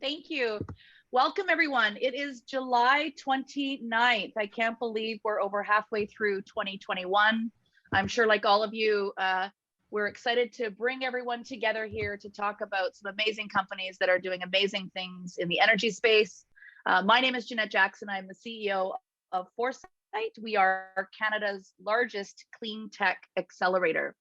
Thank you. Welcome, everyone. It is July 29th. I can't believe we're over halfway through 2021. I'm sure, like all of you, we're excited to bring everyone together here to talk about some amazing companies that are doing amazing things in the energy space. My name is Jeanette Jackson. I'm the CEO of Foresight. We are Canada's largest clean tech accelerator.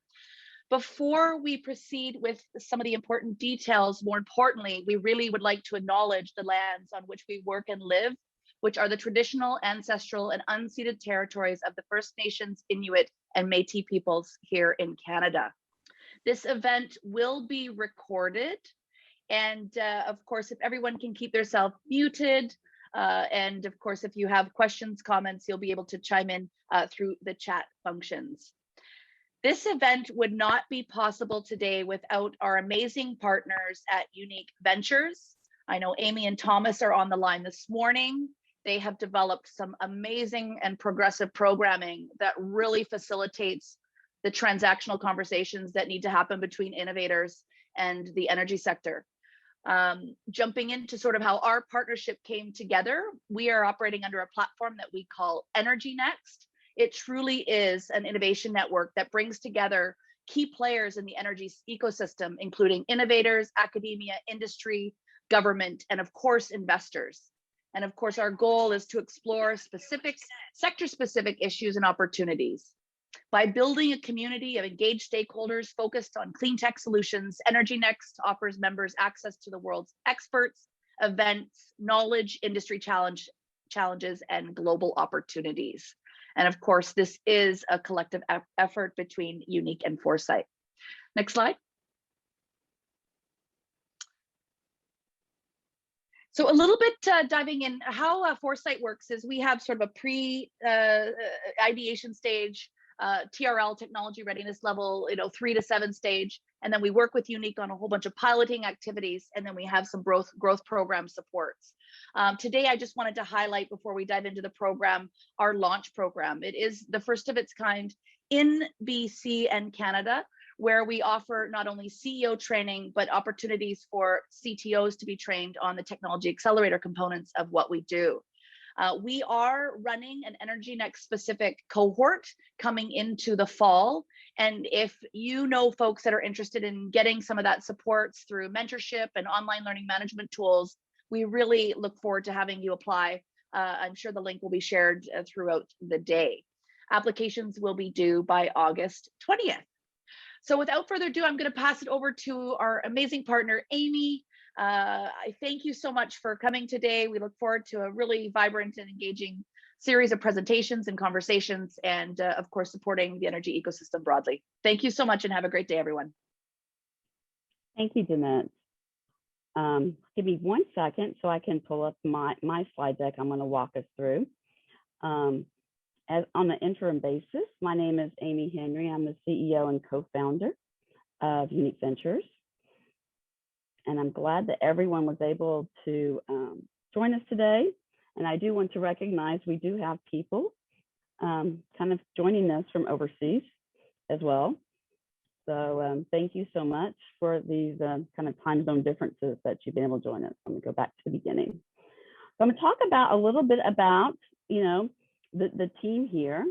Before we proceed with some of the important details, more importantly, we really would like to acknowledge the lands on which we work and live, which are the traditional, ancestral, and unceded territories of the First Nations, Inuit, and Métis peoples here in Canada. This event will be recorded. And of course, if everyone can keep themselves muted, and of course, if you have questions, comments, you'll be able to chime in through the chat functions. This event would not be possible today without our amazing partners at Eunike Ventures. I know Amy and Thomas are on the line this morning. They have developed some amazing and progressive programming that really facilitates the transactional conversations that need to happen between innovators and the energy sector. Jumping into sort of how our partnership came together, we are operating under a platform that we call energyNEXT. It truly is an innovation network that brings together key players in the energy ecosystem, including innovators, academia, industry, government, and of course, investors. And of course, our goal is to explore specific sector-specific issues and opportunities. By building a community of engaged stakeholders focused on clean tech solutions, energyNEXT offers members access to the world's experts, events, knowledge, industry challenges, and global opportunities. And of course, this is a collective effort between Eunike and Foresight. Next slide. So a little bit diving in, how Foresight works is we have sort of a pre-ideation stage, TRL, technology readiness level, 3 to 7 stage, and then we work with Eunike on a whole bunch of piloting activities, and then we have some growth program supports. Today, I just wanted to highlight, before we dive into the program, our launch program. It is the first of its kind in BC and Canada, where we offer not only CEO training, but opportunities for CTOs to be trained on the technology accelerator components of what we do. We are running an energyNEXT specific cohort coming into the fall. And if you know folks that are interested in getting some of that support through mentorship and online learning management tools, we really look forward to having you apply. I'm sure the link will be shared throughout the day. Applications will be due by August 20th. So without further ado, I'm going to pass it over to our amazing partner, Amy. I thank you so much for coming today. We look forward to a really vibrant and engaging series of presentations and conversations, and of course, supporting the energy ecosystem broadly. Thank you so much and have a great day, everyone. Thank you, Jeanette. Give me 1 second so I can pull up my slide deck I'm going to walk us through. As on an interim basis, my name is Amy Henry. I'm the CEO and co-founder of Eunike Ventures. And I'm glad that everyone was able to join us today. And I do want to recognize we do have people kind of joining us from overseas as well. So thank you so much for these kind of time zone differences that you've been able to join us. Let me go back to the beginning. So I'm going to talk about a little bit about, the team here,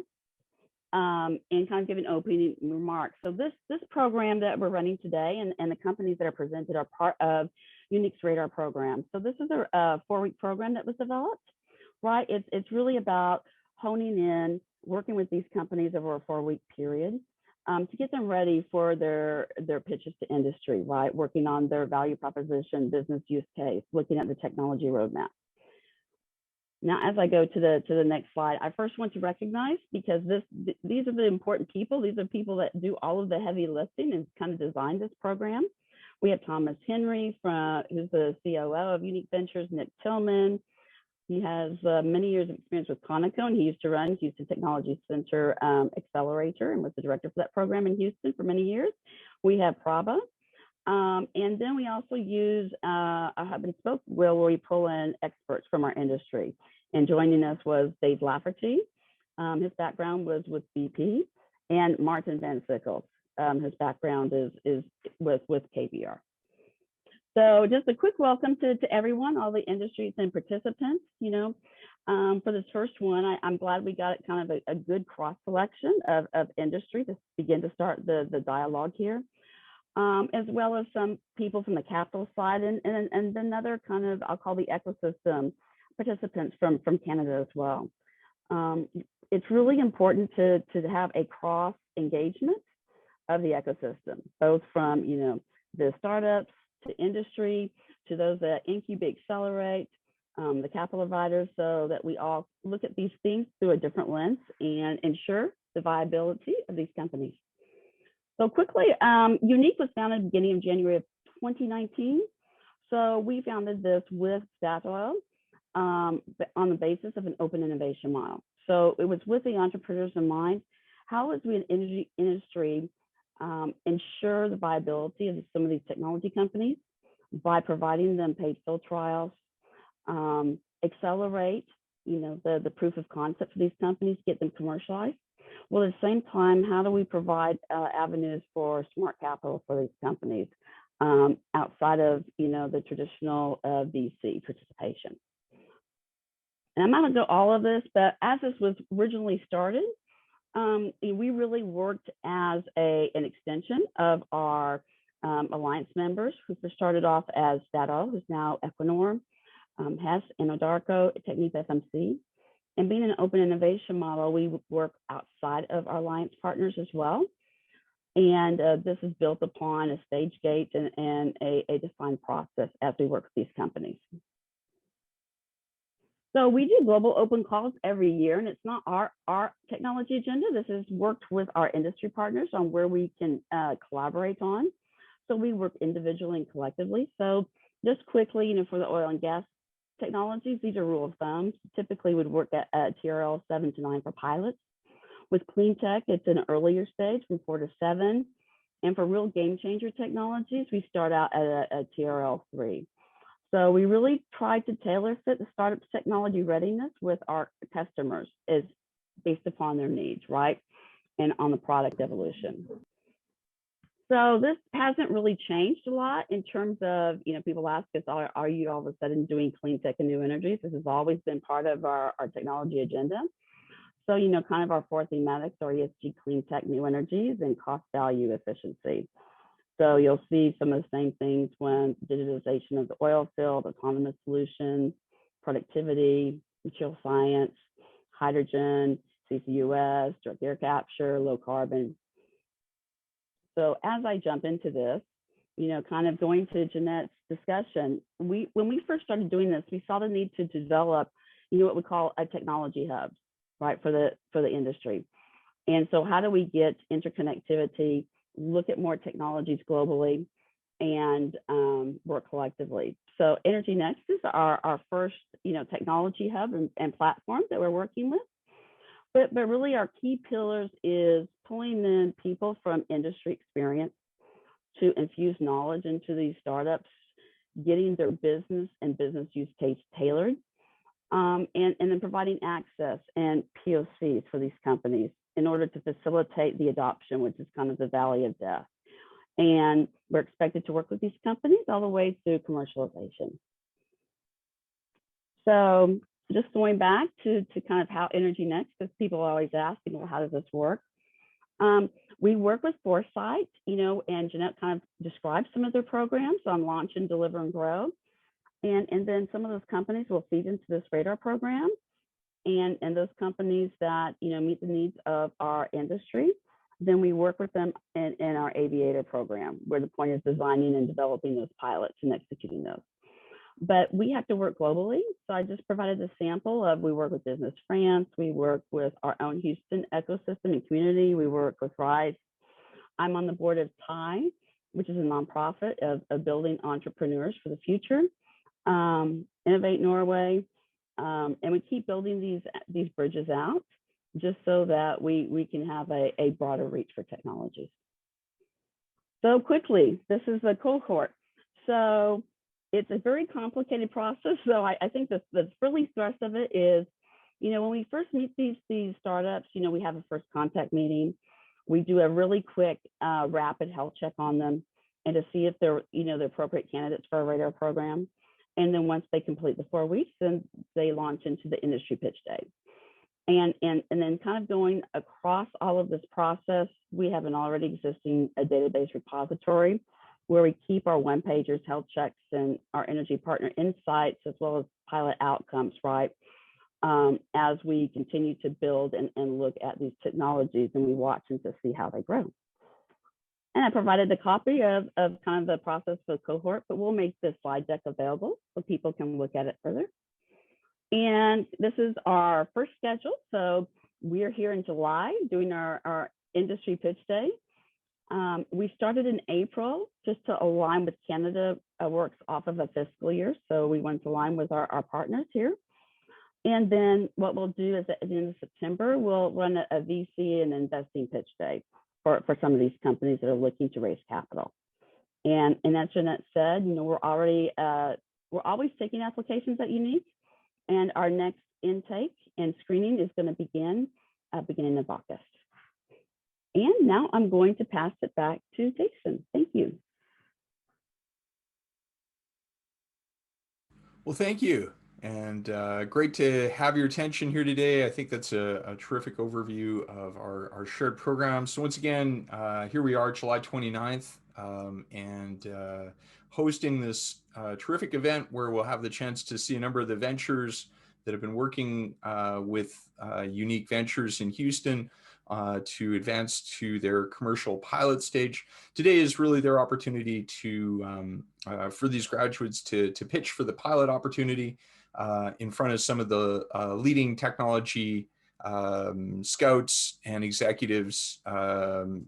and kind of give an opening remark. So this program that we're running today and the companies that are presented are part of Eunike's Radar Program. So this is a 4-week program that was developed, right? It's really about honing in, working with these companies over a 4-week period to get them ready for their pitches to industry, right? Working on their value proposition, business use case, looking at the technology roadmap. Now, as I go to the next slide, I first want to recognize, because these are the important people. These are people that do all of the heavy lifting and kind of design this program. We have Thomas Henry, who's the COO of Eunike Ventures, Nick Tillman. He has many years of experience with Cunningham. He used to run Houston Technology Center Accelerator and was the director for that program in Houston for many years. We have Prabha. And then we also use a hub and spoke where we pull in experts from our industry. And joining us was Dave Lafferty. His background was with BP, and Martin Van Sickle. His background is with KBR. So just a quick welcome to everyone, all the industries and participants. For this first one, I'm glad we got kind of a good cross selection of industry to begin to start the dialogue here, as well as some people from the capital side and another kind of, I'll call the ecosystem participants from Canada as well. It's really important to have a cross engagement of the ecosystem, both from the startups to industry to those that incubate, accelerate, the capital providers, so that we all look at these things through a different lens and ensure the viability of these companies. So quickly, Eunike was founded at the beginning of January of 2019. So we founded this with Statoil on the basis of an open innovation model. So it was with the entrepreneurs in mind. How as we in energy industry ensure the viability of some of these technology companies by providing them paid field trials, accelerate the proof of concept for these companies, get them commercialized. Well, at the same time, how do we provide avenues for smart capital for these companies outside of the traditional VC participation? And I'm not going to go all of this, but as this was originally started, we really worked as an extension of our alliance members who first started off as Statoil, who's now Equinor, Hess, Anadarko, Technip FMC. And being an open innovation model, we work outside of our alliance partners as well. And this is built upon a stage gate and a defined process as we work with these companies. So we do global open calls every year, and it's not our technology agenda. This is worked with our industry partners on where we can collaborate on. So we work individually and collectively. So just quickly, for the oil and gas technologies, these are rule of thumbs. Typically would work at TRL 7 to 9 for pilots. With clean tech, it's an earlier stage from 4 to 7. And for real game changer technologies, we start out at a TRL 3. So we really try to tailor fit the startup's technology readiness with our customers is based upon their needs, right? And on the product evolution. So this hasn't really changed a lot in terms of, people ask us, are you all of a sudden doing clean tech and new energies? This has always been part of our technology agenda. So, kind of our four thematics are ESG, clean tech, new energies, and cost value efficiency. So you'll see some of the same things when digitization of the oil field, autonomous solutions, productivity, material science, hydrogen, CCUS, direct air capture, low carbon. So as I jump into this, kind of going to Jeanette's discussion, when we first started doing this, we saw the need to develop, what we call a technology hub, right, for the industry. And so how do we get interconnectivity, look at more technologies globally, and work collectively? So energyNEXT is our first, technology hub and platform that we're working with. But really our key pillars is pulling in people from industry experience to infuse knowledge into these startups, getting their business and business use case tailored, and then providing access and POCs for these companies in order to facilitate the adoption, which is kind of the valley of death. And we're expected to work with these companies all the way through commercialization. So just going back to kind of how energyNEXT, because people always ask, how does this work? We work with Foresight, and Jeanette kind of described some of their programs on launch and deliver and grow. And then some of those companies will feed into this radar program. And those companies that, meet the needs of our industry, then we work with them in our aviator program, where the point is designing and developing those pilots and executing those. But we have to work globally. So I just provided a sample of, we work with Business France, we work with our own Houston ecosystem and community, we work with RISE. I'm on the board of TIE, which is a nonprofit of building entrepreneurs for the future, Innovate Norway, and we keep building these bridges out just so that we can have a broader reach for technologies. So quickly, this is a cohort. So it's a very complicated process. So I think the really thrust of it is, when we first meet these startups, we have a first contact meeting. We do a really quick, rapid health check on them. and to see if they're, the appropriate candidates for a radar program. And then once they complete the 4 weeks, then they launch into the industry pitch day. And then kind of going across all of this process, we have an already existing database repository where we keep our one-pagers, health checks, and our energy partner insights, as well as pilot outcomes, right? As we continue to build and look at these technologies, and we watch them to see how they grow. And I provided a copy of kind of the process for the cohort, but we'll make this slide deck available so people can look at it further. And this is our first schedule. So we are here in July doing our industry pitch day. We started in April just to align with Canada works off of a fiscal year. So we want to align with our partners here. And then what we'll do is at the end of September, we'll run a VC and investing pitch day for some of these companies that are looking to raise capital. And as Jeanette said, we're always taking applications at Eunike, and our next intake and screening is going to begin beginning of August. And now I'm going to pass it back to Jason. Thank you. Well, thank you. And great to have your attention here today. I think that's a terrific overview of our shared program. So once again, here we are, July 29th, and hosting this terrific event where we'll have the chance to see a number of the ventures that have been working with Eunike Ventures in Houston to advance to their commercial pilot stage. Today is really their opportunity to for these graduates to pitch for the pilot opportunity in front of some of the leading technology scouts and executives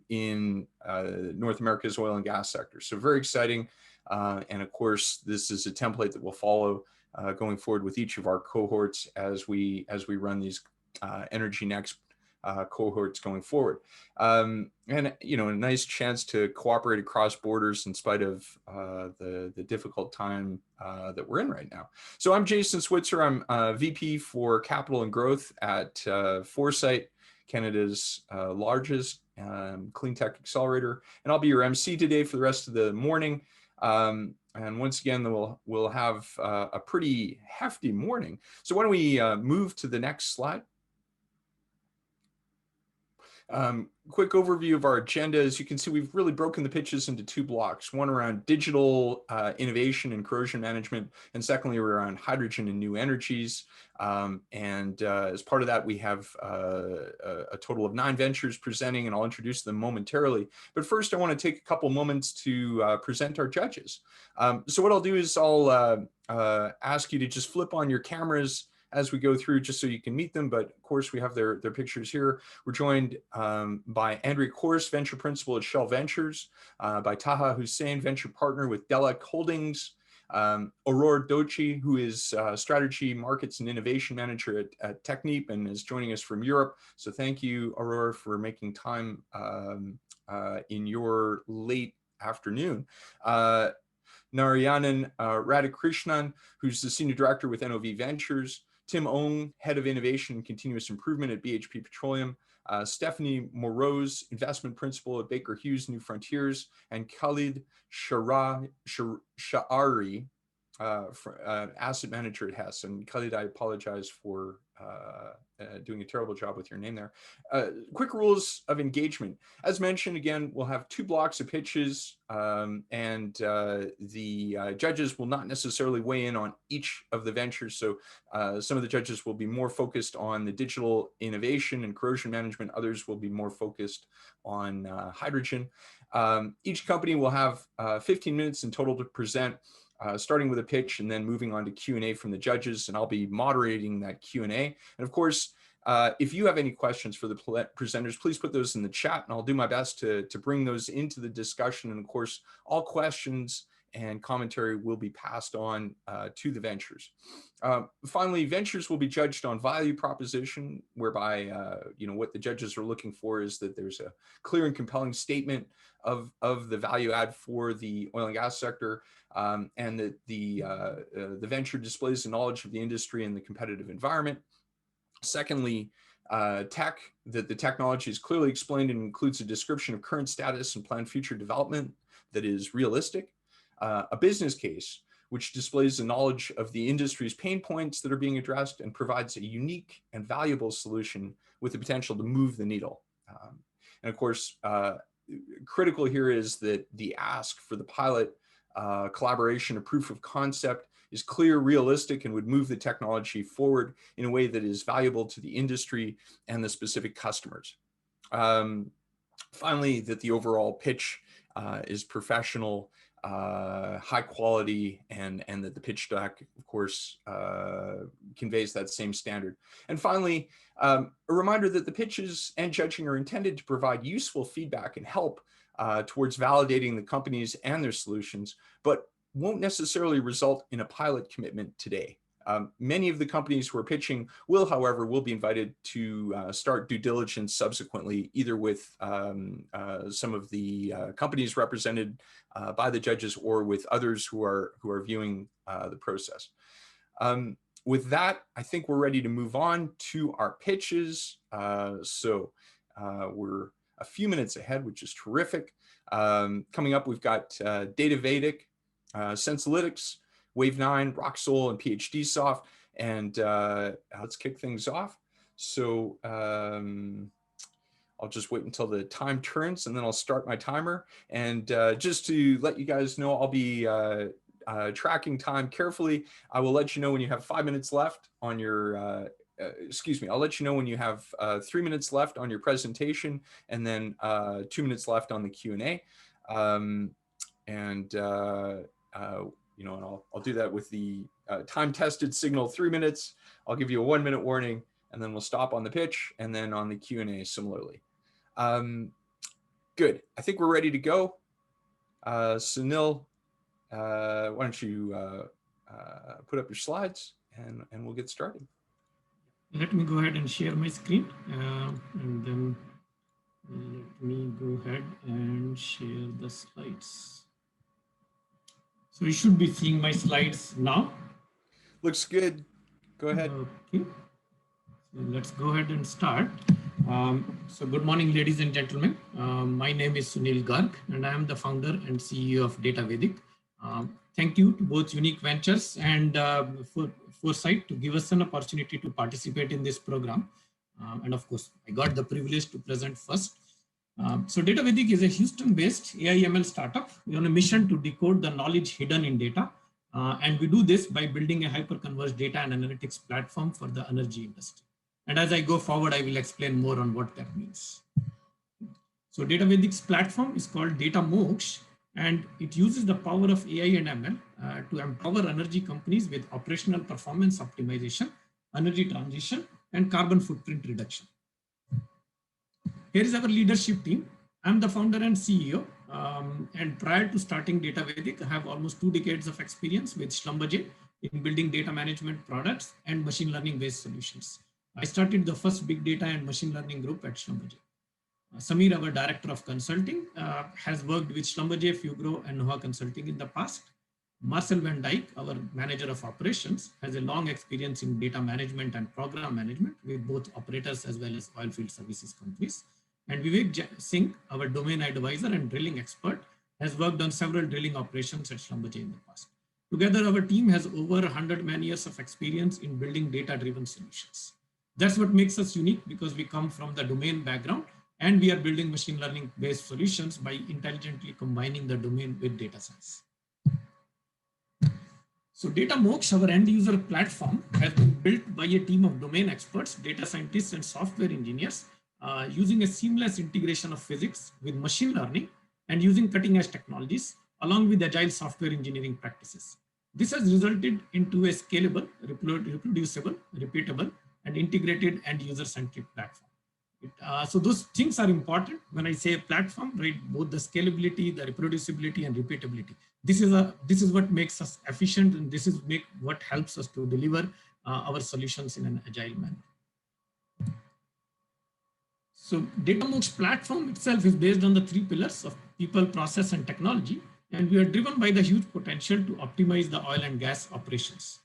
in North America's oil and gas sector. So very exciting. And of course, this is a template that will follow going forward with each of our cohorts as we run these energyNEXT cohorts going forward. And a nice chance to cooperate across borders in spite of the difficult time that we're in right now. So I'm Jason Switzer. I'm VP for Capital and Growth at Foresight, Canada's largest clean tech accelerator, and I'll be your MC today for the rest of the morning. And once again, we'll have a pretty hefty morning. So why don't we move to the next slide? Quick overview of our agenda. As you can see, we've really broken the pitches into 2 blocks, one around digital innovation and corrosion management, and secondly, around hydrogen and new energies. As part of that, we have a total of 9 ventures presenting, and I'll introduce them momentarily. But first, I want to take a couple moments to present our judges. So what I'll do is I'll ask you to just flip on your cameras as we go through, just so you can meet them. But of course, we have their pictures here. We're joined by Andrea Kors, Venture Principal at Shell Ventures, by Taha Hussein, Venture Partner with Delek Holdings, Aurora Dochi, who is Strategy, Markets, and Innovation Manager at Technip and is joining us from Europe. So thank you, Aurora, for making time in your late afternoon. Narayanan Radhakrishnan, who's the Senior Director with NOV Ventures, Tim Ong, Head of Innovation and Continuous Improvement at BHP Petroleum, Stephanie Morose, Investment Principal at Baker Hughes New Frontiers, and Khalid Sha'ari, Asset Manager at Hess. And Khalid, I apologize for doing a terrible job with your name there. Quick rules of engagement. As mentioned, again, we'll have 2 blocks of pitches, and the judges will not necessarily weigh in on each of the ventures. So some of the judges will be more focused on the digital innovation and corrosion management. Others will be more focused on hydrogen. Each company will have 15 minutes in total to present, starting with a pitch and then moving on to Q&A from the judges, and I'll be moderating that Q&A. And of course, if you have any questions for the presenters, please put those in the chat, and I'll do my best to bring those into the discussion. And of course, all questions and commentary will be passed on to the ventures. Finally, ventures will be judged on value proposition, whereby what the judges are looking for is that there's a clear and compelling statement of the value add for the oil and gas sector, and that the venture displays the knowledge of the industry and the competitive environment. Secondly, that the technology is clearly explained and includes a description of current status and planned future development. that is realistic, a business case which displays the knowledge of the industry's pain points that are being addressed and provides a unique and valuable solution with the potential to move the needle. And of course, critical here is that the ask for the pilot collaboration or proof of concept is clear, realistic, and would move the technology forward in a way that is valuable to the industry and the specific customers. Finally, that the overall pitch is professional, high quality, and that the pitch deck, of course, conveys that same standard. And finally, a reminder that the pitches and judging are intended to provide useful feedback and help towards validating the companies and their solutions, but won't necessarily result in a pilot commitment today. Many of the companies who are pitching will, however, be invited to start due diligence subsequently, either with some of the companies represented by the judges or with others who are viewing the process. With that, I think we're ready to move on to our pitches. So we're a few minutes ahead, which is terrific. Coming up, we've got Data Vedic, Sensalytics, Wave 9, Roxol, and PhD Soft. And let's kick things off. So I'll just wait until the time turns and then I'll start my timer. And just to let you guys know, I'll be tracking time carefully. I will let you know when you have 5 minutes left on your, I'll let you know when you have 3 minutes left on your presentation and then 2 minutes left on the Q&A. You know, and I'll do that with the time-tested signal 3 minutes. I'll give you a 1 minute warning, and then we'll stop on the pitch, and then on the Q&A similarly. Good. I think we're ready to go. Sunil, why don't you put up your slides, and we'll get started. Let me go ahead and share my screen, and then let me go ahead and share the slides. So you should be seeing my slides now. Looks good. Go ahead. Okay. So let's go ahead and start. So good morning, ladies and gentlemen. My name is Sunil Garg, and I am the founder and CEO of Data Vedic. Thank you to both Eunike Ventures and Foresight to give us an opportunity to participate in this program. And of course, I got the privilege to present first. So Data Vedic is a Houston-based AI/ML startup. We're on a mission to decode the knowledge hidden in data. And we do this by building a hyper-converged data and analytics platform for the energy industry. And as I go forward, I will explain more on what that means. So Data Vedic's platform is called DataMox, and it uses the power of AI and ML to empower energy companies with operational performance optimization, energy transition, and carbon footprint reduction. Here is our leadership team. I'm the founder and CEO. And prior to starting Data Vedic, I have almost 2 decades of experience with Schlumberger in building data management products and machine learning based solutions. I started the first big data and machine learning group at Schlumberger. Samir, our director of consulting, has worked with Schlumberger, Fugro, and Noah Consulting in the past. Marcel van Dijk, our manager of operations, has a long experience in data management and program management with both operators as well as oilfield services companies. And Vivek Singh, our domain advisor and drilling expert, has worked on several drilling operations at Schlumberger in the past. Together, our team has over 100 man years of experience in building data-driven solutions. That's what makes us unique, because we come from the domain background and we are building machine learning-based solutions by intelligently combining the domain with data science. So DataMox, our end user platform, has been built by a team of domain experts, data scientists, and software engineers, using a seamless integration of physics with machine learning and using cutting edge technologies along with agile software engineering practices. This has resulted into a scalable, reproducible, repeatable, and integrated and user-centric platform. So those things are important when I say a platform, right? Both the scalability, the reproducibility, and repeatability. This is what makes us efficient, and this is what helps us to deliver our solutions in an agile manner. So DataMox platform itself is based on the 3 pillars of people, process, and technology. And we are driven by the huge potential to optimize the oil and gas operations.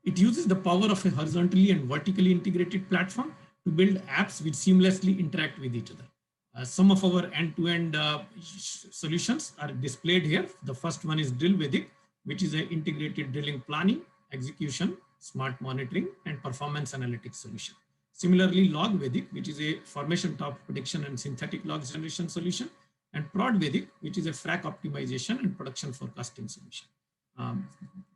It uses the power of a horizontally and vertically integrated platform to build apps which seamlessly interact with each other. Some of our end-to-end solutions are displayed here. The first one is Drill Vedic, which is an integrated drilling planning, execution, smart monitoring, and performance analytics solution. Similarly, Log Vedic, which is a formation top prediction and synthetic logs generation solution, and Prod Vedic, which is a frac optimization and production forecasting solution.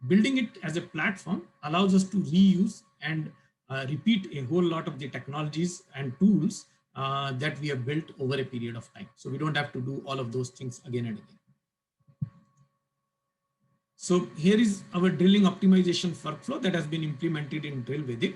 Building it as a platform allows us to reuse and repeat a whole lot of the technologies and tools that we have built over a period of time. So we don't have to do all of those things again and again. So here is our drilling optimization workflow that has been implemented in Drill Vedic.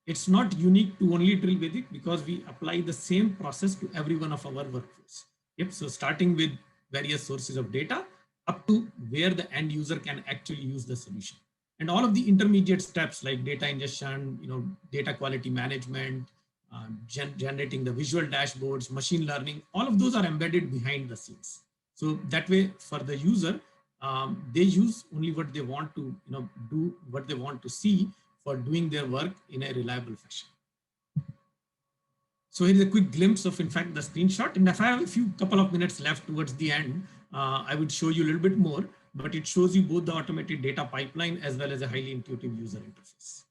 It's not unique to only Drill Vedic because we apply the same process to every one of our workflows. Yep. So starting with various sources of data up to where the end user can actually use the solution. And all of the intermediate steps like data ingestion, data quality management, generating the visual dashboards, machine learning, all of those are embedded behind the scenes. So that way for the user, they use only what they want to do, what they want to see for doing their work in a reliable fashion. So here's a quick glimpse of, in fact, the screenshot. And if I have a couple of minutes left towards the end, I would show you a little bit more, but it shows you both the automated data pipeline as well as a highly intuitive user interface.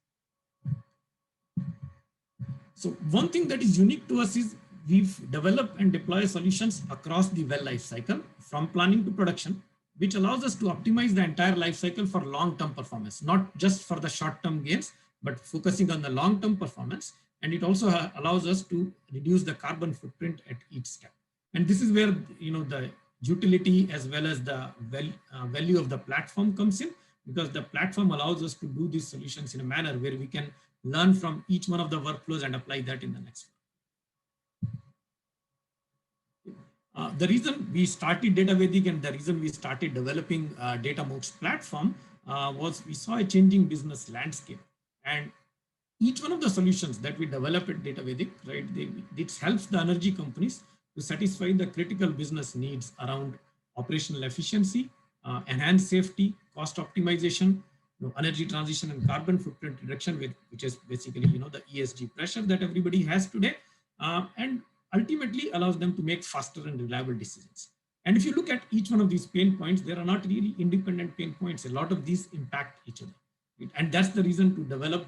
So one thing that is unique to us is we've developed and deployed solutions across the well life cycle from planning to production, which allows us to optimize the entire life cycle for long-term performance, not just for the short-term gains, but focusing on the long-term performance. And it also allows us to reduce the carbon footprint at each step. And this is where the utility as well as the value of the platform comes in, because the platform allows us to do these solutions in a manner where we can learn from each one of the workflows and apply that in the next one. The reason we started Data Vedic and the reason we started developing DataMox platform was we saw a changing business landscape. And each one of the solutions that we develop at Data Vedic, right, it helps the energy companies to satisfy the critical business needs around operational efficiency, enhanced safety, cost optimization, energy transition and carbon footprint reduction, which is basically the ESG pressure that everybody has today, and ultimately allows them to make faster and reliable decisions. And if you look at each one of these pain points, there are not really independent pain points. A lot of these impact each other, and that's the reason to develop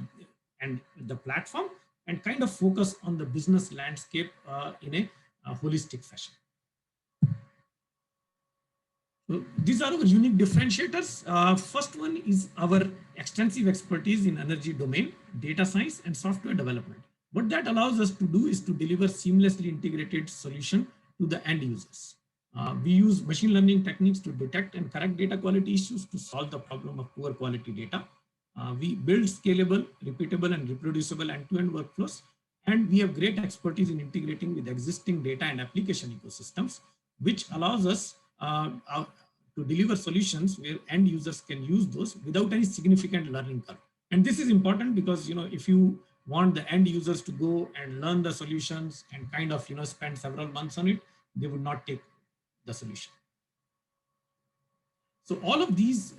and the platform and kind of focus on the business landscape in a holistic fashion. So these are our unique differentiators. First one is our extensive expertise in energy domain, data science, and software development. What that allows us to do is to deliver seamlessly integrated solution to the end users. We use machine learning techniques to detect and correct data quality issues to solve the problem of poor quality data. We build scalable, repeatable, and reproducible end-to-end workflows. And we have great expertise in integrating with existing data and application ecosystems, which allows us to deliver solutions where end users can use those without any significant learning curve. And this is important because, if you want the end users to go and learn the solutions and kind of, spend several months on it, they would not take the solution. So all of these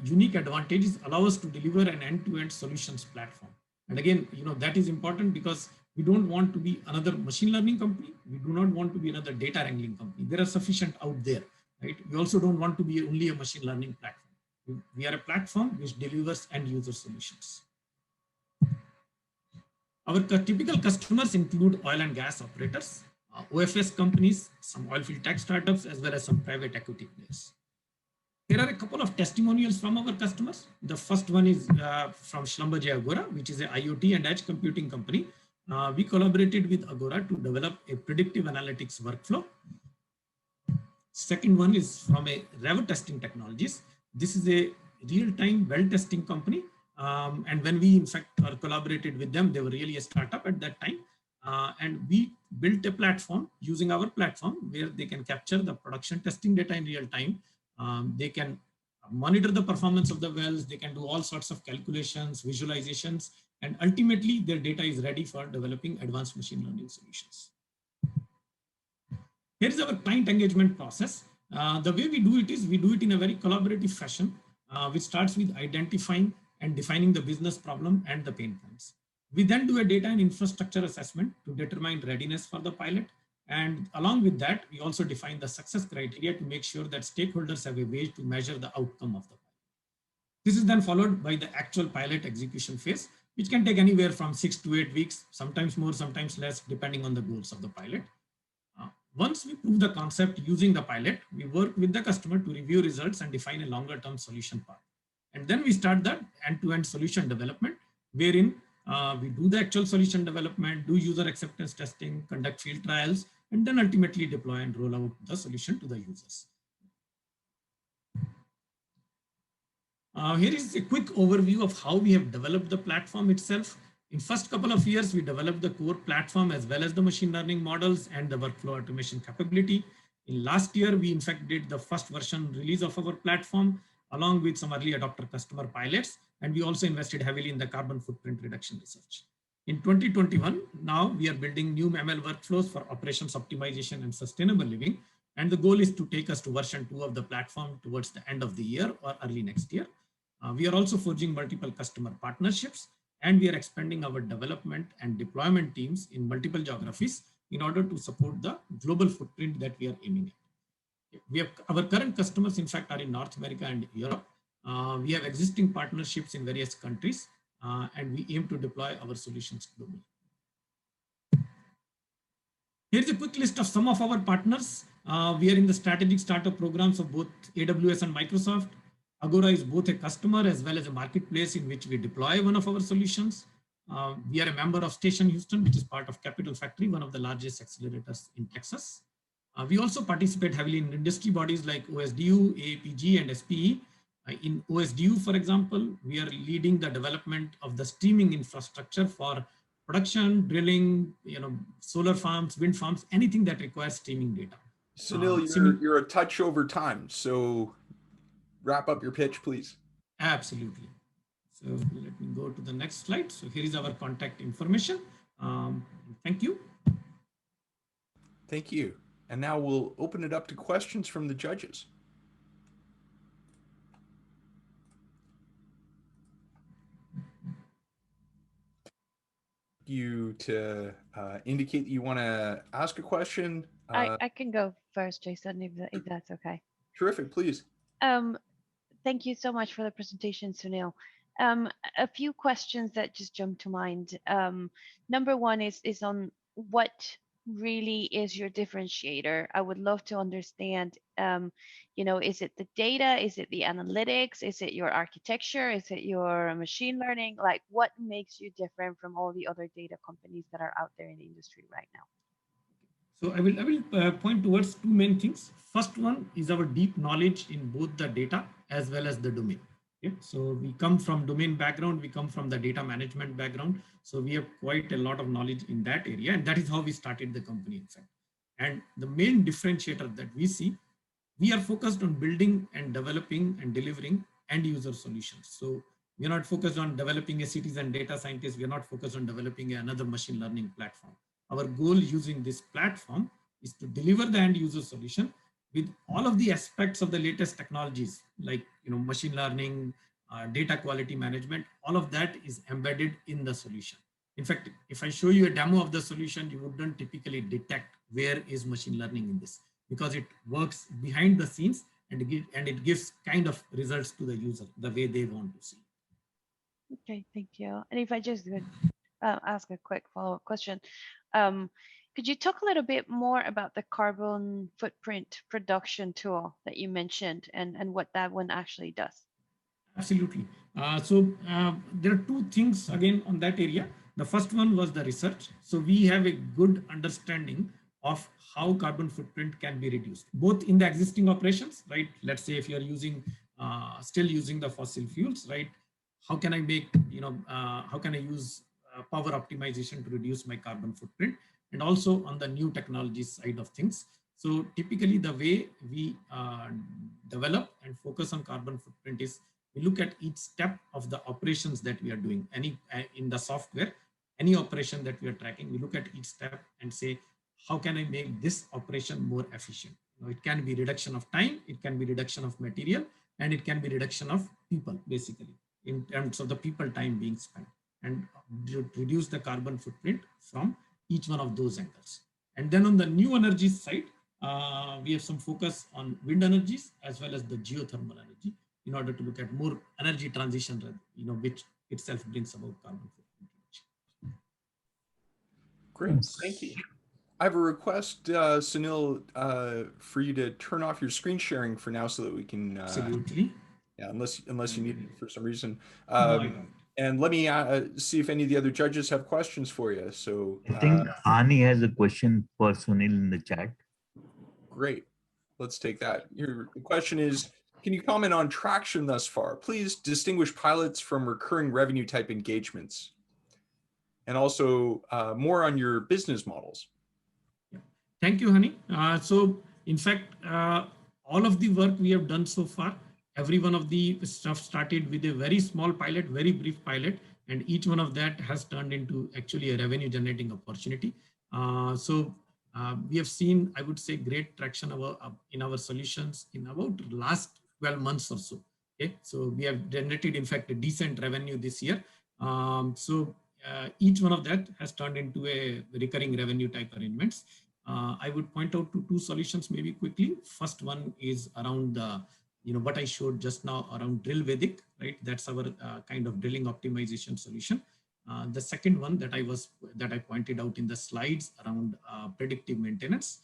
unique advantages allow us to deliver an end-to-end solutions platform. And again, that is important because we don't want to be another machine learning company. We do not want to be another data wrangling company. There are sufficient out there, right? We also don't want to be only a machine learning platform. We are a platform which delivers end user solutions. Our typical customers include oil and gas operators, OFS companies, some oil field tech startups, as well as some private equity players. There are a couple of testimonials from our customers. The first one is from Schlumberger Agora, which is an IoT and edge computing company. We collaborated with Agora to develop a predictive analytics workflow. Second one is from a Revo Testing Technologies. This is a real-time well testing company. And when we, in fact, collaborated with them, they were really a startup at that time. And we built a platform using our platform where they can capture the production testing data in real time. They can monitor the performance of the wells. They can do all sorts of calculations, visualizations, and ultimately their data is ready for developing advanced machine learning solutions. Here is our client engagement process. The way we do it is we do it in a very collaborative fashion, which starts with identifying and defining the business problem and the pain points. We then do a data and infrastructure assessment to determine readiness for the pilot. And along with that, we also define the success criteria to make sure that stakeholders have a way to measure the outcome of the pilot. This is then followed by the actual pilot execution phase, which can take anywhere from 6 to 8 weeks, sometimes more, sometimes less, depending on the goals of the pilot. Once we prove the concept using the pilot, we work with the customer to review results and define a longer-term solution path. And then we start the end-to-end solution development, wherein we do the actual solution development, do user acceptance testing, conduct field trials, and then ultimately deploy and roll out the solution to the users. Here is a quick overview of how we have developed the platform itself. In first couple of years, we developed the core platform as well as the machine learning models and the workflow automation capability. In last year, we in fact did the first version release of our platform along with some early adopter customer pilots. And we also invested heavily in the carbon footprint reduction research. In 2021, now we are building new ML workflows for operations optimization and sustainable living. And the goal is to take us to version 2 of the platform towards the end of the year or early next year. We are also forging multiple customer partnerships, and we are expanding our development and deployment teams in multiple geographies in order to support the global footprint that we are aiming at. Our current customers, in fact, are in North America and Europe. We have existing partnerships in various countries, and we aim to deploy our solutions globally. Here's a quick list of some of our partners. We are in the strategic startup programs of both AWS and Microsoft. Agora is both a customer as well as a marketplace in which we deploy one of our solutions. We are a member of Station Houston, which is part of Capital Factory, one of the largest accelerators in Texas. We also participate heavily in industry bodies like OSDU, AAPG, and SPE. In OSDU, for example, we are leading the development of the streaming infrastructure for production, drilling, solar farms, wind farms, anything that requires streaming data. Sunil, you're a touch over time, so wrap up your pitch, please. Absolutely. So let me go to the next slide. So here is our contact information. Thank you. Thank you. And now we'll open it up to questions from the judges. You to indicate that you want to ask a question. I can go first, Jason, if that's okay. Terrific, please. Thank you so much for the presentation, Sunil. A few questions that just jumped to mind. Number one is on what really is your differentiator. I would love to understand, is it the data? Is it the analytics? Is it your architecture? Is it your machine learning? Like, what makes you different from all the other data companies that are out there in the industry right now? So I will point towards two main things. First one is our deep knowledge in both the data as well as the domain. Okay? So we come from domain background, we come from the data management background. So we have quite a lot of knowledge in that area, and that is how we started the company, in fact. And the main differentiator that we see, we are focused on building and developing and delivering end user solutions. So we are not focused on developing a citizen data scientist. We are not focused on developing another machine learning platform. Our goal using this platform is to deliver the end user solution with all of the aspects of the latest technologies, like machine learning, data quality management. All of that is embedded in the solution. In fact, if I show you a demo of the solution, you wouldn't typically detect where is machine learning in this, because it works behind the scenes and it gives kind of results to the user the way they want to see. Okay, thank you. And if I just could ask a quick follow-up question. Could you talk a little bit more about the carbon footprint production tool that you mentioned and what that one actually does? Absolutely. So there are two things again on that area. The first one was the research. So we have a good understanding of how carbon footprint can be reduced, both in the existing operations, right? Let's say if you're using, still using the fossil fuels, right? How can I make, how can I use power optimization to reduce my carbon footprint, and also on the new technology side of things. So typically the way we develop and focus on carbon footprint is we look at each step of the operations that we are doing. In the software, any operation that we are tracking, we look at each step and say, how can I make this operation more efficient? It can be reduction of time, it can be reduction of material, and it can be reduction of people, basically, in terms of the people time being spent, and reduce the carbon footprint from each one of those angles. And then on the new energy side, we have some focus on wind energies as well as the geothermal energy in order to look at more energy transition, which itself brings about carbon footprint reduction. Great, thank you. I have a request, Sunil, for you to turn off your screen sharing for now so that we can. Absolutely. Yeah, unless you need it for some reason. No, and let me see if any of the other judges have questions for you. So I think Ani has a question for Sunil in the chat. Great. Let's take that. Your question is, can you comment on traction thus far? Please distinguish pilots from recurring revenue type engagements. And also more on your business models. Thank you, Hani. So in fact, all of the work we have done so far, every one of the stuff started with a very small pilot, very brief pilot, and each one of that has turned into actually a revenue generating opportunity. We have seen, I would say, great traction in our solutions in about last 12 months or so. Okay, so we have generated, in fact, a decent revenue this year. Each one of that has turned into a recurring revenue type arrangements. I would point out to two solutions maybe quickly. First one is around the, what I showed just now around Drill Vedic, right? That's our kind of drilling optimization solution. The second one that I pointed out in the slides around predictive maintenance.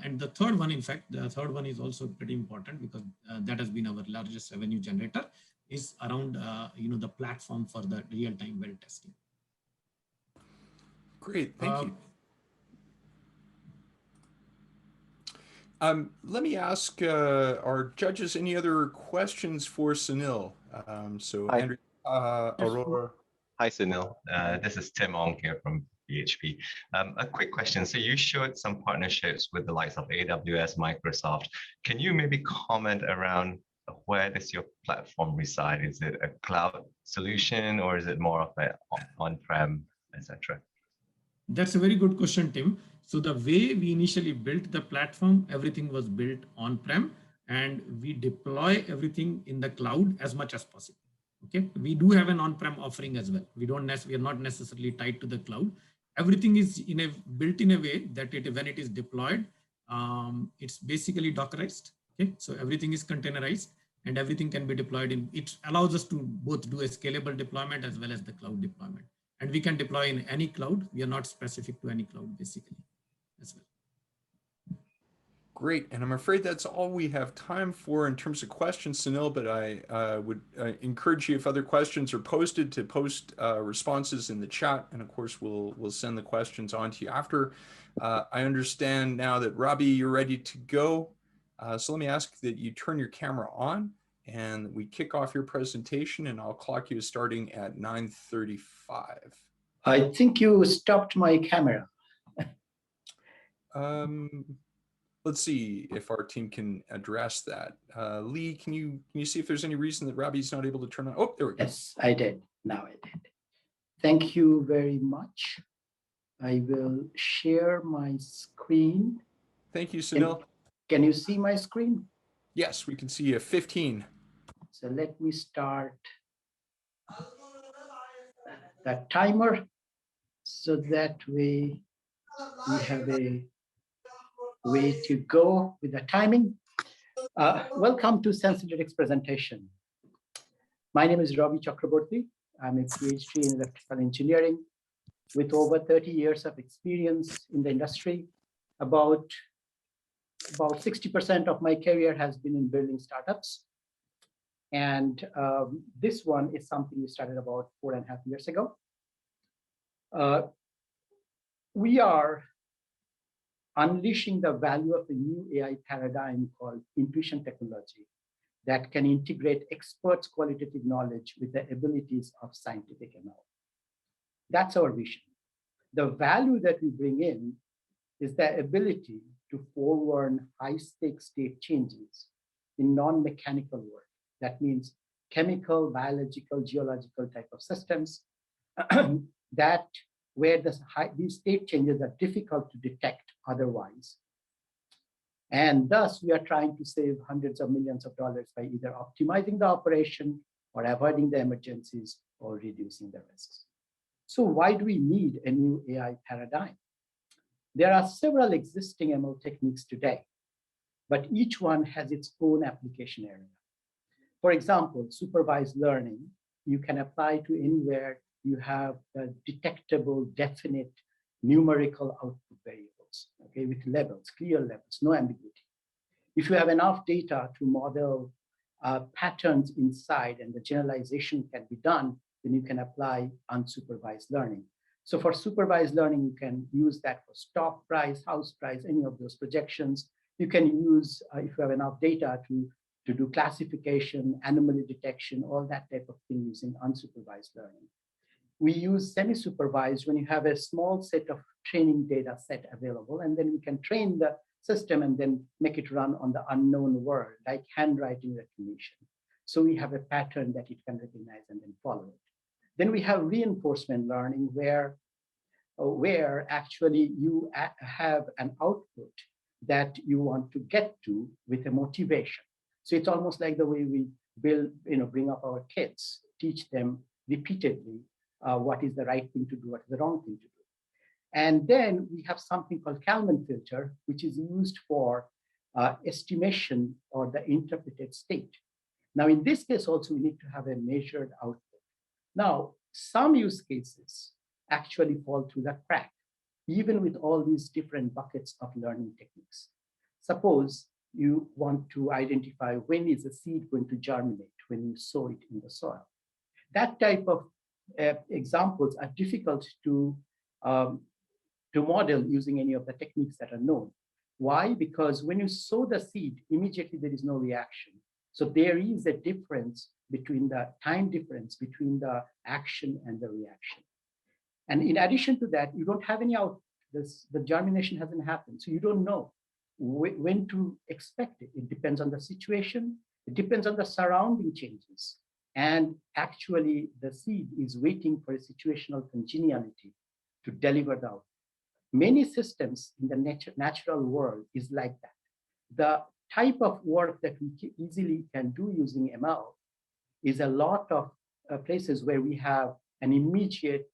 And the third one, in fact, the third one is also pretty important because that has been our largest revenue generator, is around the platform for the real-time well testing. Great, thank you. Let me ask our judges any other questions for Sunil. Hi. Andrew, Aurora. Hi, Sunil. This is Tim Ong here from PHP. A quick question. So you showed some partnerships with the likes of AWS, Microsoft. Can you maybe comment around where does your platform reside? Is it a cloud solution or is it more of an on-prem, etc.? That's a very good question, Tim. So the way we initially built the platform, everything was built on-prem, and we deploy everything in the cloud as much as possible. Okay, we do have an on-prem offering as well. We are not necessarily tied to the cloud. Everything is built in a way that when it is deployed, it's basically Dockerized. Okay, so everything is containerized and everything can be deployed in. It allows us to both do a scalable deployment as well as the cloud deployment. And we can deploy in any cloud. We are not specific to any cloud, basically, as well. Great, and I'm afraid that's all we have time for in terms of questions, Sunil, but I would encourage you, if other questions are posted, to post responses in the chat, and of course we'll send the questions on to you after. I understand now that Ravi, you're ready to go, so let me ask that you turn your camera on and we kick off your presentation, and I'll clock you starting at 9:35. I think you stopped my camera. Let's see if our team can address that. Lee, can you see if there's any reason that Ravi's not able to turn on? Oh, there we go. Yes, I did. Now I did. Thank you very much. I will share my screen. Thank you, Sunil. Can you see my screen? Yes, we can see a 15. So let me start the timer so that way we have a way to go with the timing. Welcome to Sensorytics presentation. My name is Ravi Chakraborty. I'm a PhD in electrical engineering with over 30 years of experience in the industry. About 60% of my career has been in building startups. And this one is something we started about 4.5 years ago. We are unleashing the value of a new AI paradigm called intuition technology that can integrate experts' qualitative knowledge with the abilities of scientific ML. That's our vision. The value that we bring in is the ability to forward high-stakes state changes in non-mechanical work. That means chemical, biological, geological type of systems where these state changes are difficult to detect otherwise. And thus, we are trying to save hundreds of millions of dollars by either optimizing the operation or avoiding the emergencies or reducing the risks. So why do we need a new AI paradigm? There are several existing ML techniques today, but each one has its own application area. For example, supervised learning, you can apply to anywhere you have detectable, definite numerical output variables, okay, with levels, clear levels, no ambiguity. If you have enough data to model patterns inside and the generalization can be done, then you can apply unsupervised learning. So for supervised learning, you can use that for stock price, house price, any of those projections. You can use, if you have enough data, to do classification, anomaly detection, all that type of thing using unsupervised learning. We use semi-supervised when you have a small set of training data set available, and then we can train the system and then make it run on the unknown world, like handwriting recognition. So we have a pattern that it can recognize and then follow it. Then we have reinforcement learning where actually you have an output that you want to get to with a motivation. So it's almost like the way we build, bring up our kids, teach them repeatedly what is the right thing to do, what is the wrong thing to do. And then we have something called Kalman Filter, which is used for estimation or the interpreted state. Now, in this case also, we need to have a measured output. Now, some use cases actually fall through the crack, even with all these different buckets of learning techniques. Suppose you want to identify when is a seed going to germinate when you sow it in the soil. That type of examples are difficult to model using any of the techniques that are known. Why? Because when you sow the seed, immediately there is no reaction. So there is a difference between the time difference between the action and the reaction. And in addition to that, you don't have any output. The germination hasn't happened. So you don't know when to expect it. It depends on the situation. It depends on the surrounding changes. And actually, the seed is waiting for a situational congeniality to deliver the output. Many systems in the natural world is like that. The type of work that we easily can do using ML is a lot of places where we have an immediate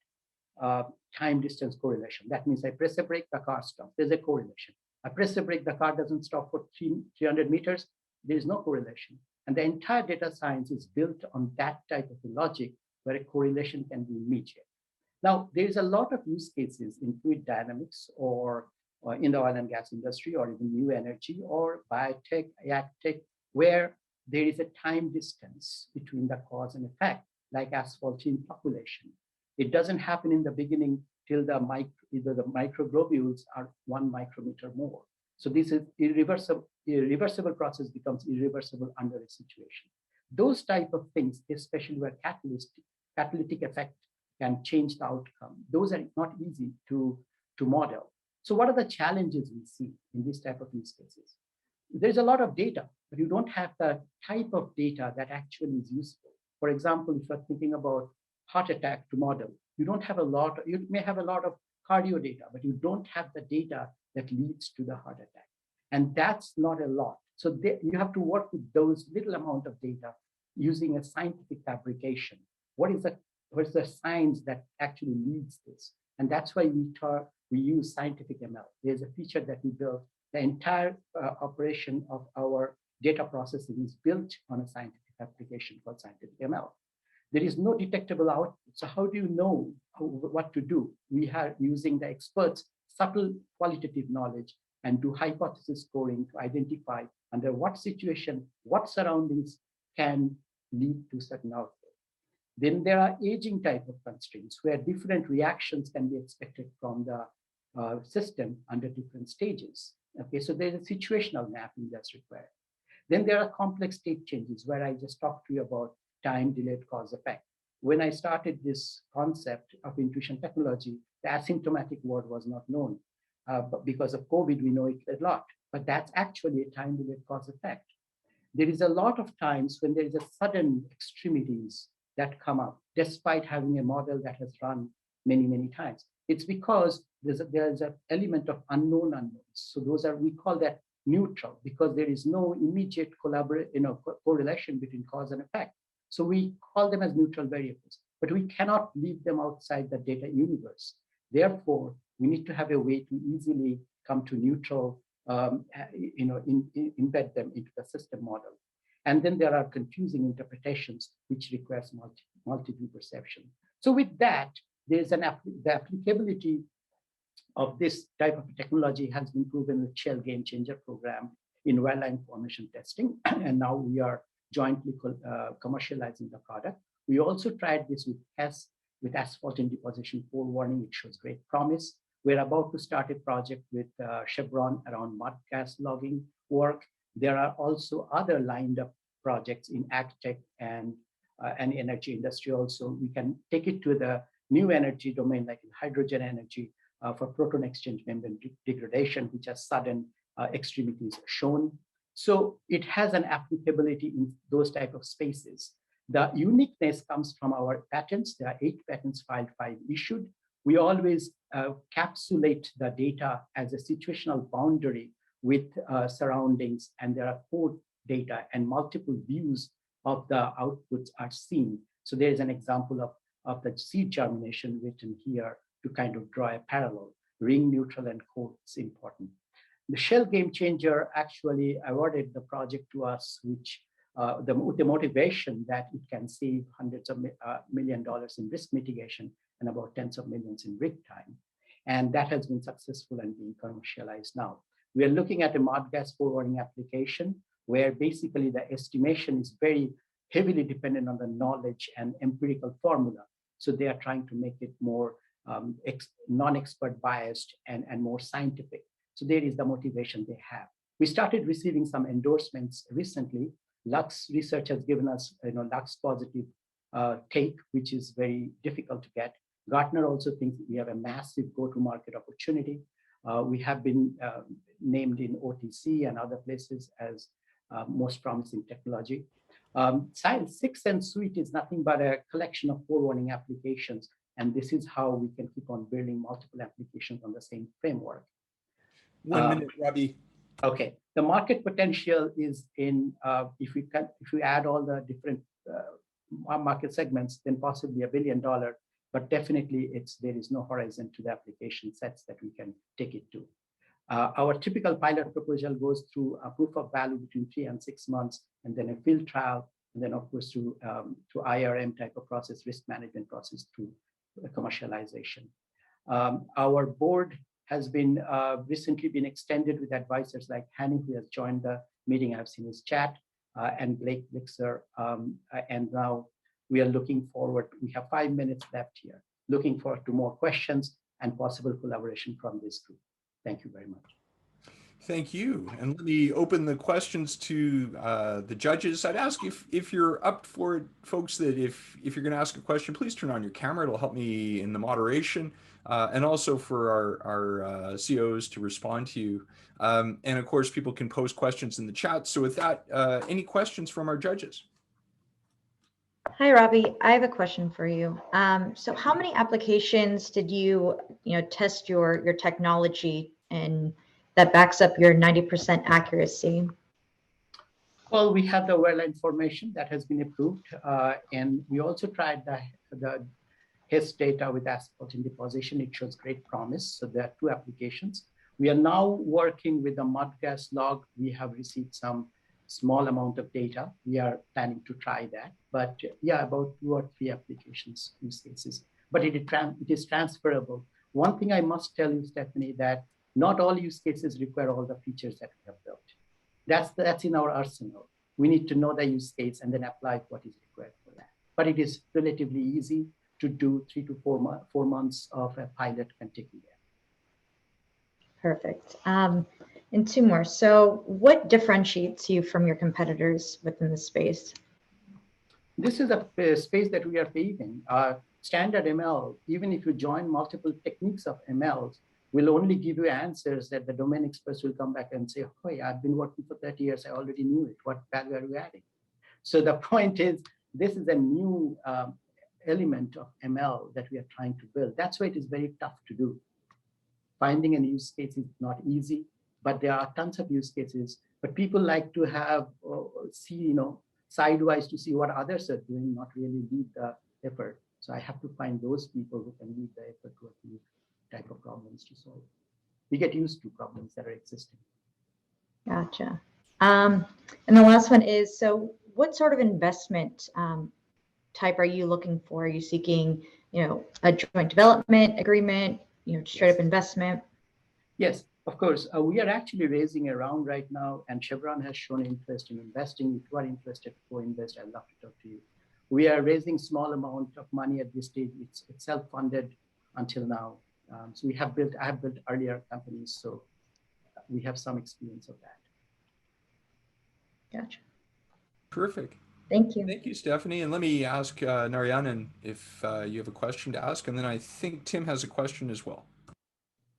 time distance correlation. That means I press a brake, the car stops. There's a correlation. I press a brake, the car doesn't stop for 300 meters. There is no correlation. And the entire data science is built on that type of logic where a correlation can be immediate. Now, there is a lot of use cases in fluid dynamics or in the oil and gas industry or even new energy or biotech, agtech, where there is a time distance between the cause and effect, like asphaltene population. It doesn't happen in the beginning till either the microglobules are 1 micrometer more. So this is irreversible process becomes irreversible under a situation. Those type of things, especially where catalytic effect can change the outcome, those are not easy to model. So what are the challenges we see in this type of use cases? There's a lot of data, but you don't have the type of data that actually is useful. For example, if you're thinking about heart attack to model, you may have a lot of cardio data, but you don't have the data that leads to the heart attack. And that's not a lot. So you have to work with those little amount of data using a scientific fabrication. What is the science that actually leads this? And that's why we use scientific ML. There's a feature that we built. The entire operation of our data processing is built on a scientific application called scientific ML. There is no detectable output. So how do you know what to do? We are using the experts' subtle qualitative knowledge and do hypothesis scoring to identify under what situation, what surroundings can lead to certain output. Then there are aging type of constraints where different reactions can be expected from the system under different stages. Okay, so there's a situational mapping that's required. Then there are complex state changes where I just talked to you about time, delayed cause effect. When I started this concept of intuition technology, the asymptomatic word was not known. But because of COVID, we know it a lot. But that's actually a time delayed cause effect. There is a lot of times when there is a sudden extremities that come up, despite having a model that has run many, many times. It's because there's an element of unknown unknowns. So we call that neutral, because there is no immediate correlation between cause and effect. So we call them as neutral variables, but we cannot leave them outside the data universe. Therefore, we need to have a way to easily come to neutral, embed them into the system model. And then there are confusing interpretations, which requires multi-view perception. So with that, there's the applicability of this type of technology has been proven with Shell Game Changer program in wellline formation testing. And now we are jointly commercializing the product. We also tried this with Hess, with asphalt in deposition forewarning. It shows great promise. We're about to start a project with Chevron around mud gas logging work. There are also other lined up projects in agtech and energy industry also. We can take it to the new energy domain, like in hydrogen energy, for proton exchange membrane degradation, which has sudden extremities shown. So it has an applicability in those type of spaces. The uniqueness comes from our patents. There are 8 patents filed, 5 issued. We always capsulate the data as a situational boundary with surroundings, and there are core data and multiple views of the outputs are seen. So there is an example of the seed germination written here to kind of draw a parallel. Ring, neutral, and core is important. The Shell Game Changer actually awarded the project to us, which the motivation that it can save hundreds of $1 million in risk mitigation and about tens of millions in rig time. And that has been successful and being commercialized now. We are looking at a mud gas forewarning application where basically the estimation is very heavily dependent on the knowledge and empirical formula. So they are trying to make it more non-expert biased and more scientific. So there is the motivation they have. We started receiving some endorsements recently. Lux Research has given us Lux positive take, which is very difficult to get. Gartner also thinks we have a massive go-to-market opportunity. We have been named in OTC and other places as most promising technology. Science 6 and Suite is nothing but a collection of forewarning applications, and this is how we can keep on building multiple applications on the same framework. 1 minute, Ravi. Okay, the market potential is in, if we add all the different market segments, then possibly $1 billion, but definitely there is no horizon to the application sets that we can take it to. Our typical pilot proposal goes through a proof of value between 3 and 6 months, and then a field trial, and then of course to IRM type of process, risk management process through commercialization. Our board has been recently been extended with advisors like Hanny, who has joined the meeting. I've seen his chat, and Blake Blixer. And now we are looking forward. We have 5 minutes left here. Looking forward to more questions and possible collaboration from this group. Thank you very much. Thank you. And let me open the questions to the judges. I'd ask if you're up for it, folks, that if you're going to ask a question, please turn on your camera. It'll help me in the moderation, and also for our COs to respond to you. And of course, people can post questions in the chat. So with that, any questions from our judges? Hi, Ravi. I have a question for you. So how many applications did you test your technology and that backs up your 90% accuracy? Well, we have the well information that has been approved, and we also tried the HIS data with asphalt in deposition. It shows great promise. So there are 2 applications. We are now working with the mud gas log. We have received some small amount of data. We are planning to try that, but yeah, about 2 or 3 applications, use cases. But it is transferable. One thing I must tell you, Stephanie, that not all use cases require all the features that we have built. That's in our arsenal. We need to know the use case and then apply what is required for that. But it is relatively easy to do. 3 to 4 months of a pilot can take you there. Perfect. And 2 more. So what differentiates you from your competitors within the space? This is a space that we are paving. Standard ML, even if you join multiple techniques of MLs, will only give you answers that the domain experts will come back and say, "Hey, I've been working for 30 years. I already knew it. What value are you adding?" So the point is, this is a new element of ML that we are trying to build. That's why it is very tough to do. Finding a use case is not easy, but there are tons of use cases. But people like to have see, sidewise to see what others are doing, not really lead the effort. So I have to find those people who can lead the effort working with type of problems to solve. We get used to problems that are existing. Gotcha. And the last one is, so what sort of investment type are you looking for? Are you seeking, a joint development agreement, straight up investment? Yes, of course. We are actually raising a round right now, and Chevron has shown interest in investing. If you are interested to co-invest, I'd love to talk to you. We are raising small amount of money at this stage. It's self-funded until now. So I have built earlier companies, so we have some experience of that. Gotcha. Terrific. Thank you. Thank you, Stephanie. And let me ask Narayanan if you have a question to ask, and then I think Tim has a question as well.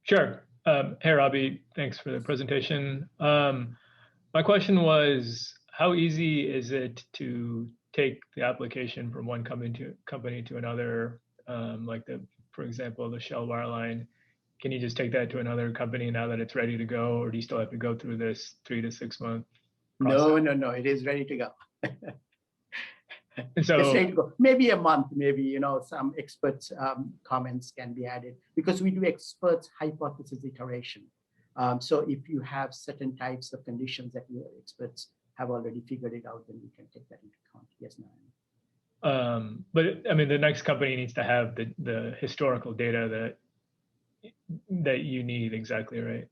Sure. Hey, Ravi, thanks for the presentation. My question was, how easy is it to take the application from one company to another, for example, the Shell wireline? Can you just take that to another company now that it's ready to go, or do you still have to go through this 3 to 6 month process? No, it is ready to go. So it's ready to go. Maybe a month, maybe, some experts' comments can be added, because we do experts hypothesis iteration. So if you have certain types of conditions that your experts have already figured it out, then we can take that into account. Yes, ma'am. But I mean, the next company needs to have the historical data that you need, exactly, right?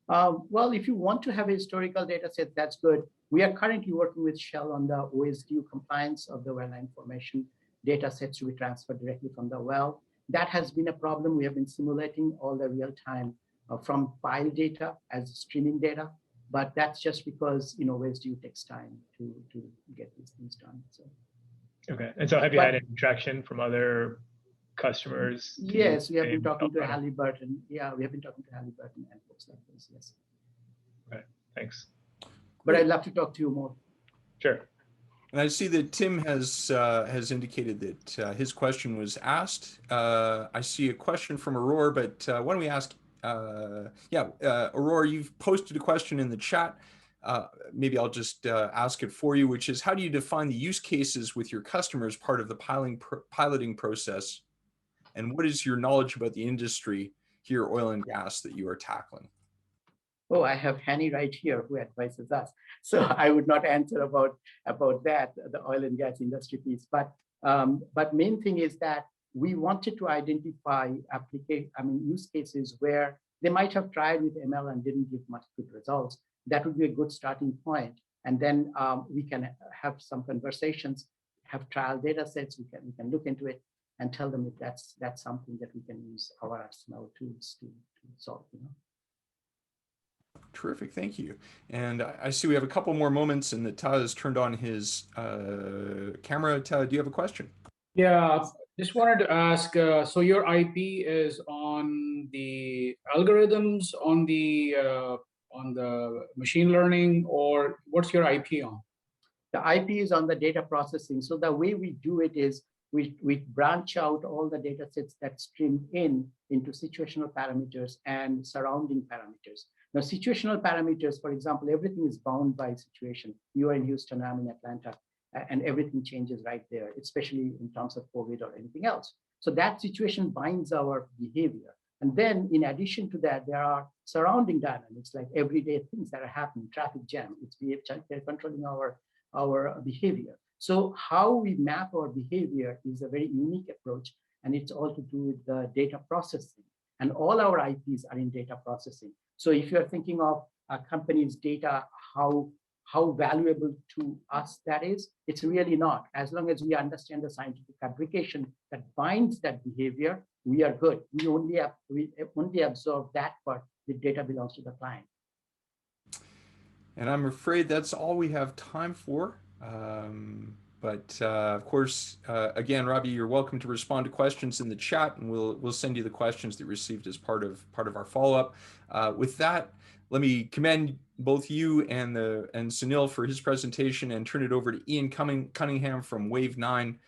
Well, if you want to have a historical data set, that's good. We are currently working with Shell on the OSDU compliance of the well information data sets to be transferred directly from the well. That has been a problem. We have been simulating all the real time from file data as streaming data, but that's just because OSDU takes time to get these things done. So. Okay, and so have you had any traction from other customers? Yes, we have been talking to Halliburton. Yeah, we have been talking to Halliburton and folks like this. Yes. Okay, thanks. But I'd love to talk to you more. Sure. And I see that Tim has indicated that his question was asked. I see a question from Aurora, but why don't we ask? Aurora, you've posted a question in the chat. Maybe I'll just ask it for you, which is, how do you define the use cases with your customers part of the piloting process? And what is your knowledge about the industry here, oil and gas, that you are tackling? Oh, I have Hanny right here who advises us. So I would not answer about that, the oil and gas industry piece. But main thing is that we wanted to identify use cases where they might have tried with ML and didn't give much good results. That would be a good starting point. And then we can have some conversations, have trial data sets. We can look into it and tell them if that's something that we can use our arsenal tools to solve. Terrific, thank you. And I see we have a couple more moments, and that Ta has turned on his camera. Ta, do you have a question? Yeah, just wanted to ask, so your IP is on the algorithms, on the machine learning, or what's your IP on? The IP is on the data processing. So the way we do it is we branch out all the data sets that stream into situational parameters and surrounding parameters. Now, situational parameters, for example, everything is bound by situation. You are in Houston, I'm in Atlanta, and everything changes right there, especially in terms of COVID or anything else. So that situation binds our behavior. And then in addition to that, there are surrounding dynamics, like everyday things that are happening, traffic jam, they're controlling our behavior. So how we map our behavior is a very unique approach, and it's all to do with the data processing. And all our IPs are in data processing. So if you're thinking of a company's data, how valuable to us that is, it's really not. As long as we understand the scientific fabrication that binds that behavior, we are good. We only absorb that part. The data belongs to the client. And I'm afraid that's all we have time for. But of course, again, Ravi, you're welcome to respond to questions in the chat, and we'll send you the questions that you received as part of our follow-up. With that, let me commend both you and Sunil for his presentation, and turn it over to Ian Cunningham from Wave 9.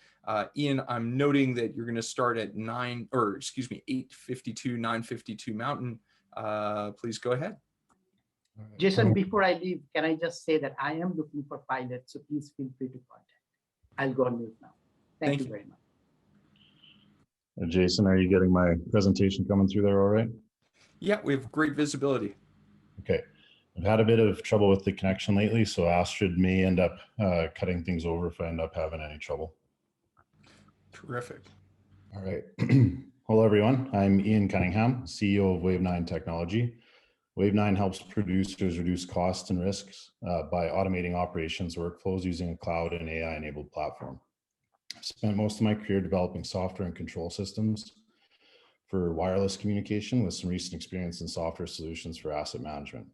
Ian, I'm noting that you're going to start at 8:52, 9:52 Mountain. Please go ahead. Jason, before I leave, can I just say that I am looking for pilots, so please feel free to contact. I'll go on mute now. Thank you very much. Jason, are you getting my presentation coming through there all right? Yeah, we have great visibility. Okay. I've had a bit of trouble with the connection lately, so Astrid may end up cutting things over if I end up having any trouble. Terrific. All right. Hello, everyone. I'm Ian Cunningham, CEO of Wave9 Technology. Wave9 helps producers reduce costs and risks by automating operations workflows using a cloud and AI-enabled platform. I've spent most of my career developing software and control systems for wireless communication with some recent experience in software solutions for asset management.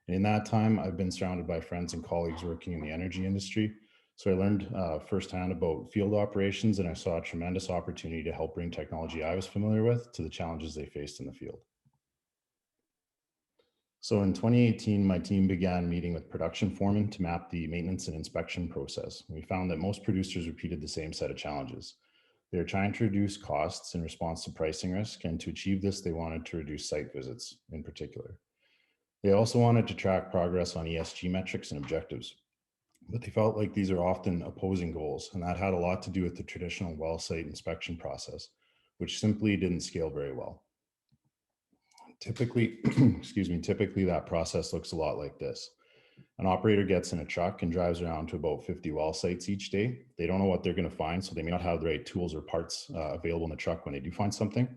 And in that time, I've been surrounded by friends and colleagues working in the energy industry. So I learned firsthand about field operations, and I saw a tremendous opportunity to help bring technology I was familiar with to the challenges they faced in the field. So in 2018, my team began meeting with production foremen to map the maintenance and inspection process. We found that most producers repeated the same set of challenges. They were trying to reduce costs in response to pricing risk, and to achieve this, they wanted to reduce site visits in particular. They also wanted to track progress on ESG metrics and objectives, but they felt like these are often opposing goals, and that had a lot to do with the traditional well site inspection process, which simply didn't scale very well. Typically, typically that process looks a lot like this. An operator gets in a truck and drives around to about 50 well sites each day. They don't know what they're going to find, so they may not have the right tools or parts available in the truck when they do find something.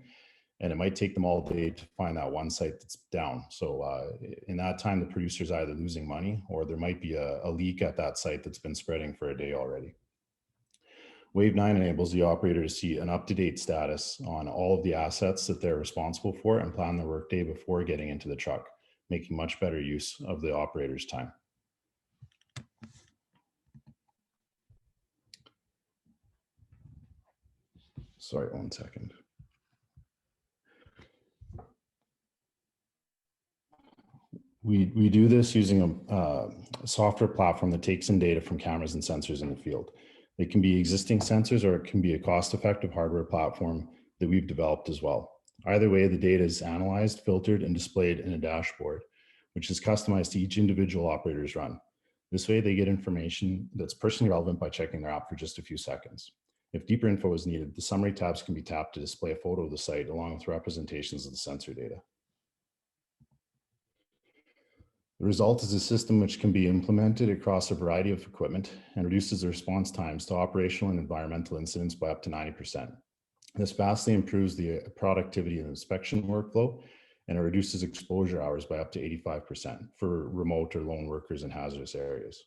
And it might take them all day to find that one site that's down. So in that time, the producer's either losing money or there might be a leak at that site that's been spreading for a day already. Wave9 enables the operator to see an up-to-date status on all of the assets that they're responsible for and plan their workday before getting into the truck, making much better use of the operator's time. Sorry, 1 second. We do this using a software platform that takes in data from cameras and sensors in the field. It can be existing sensors or it can be a cost-effective hardware platform that we've developed as well. Either way, the data is analyzed, filtered, and displayed in a dashboard, which is customized to each individual operator's run. This way, they get information that's personally relevant by checking their app for just a few seconds. If deeper info is needed, the summary tabs can be tapped to display a photo of the site along with representations of the sensor data. The result is a system which can be implemented across a variety of equipment and reduces the response times to operational and environmental incidents by up to 90%. This vastly improves the productivity of the inspection workflow, and it reduces exposure hours by up to 85% for remote or lone workers in hazardous areas.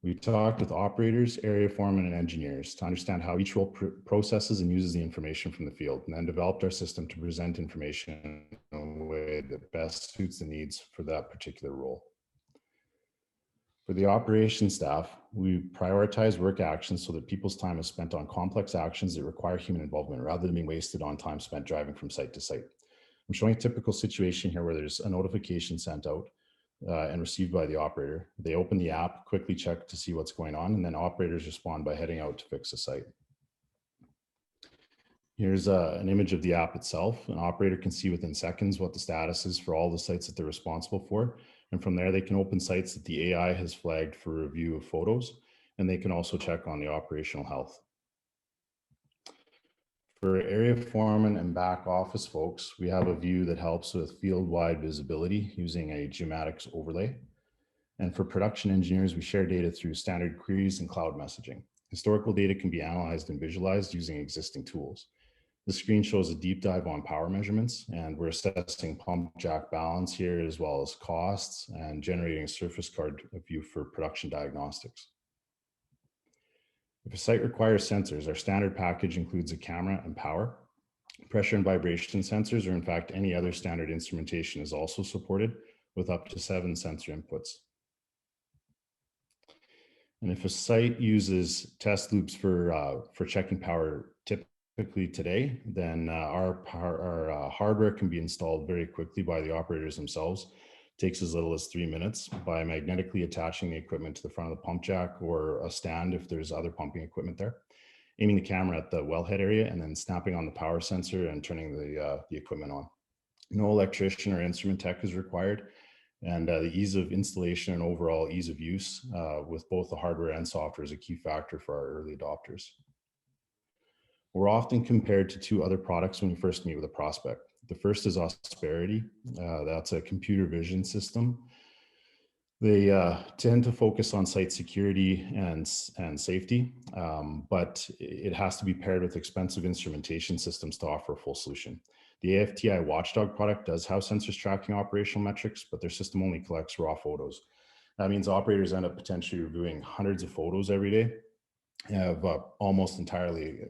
We talked with operators, area foremen, and engineers to understand how each role processes and uses the information from the field, and then developed our system to present information in a way that best suits the needs for that particular role. For the operations staff, we prioritize work actions so that people's time is spent on complex actions that require human involvement rather than being wasted on time spent driving from site to site. I'm showing a typical situation here where there's a notification sent out and received by the operator. They open the app, quickly check to see what's going on, and then operators respond by heading out to fix the site. Here's an image of the app itself. An operator can see within seconds what the status is for all the sites that they're responsible for. And from there, they can open sites that the AI has flagged for review of photos, and they can also check on the operational health. For area foremen and back office folks, we have a view that helps with field-wide visibility using a geomatics overlay. And for production engineers, we share data through standard queries and cloud messaging. Historical data can be analyzed and visualized using existing tools. The screen shows a deep dive on power measurements, and we're assessing pump jack balance here as well as costs and generating a surface card view for production diagnostics. If a site requires sensors, our standard package includes a camera and power. Pressure and vibration sensors, or in fact, any other standard instrumentation is also supported with up to 7 sensor inputs. And if a site uses test loops for checking power typically today, then our hardware can be installed very quickly by the operators themselves. It takes as little as 3 minutes by magnetically attaching the equipment to the front of the pump jack or a stand if there's other pumping equipment there, aiming the camera at the wellhead area and then snapping on the power sensor and turning the equipment on. No electrician or instrument tech is required, and the ease of installation and overall ease of use with both the hardware and software is a key factor for our early adopters. We're often compared to two other products when we first meet with a prospect. The first is Osperity. That's a computer vision system. They tend to focus on site security and safety, but it has to be paired with expensive instrumentation systems to offer a full solution. The AFTI Watchdog product does have sensors tracking operational metrics, but their system only collects raw photos. That means operators end up potentially reviewing hundreds of photos every day and have almost entirely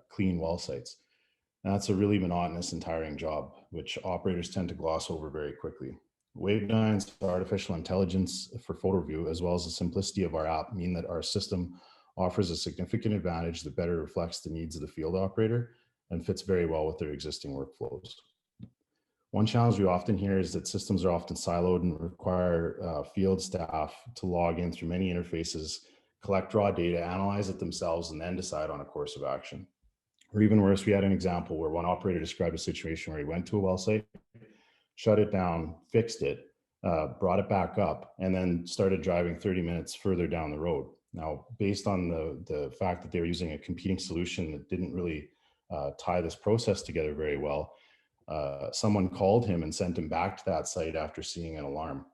clean well sites. And that's a really monotonous and tiring job, which operators tend to gloss over very quickly. Wave9's artificial intelligence for photo review, as well as the simplicity of our app, mean that our system offers a significant advantage that better reflects the needs of the field operator and fits very well with their existing workflows. One challenge we often hear is that systems are often siloed and require field staff to log in through many interfaces, collect raw data, analyze it themselves, and then decide on a course of action. Or even worse, we had an example where one operator described a situation where he went to a well site, shut it down, fixed it, brought it back up, and then started driving 30 minutes further down the road. Now, based on the fact that they were using a competing solution that didn't really tie this process together very well, someone called him and sent him back to that site after seeing an alarm.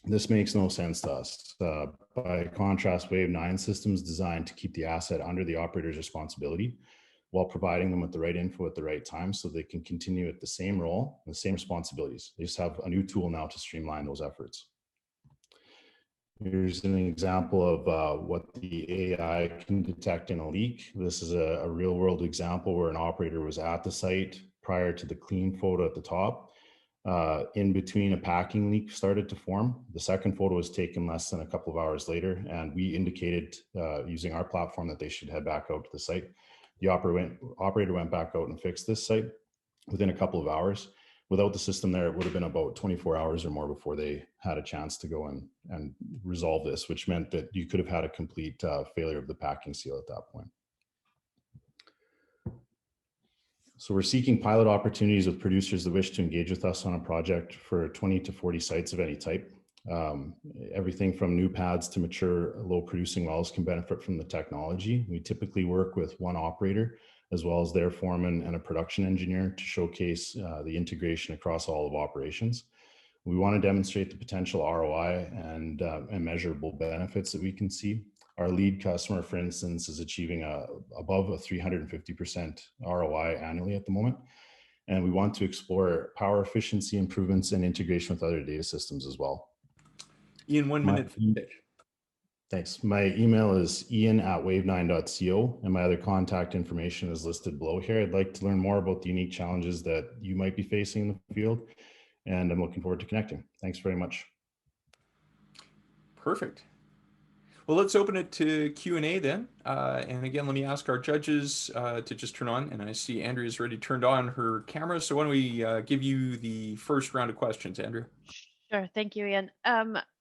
This makes no sense to us. By contrast, Wave9 systems designed to keep the asset under the operator's responsibility while providing them with the right info at the right time so they can continue at the same role and the same responsibilities. They just have a new tool now to streamline those efforts. Here's an example of what the AI can detect in a leak. This is a real world example where an operator was at the site prior to the clean photo at the top. In between, a packing leak started to form. The second photo was taken less than a couple of hours later, and we indicated using our platform that they should head back out to the site. The operator went back out and fixed this site within a couple of hours. Without the system there, it would have been about 24 hours or more before they had a chance to go and resolve this, which meant that you could have had a complete failure of the packing seal at that point. So we're seeking pilot opportunities with producers that wish to engage with us on a project for 20 to 40 sites of any type. Everything from new pads to mature low producing wells can benefit from the technology. We typically work with one operator as well as their foreman and a production engineer to showcase the integration across all of operations. We want to demonstrate the potential ROI and measurable benefits that we can see. Our lead customer, for instance, is achieving above a 350% ROI annually at the moment. And we want to explore power efficiency improvements and integration with other data systems as well. Ian, 1 minute. Thanks. My email is ian@wave9.co, and my other contact information is listed below here. I'd like to learn more about the unique challenges that you might be facing in the field, and I'm looking forward to connecting. Thanks very much. Perfect. Well, let's open it to Q&A then. And again, let me ask our judges to just turn on, and I see Andrea's already turned on her camera. So why don't we give you the first round of questions, Andrea? Sure, thank you, Ian.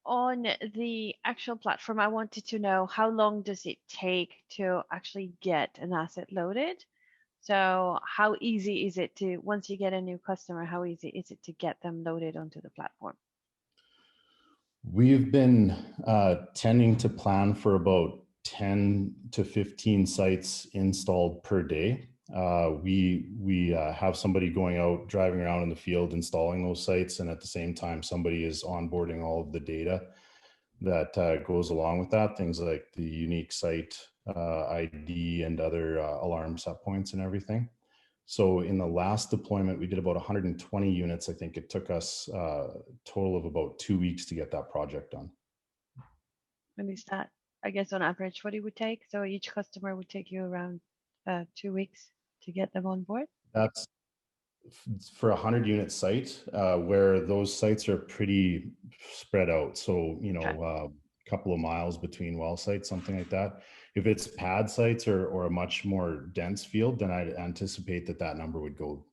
On the actual platform, I wanted to know how long does it take to actually get an asset loaded? So how easy is it to, once you get a new customer, how easy is it to get them loaded onto the platform? We've been tending to plan for about 10 to 15 sites installed per day. We have somebody going out, driving around in the field, installing those sites, and at the same time, somebody is onboarding all of the data that goes along with that, things like the unique site ID and other alarm set points and everything. So in the last deployment, we did about 120 units. I think it took us a total of about 2 weeks to get that project done. And is that, I guess, on average, what it would take? So each customer would take you around 2 weeks to get them on board? That's for a 100-unit site, where those sites are pretty spread out. So, you know, a couple of miles between well sites, something like that. If it's pad sites or a much more dense field, then I'd anticipate that number would go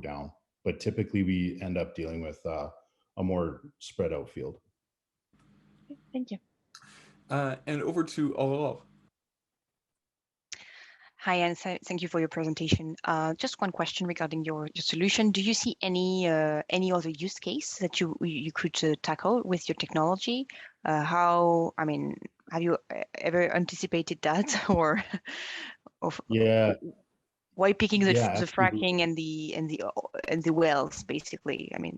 down. But typically we end up dealing with a more spread out field. Thank you. And over to Aurore. Hi, and thank you for your presentation. Just one question regarding your solution. Do you see any other use case that you could tackle with your technology? I mean, have you ever anticipated that or? Yeah, Why picking the, Yeah, the fracking and the wells, basically? I mean,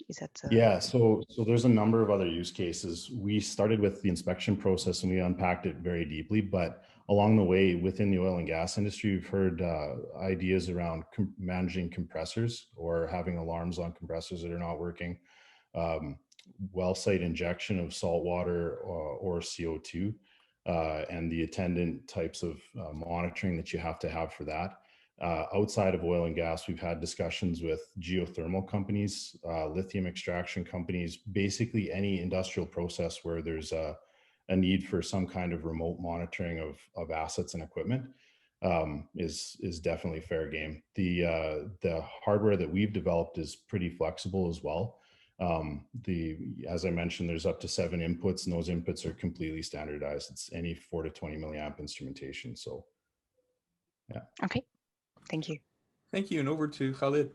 is that yeah, so there's a number of other use cases. We started with the inspection process and we unpacked it very deeply, but along the way within the oil and gas industry, we've heard ideas around managing compressors or having alarms on compressors that are not working, well site injection of salt water or CO2, and the attendant types of monitoring that you have to have for that. Outside of oil and gas, we've had discussions with geothermal companies, lithium extraction companies, basically any industrial process where there's a need for some kind of remote monitoring of assets and equipment is definitely fair game. The hardware that we've developed is pretty flexible as well. As I mentioned, there's up to 7 inputs, and those inputs are completely standardized. It's any 4 to 20 milliamp instrumentation. So, yeah. Okay. Thank you. Thank you. And over to Khalid.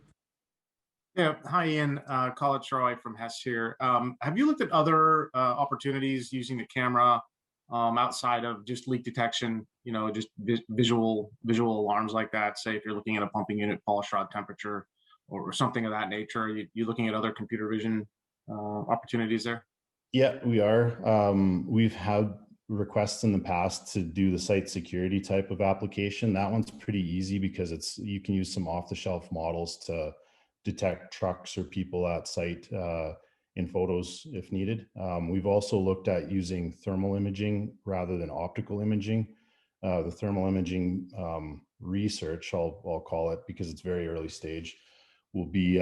Yeah. Hi, Ian. Khalid Troy from Hess here. Have you looked at other opportunities using the camera outside of just leak detection? You know, just visual alarms like that. Say if you're looking at a pumping unit polish rod temperature or something of that nature. Are you looking at other computer vision opportunities there? Yeah, we are. We've had requests in the past to do the site security type of application. That one's pretty easy because you can use some off-the-shelf models to detect trucks or people at site in photos if needed. We've also looked at using thermal imaging rather than optical imaging. The thermal imaging research, I'll call it, because it's very early stage, will be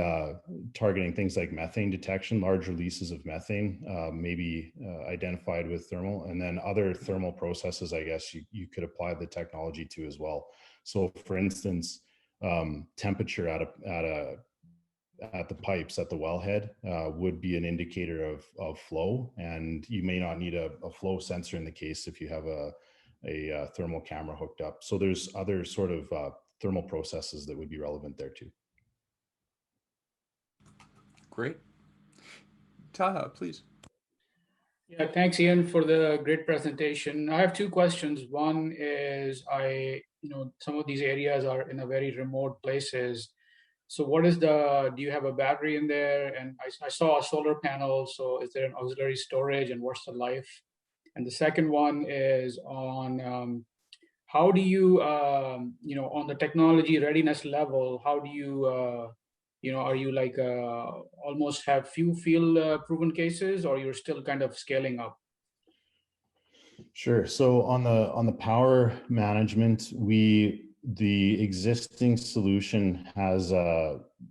targeting things like methane detection, large releases of methane, maybe identified with thermal, and then other thermal processes, I guess you could apply the technology to as well. So for instance, temperature at the pipes at the wellhead would be an indicator of flow, and you may not need a flow sensor in the case if you have a thermal camera hooked up. So there's other sort of thermal processes that would be relevant there too. Great. Taha, please. Yeah, thanks, Ian, for the great presentation. I have 2 questions. One is, some of these areas are in a very remote places. So do you have a battery in there? And I saw a solar panel. So is there an auxiliary storage, and what's the life? And the second one is on how do you, on the technology readiness level, how do you, are you like almost have few field proven cases, or you're still kind of scaling up? Sure. So on the power management, the existing solution has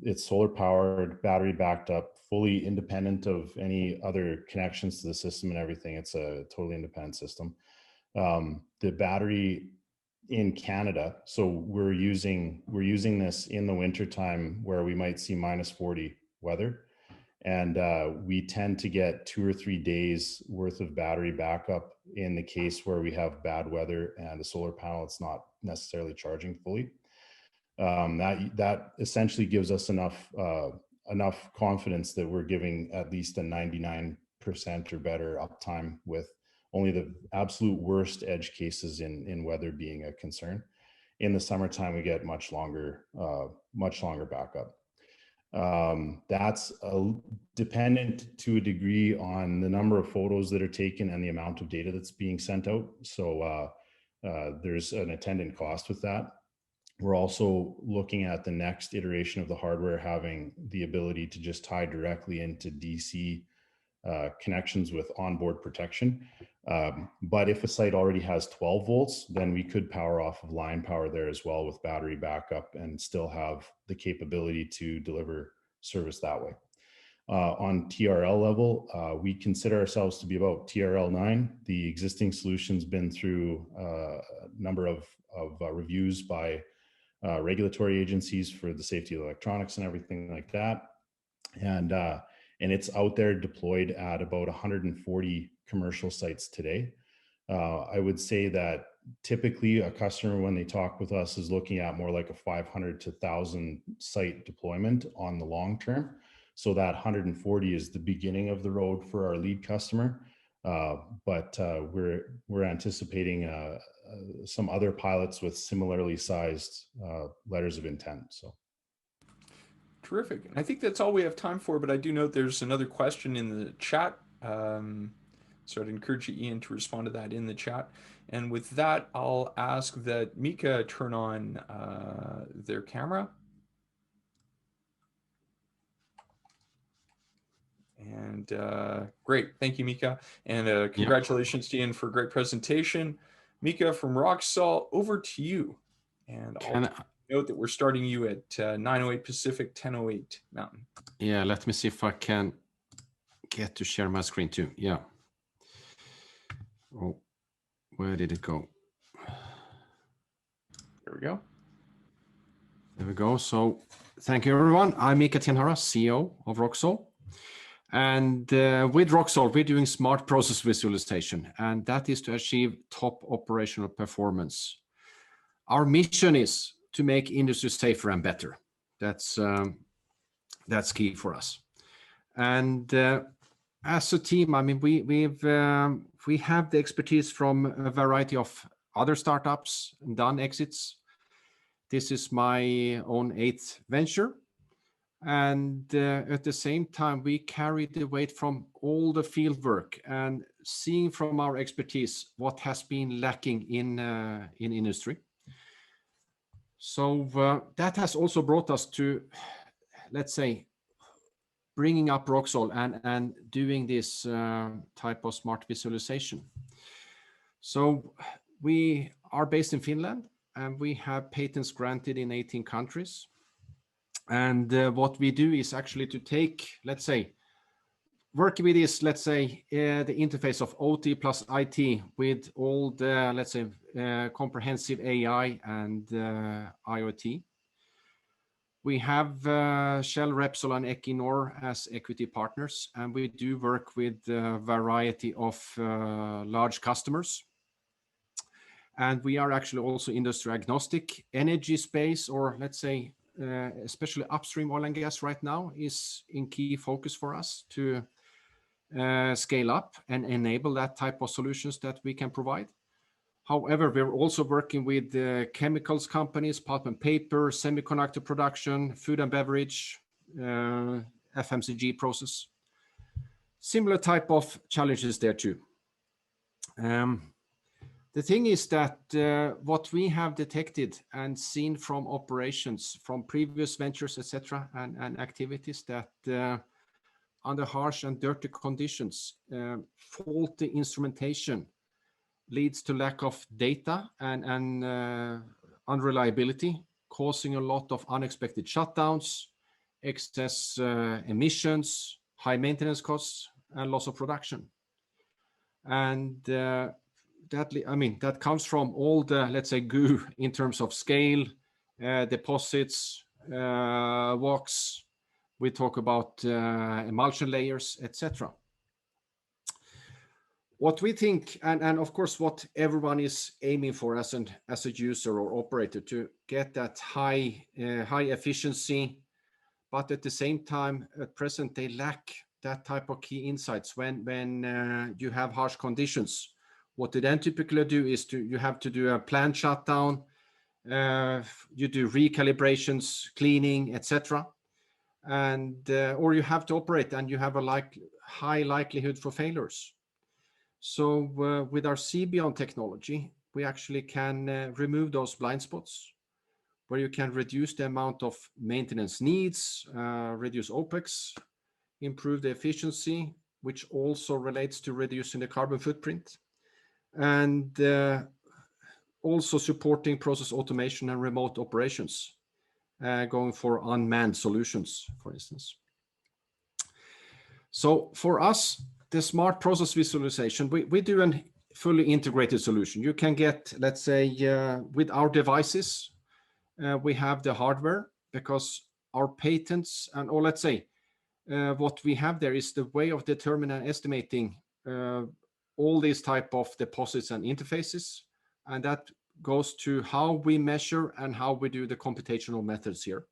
it's solar powered, battery backed up, fully independent of any other connections to the system and everything. It's a totally independent system. The battery in Canada, so we're using this in the wintertime where we might see -40 weather, and we tend to get 2 or 3 days worth of battery backup in the case where we have bad weather and the solar panel it's not necessarily charging fully. That essentially gives us enough confidence that we're giving at least a 99% or better uptime, with only the absolute worst edge cases in weather being a concern. In the summertime, we get much longer backup. That's dependent to a degree on the number of photos that are taken and the amount of data that's being sent out. So there's an attendant cost with that. We're also looking at the next iteration of the hardware having the ability to just tie directly into DC connections with onboard protection. But if a site already has 12 volts, then we could power off of line power there as well with battery backup and still have the capability to deliver service that way. On TRL level, we consider ourselves to be about TRL 9. The existing solution's been through a number of reviews by regulatory agencies for the safety of electronics and everything like that. And it's out there deployed at about 140 commercial sites today. I would say that typically a customer, when they talk with us, is looking at more like a 500 to 1,000 site deployment on the long term. So that 140 is the beginning of the road for our lead customer. but we're anticipating some other pilots with similarly sized letters of intent. So. Terrific. I think that's all we have time for, but I do note there's another question in the chat. So I'd encourage you, Ian, to respond to that in the chat. And with that, I'll ask that Mika turn on their camera. And great. Thank you, Mika. And congratulations to Ian for a great presentation. Mika from Roxol, over to you. And I'll note that we're starting you at 9:08 Pacific, 10:08 Mountain. Yeah, let me see if I can get to share my screen too. Yeah. Oh, where did it go? There we go. There we go. So thank you, everyone. I'm Mika Tienhara, CEO of Roxol. And with Roxol, we're doing smart process visualization, and that is to achieve top operational performance. Our mission is to make industry safer and better. That's key for us. And as a team, I mean, we have the expertise from a variety of other startups and done exits. This is my own 8th venture. And at the same time, we carry the weight from all the field work and seeing from our expertise what has been lacking in industry. So that has also brought us to, let's say, bringing up Roxol and doing this type of smart visualization. So we are based in Finland, and we have patents granted in 18 countries. And what we do is actually to take, let's say, work with this, let's say, the interface of OT plus IT with all the, let's say, comprehensive AI and IoT. We have Shell, Repsol, and Equinor as equity partners, and we do work with a variety of large customers. And we are actually also industry agnostic. Energy space, or let's say, especially upstream oil and gas right now, is in key focus for us to scale up and enable that type of solutions that we can provide. However, we're also working with chemicals companies, pulp and paper, semiconductor production, food and beverage, FMCG process. Similar type of challenges there too. The thing is that what we have detected and seen from operations, from previous ventures, etc., and activities, that under harsh and dirty conditions, faulty instrumentation leads to lack of data and unreliability, causing a lot of unexpected shutdowns, excess emissions, high maintenance costs, and loss of production. And that comes from all the, let's say, goo in terms of scale, deposits, walks. We talk about emulsion layers, etc. What we think, and of course what everyone is aiming for as a user or operator, to get that high efficiency, but at the same time at present they lack that type of key insights when you have harsh conditions. What they then typically do is you have to do a planned shutdown, you do recalibrations, cleaning, etc. And or you have to operate and you have a high likelihood for failures. So with our CBON technology, we actually can remove those blind spots, where you can reduce the amount of maintenance needs, reduce OPEX, improve the efficiency, which also relates to reducing the carbon footprint, and also supporting process automation and remote operations, going for unmanned solutions, for instance. So for us, the smart process visualization, we do a fully integrated solution. You can get, let's say, with our devices, we have the hardware, because our patents or let's say, what we have there is the way of determining and estimating all these type of deposits and interfaces, and that goes to how we measure and how we do the computational methods here.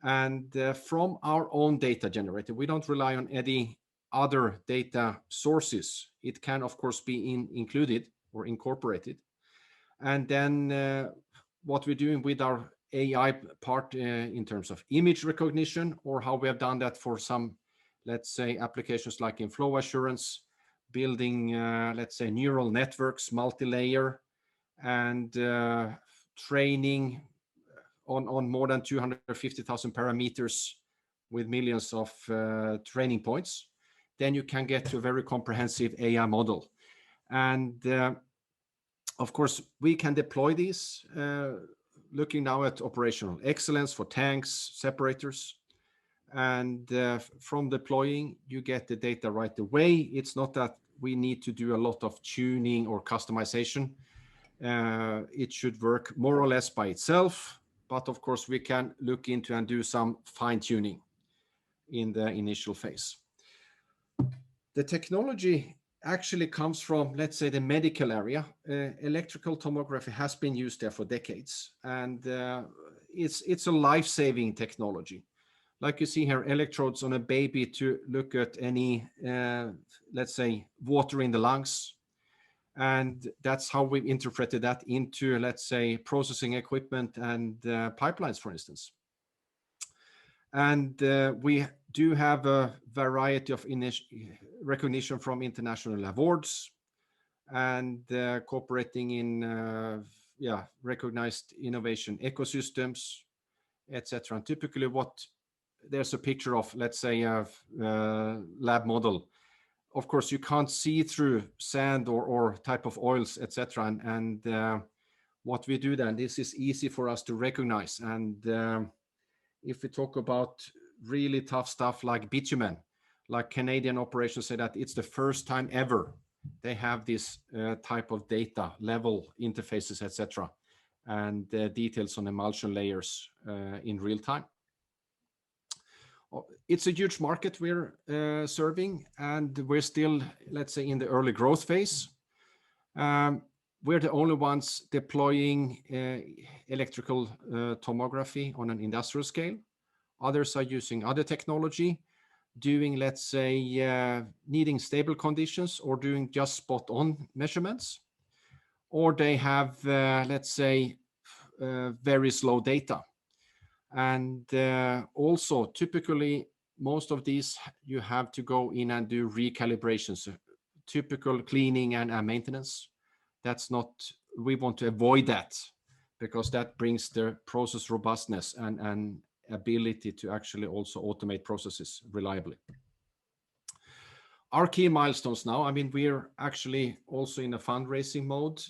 And from our own data generated, we don't rely on any other data sources, it can of course be included or incorporated. And then what we're doing with our AI part in terms of image recognition, or how we have done that for some, let's say, applications like in flow assurance, building, let's say, neural networks, multi-layer, and training on more than 250,000 parameters with millions of training points, then you can get to a very comprehensive AI model. And of course, we can deploy these, looking now at operational excellence for tanks, separators. And from deploying, you get the data right away. It's not that we need to do a lot of tuning or customization. It should work more or less by itself. But of course, we can look into and do some fine tuning in the initial phase. The technology actually comes from, let's say, the medical area. Electrical tomography has been used there for decades, and it's a life-saving technology. Like you see here, electrodes on a baby to look at any, let's say, water in the lungs. And that's how we've interpreted that into, let's say, processing equipment and pipelines, for instance. And we do have a variety of recognition from international awards and cooperating in recognized innovation ecosystems, etc. And typically there's a picture of, let's say, a lab model. Of course, you can't see through sand or type of oils, etc. And what we do then, this is easy for us to recognize. And if we talk about really tough stuff like bitumen, like Canadian operations say that it's the first time ever they have this type of data, level interfaces, etc., and details on emulsion layers in real time. It's a huge market we're serving, and we're still, let's say, in the early growth phase. We're the only ones deploying electrical tomography on an industrial scale. Others are using other technology, doing, let's say, needing stable conditions or doing just spot-on measurements. Or they have, let's say, very slow data. And also, typically, most of these, you have to go in and do recalibrations, typical cleaning and maintenance. That's not, we want to avoid that, because that brings the process robustness and ability to actually also automate processes reliably. Our key milestones now, I mean, we're actually also in a fundraising mode.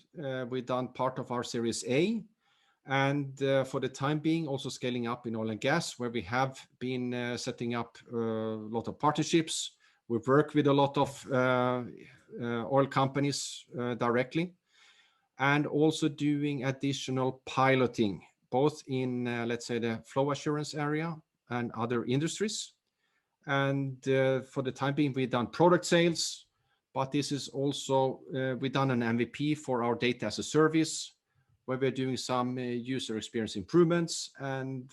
We've done part of our Series A, and for the time being, also scaling up in oil and gas, where we have been setting up a lot of partnerships. We've worked with a lot of oil companies directly, and also doing additional piloting, both in, let's say, the flow assurance area and other industries. And for the time being, we've done product sales, but this is also, we've done an MVP for our data as a service, where we're doing some user experience improvements and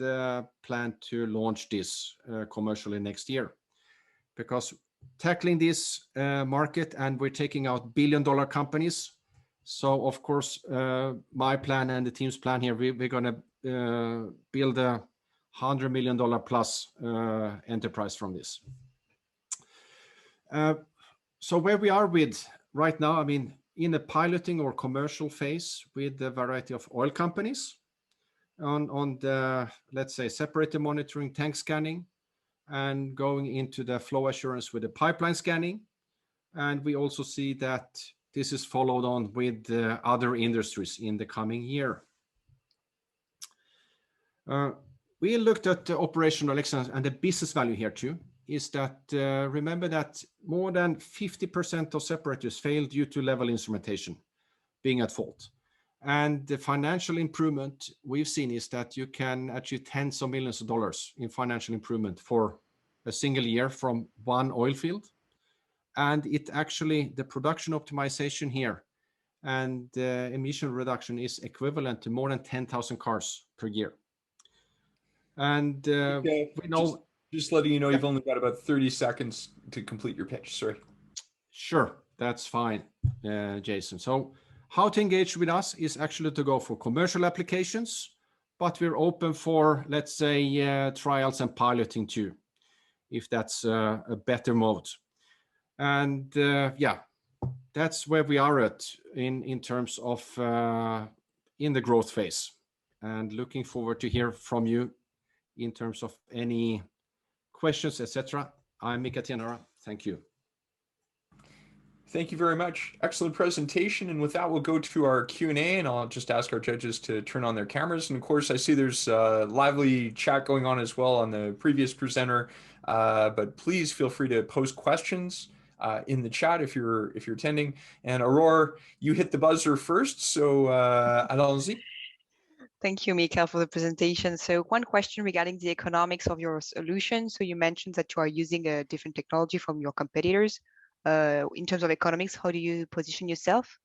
plan to launch this commercially next year. Because tackling this market, and we're taking out billion-dollar companies. So of course, my plan and the team's plan here, we're going to build a $100 million plus enterprise from this. So where we are with right now, I mean, in the piloting or commercial phase with a variety of oil companies on the, let's say, separator monitoring, tank scanning, and going into the flow assurance with the pipeline scanning. And we also see that this is followed on with other industries in the coming year. We looked at the operational excellence, and the business value here too is that remember that more than 50% of separators fail due to level instrumentation being at fault. And the financial improvement we've seen is that you can achieve tens of millions of dollars in financial improvement for a single year from one oil field. And it actually, the production optimization here and emission reduction is equivalent to more than 10,000 cars per year. And we know, Just letting you know, you've only got about 30 seconds to complete your pitch. Sorry. Sure, that's fine, Jason. So how to engage with us is actually to go for commercial applications, but we're open for, let's say, trials and piloting too, if that's a better mode. And yeah, that's where we are at in terms of in the growth phase. And looking forward to hear from you in terms of any questions, etc. I'm Mika Tienara. Thank you. Thank you very much. Excellent presentation. And with that, we'll go to our Q&A, and I'll just ask our judges to turn on their cameras. And of course, I see there's a lively chat going on as well on the previous presenter. But please feel free to post questions in the chat if you're attending. And Aurora, you hit the buzzer first, so allons-y. Thank you, Mika, for the presentation. So one question regarding the economics of your solution. So you mentioned that you are using a different technology from your competitors. In terms of economics, how do you position yourself?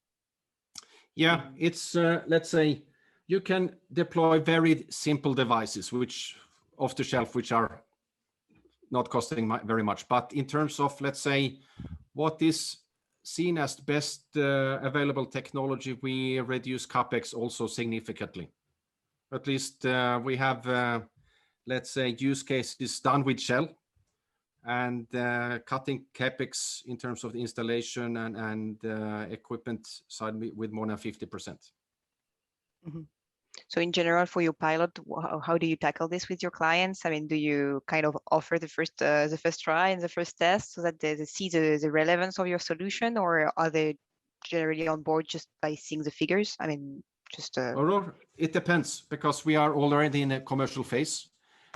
Yeah, it's, let's say, you can deploy very simple devices, which off the shelf, which are not costing very much. But in terms of, let's say, what is seen as best available technology, we reduce CapEx also significantly. At least we have, let's say, use cases done with shell and cutting CapEx in terms of the installation and equipment side with more than 50%. Mm-hmm. So in general, for your pilot, how do you tackle this with your clients? I mean, do you kind of offer the first try and the first test so that they see the relevance of your solution, or are they generally on board just by seeing the figures? I mean, just it depends, because we are already in a commercial phase,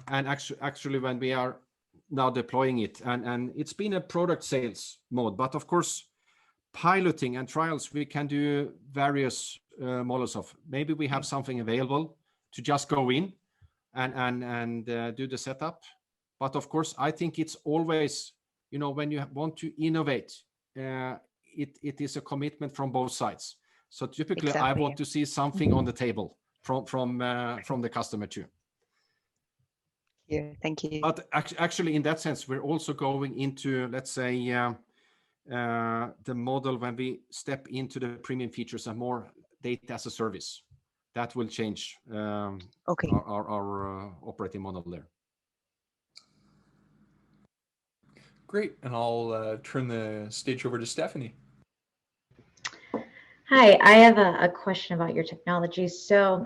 and actually when we are now deploying it, and it's been a product sales mode, but of course piloting and trials we can do various models of. Maybe we have something available to just go in and do the setup, but of course I think it's always, you know, when you want to innovate, it is a commitment from both sides. So typically exactly. I want to see something on the table from the customer too. Yeah, thank you. But actually, in that sense, we're also going into, let's say, the model when we step into the premium features and more data as a service. That will change okay. our operating model there. Great, and I'll turn the stage over to Stephanie. Hi, I have a question about your technology. So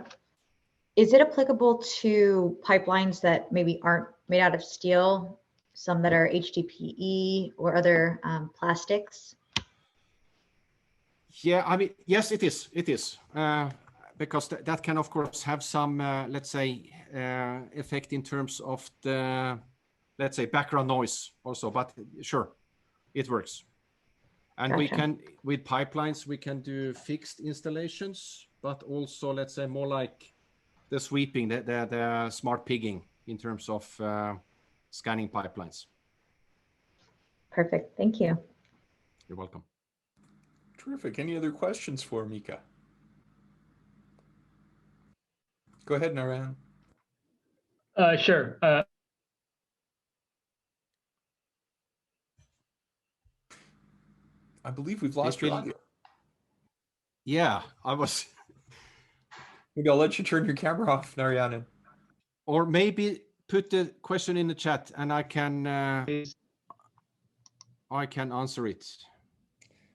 is it applicable to pipelines that maybe aren't made out of steel, some that are HDPE or other plastics? Yeah, I mean, yes, it is. It is. Because that can, of course, have some, let's say, effect in terms of the, let's say, background noise also. But sure, it works. And gotcha. We can, with pipelines, we can do fixed installations, but also, let's say, more like the sweeping, the smart pigging in terms of scanning pipelines. Perfect. Thank you. You're welcome. Terrific. Any other questions for Mika? Go ahead, Narayan. Sure. I believe we've lost your audio. Yeah, I was. Maybe I'll let you turn your camera off, Narayan. Or maybe put the question in the chat and I can answer it.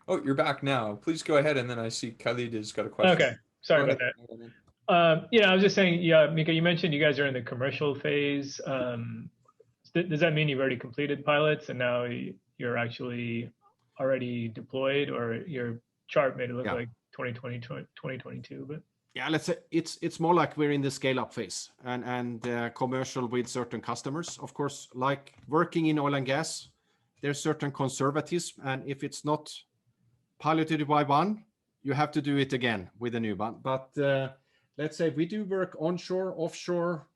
Oh, you're back now. Please go ahead, and then I see Khalid has got a question. Okay, sorry about that. Yeah, I was just saying, yeah, Mika, you mentioned you guys are in the commercial phase. Does that mean you've already completed pilots and now you're actually already deployed, or your chart made it look like 2020, 2022, but yeah, let's say it's more like we're in the scale up phase and commercial with certain customers. Of course, like working in oil and gas, there's certain conservatism, and if it's not piloted by one, you have to do it again with a new one. But let's say we do work onshore, offshore,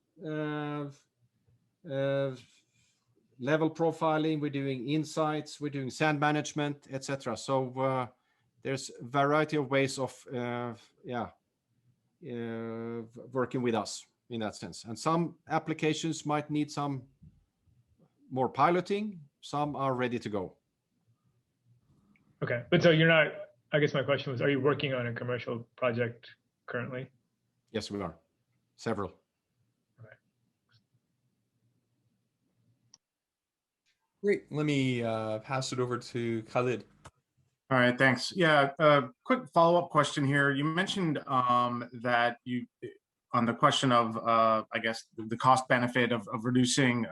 level profiling, we're doing insights, we're doing sand management, etc. So there's a variety of ways of working with us in that sense. And some applications might need some more piloting, some are ready to go. Okay, but so you're not, I guess my question was, are you working on a commercial project currently? Yes, we are. Several. Okay. Great. Let me pass it over to Khalid. All right, thanks. Yeah, quick follow-up question here. You mentioned that you, on the question of, I guess, the cost benefit of reducing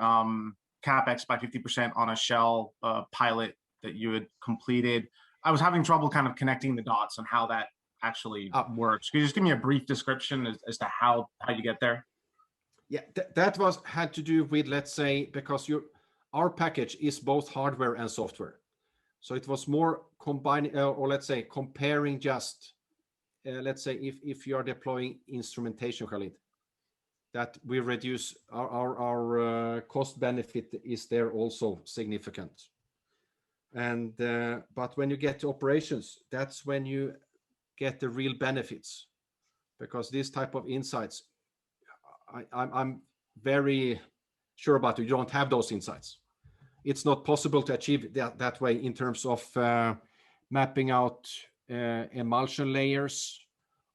CapEx by 50% on a shell pilot that you had completed. I was having trouble kind of connecting the dots on how that actually works. Could you just give me a brief description as to how you get there? Yeah, that had to do with, let's say, because our package is both hardware and software. So it was more combining, or let's say comparing just, let's say if you are deploying instrumentation, Khalid, that we reduce our cost benefit is there also significant. And but when you get to operations, that's when you get the real benefits, because this type of insights, I'm very sure about you don't have those insights. It's not possible to achieve that way in terms of mapping out emulsion layers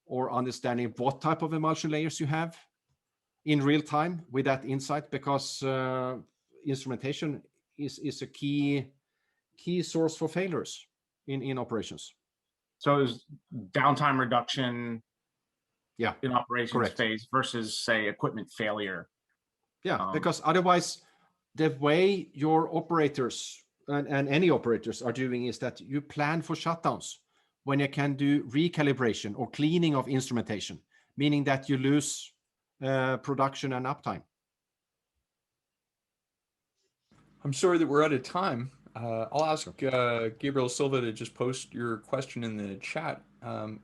or understanding what type of emulsion layers you have in real time with that insight, because instrumentation is a key source for failures in operations. So is downtime reduction, yeah, in operations correct. phase versus, say, equipment failure. Yeah, because otherwise, the way your operators and any operators are doing is that you plan for shutdowns when you can do recalibration or cleaning of instrumentation, meaning that you lose production and uptime. I'm sorry that we're out of time. I'll ask Gabriel Silva to just post your question in the chat.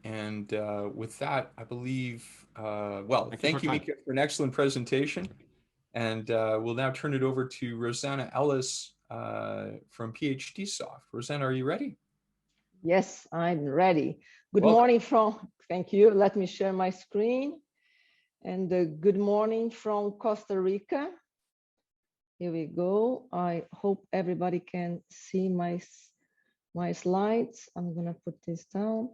And with that, I believe, well, thank you, Mika, for an excellent presentation. And we'll now turn it over to Rosanna Ellis from PhDsoft. Rosanna, are you ready? Yes, I'm ready. Good morning thank you. Let me share my screen. And good morning from Costa Rica. Here we go. I hope everybody can see my slides. I'm gonna put this down.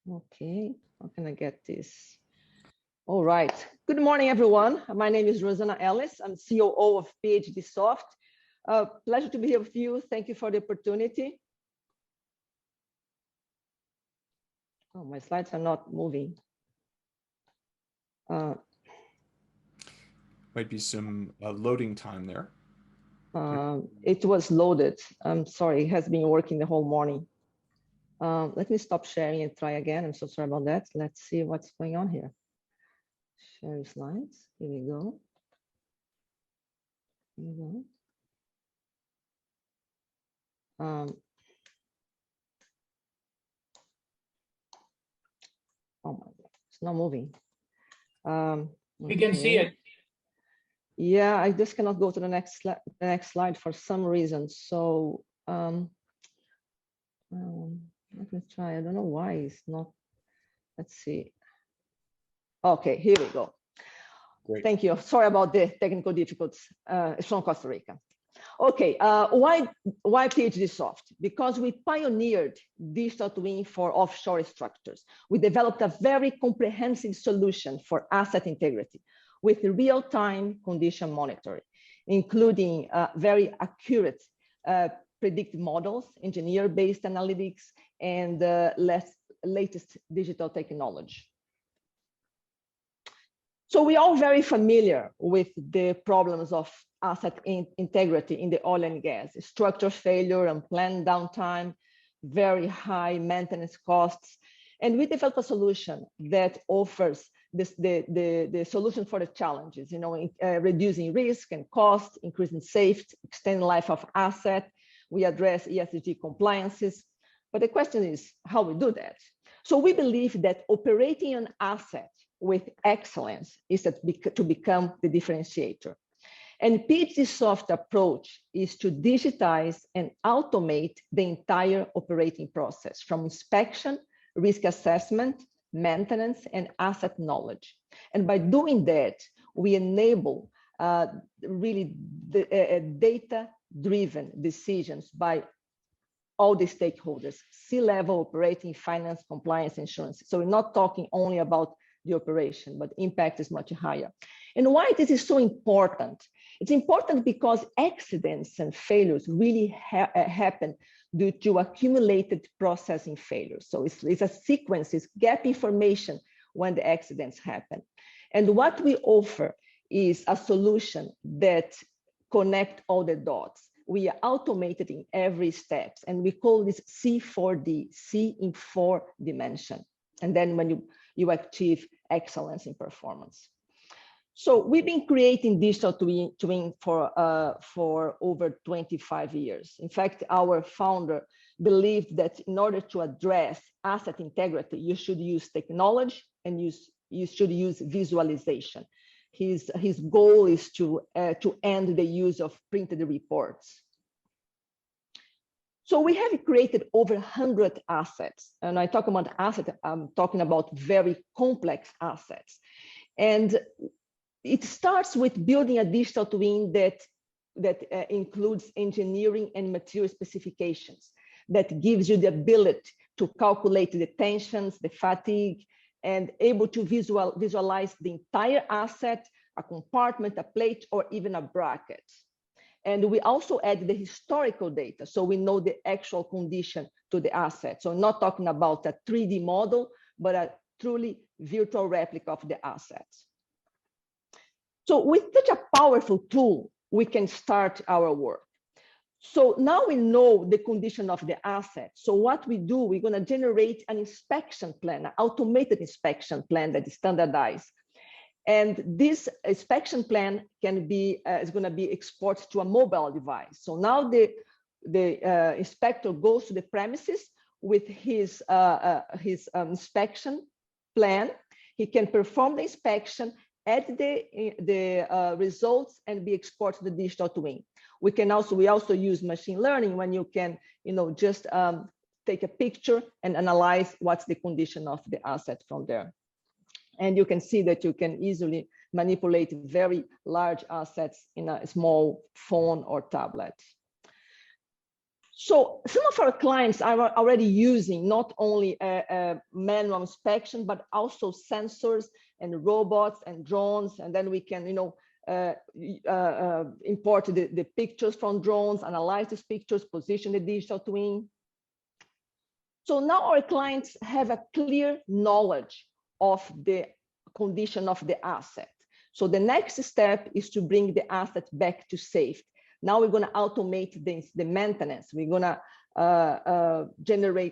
Okay, how can I get this? All right. Good morning, everyone. My name is Rosanna Ellis. I'm COO of PhDsoft. Pleasure to be here with you. Thank you for the opportunity. Oh, my slides are not moving. Might be some loading time there. It was loaded. I'm sorry, it has been working the whole morning. Let me stop sharing and try again. I'm so sorry about that. Let's see what's going on here. Share slides. Here we go. Here we go. Oh my God, it's not moving. We can see it. Yeah, I just cannot go to the next slide for some reason. So let me try. I don't know why it's not. Let's see. Okay, here we go. Great. Thank you. Sorry about the technical difficulties. It's from Costa Rica. Okay, why PhDsoft? Because we pioneered digital twin for offshore structures. We developed a very comprehensive solution for asset integrity with real-time condition monitoring, including very accurate predictive models, engineer-based analytics, and latest digital technology. So we're all very familiar with the problems of asset integrity in the oil and gas, structure failure, unplanned downtime, very high maintenance costs. And we developed a solution that offers the solution for the challenges, reducing risk and cost, increasing safety, extending life of asset. We address ESG compliances. But the question is how we do that. So we believe that operating an asset with excellence is to become the differentiator. And PhDsoft approach is to digitize and automate the entire operating process from inspection, risk assessment, maintenance, and asset knowledge. And by doing that, we enable really data-driven decisions by all the stakeholders, C-level, operating, finance, compliance, insurance. So we're not talking only about the operation, but impact is much higher. And why this is so important? It's important because accidents and failures really happen due to accumulated processing failures. So it's a sequence, it's gap information when the accidents happen. And what we offer is a solution that connect all the dots. We are automated in every step, and we call this C4D, C in 4 dimension. And then when you achieve excellence in performance. So we've been creating digital twin for over 25 years. In fact, our founder believed that in order to address asset integrity, you should use technology and you should use visualization. His goal is to end the use of printed reports. So we have created over 100 assets. And I talk about assets, I'm talking about very complex assets. And it starts with building a digital twin that includes engineering and material specifications, that gives you the ability to calculate the tensions, the fatigue, and able to visualize the entire asset, a compartment, a plate, or even a bracket. And we also add the historical data, so we know the actual condition to the asset. So not talking about a 3D model, but a truly virtual replica of the assets. So with such a powerful tool, we can start our work. So now we know the condition of the asset. So what we do, we're going to generate an inspection plan, an automated inspection plan that is standardized. And this inspection plan can be is going to be exported to a mobile device. So now the inspector goes to the premises with his inspection plan. He can perform the inspection, add the results, and be exported to the digital twin. We also use machine learning when you can, just take a picture and analyze what's the condition of the asset from there. And you can see that you can easily manipulate very large assets in a small phone or tablet. So some of our clients are already using not only a manual inspection, but also sensors and robots and drones. And then we can, import the pictures from drones, analyze these pictures, position the digital twin. So now our clients have a clear knowledge of the condition of the asset. So the next step is to bring the asset back to safety. Now we're going to automate the maintenance. We're going to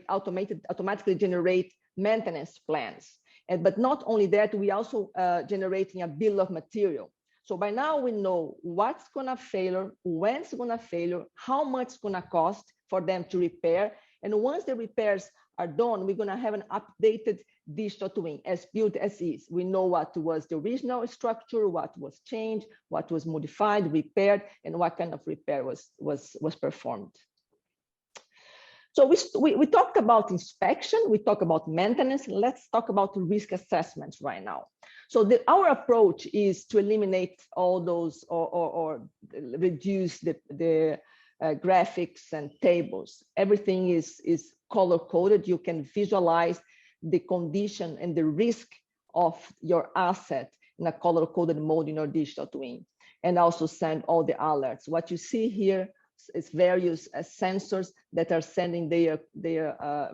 automatically generate maintenance plans. But not only that, we also generating a bill of material. So by now we know what's going to fail, when it's going to fail, how much it's going to cost for them to repair. And once the repairs are done, we're going to have an updated digital twin as built as is. We know what was the original structure, what was changed, what was modified, repaired, and what kind of repair was performed. So we talked about inspection, we talked about maintenance. Let's talk about risk assessments right now. So our approach is to eliminate all those or reduce the graphics and tables. Everything is color coded. You can visualize the condition and the risk of your asset in a color coded mode in your digital twin, and also send all the alerts. What you see here is various sensors that are sending their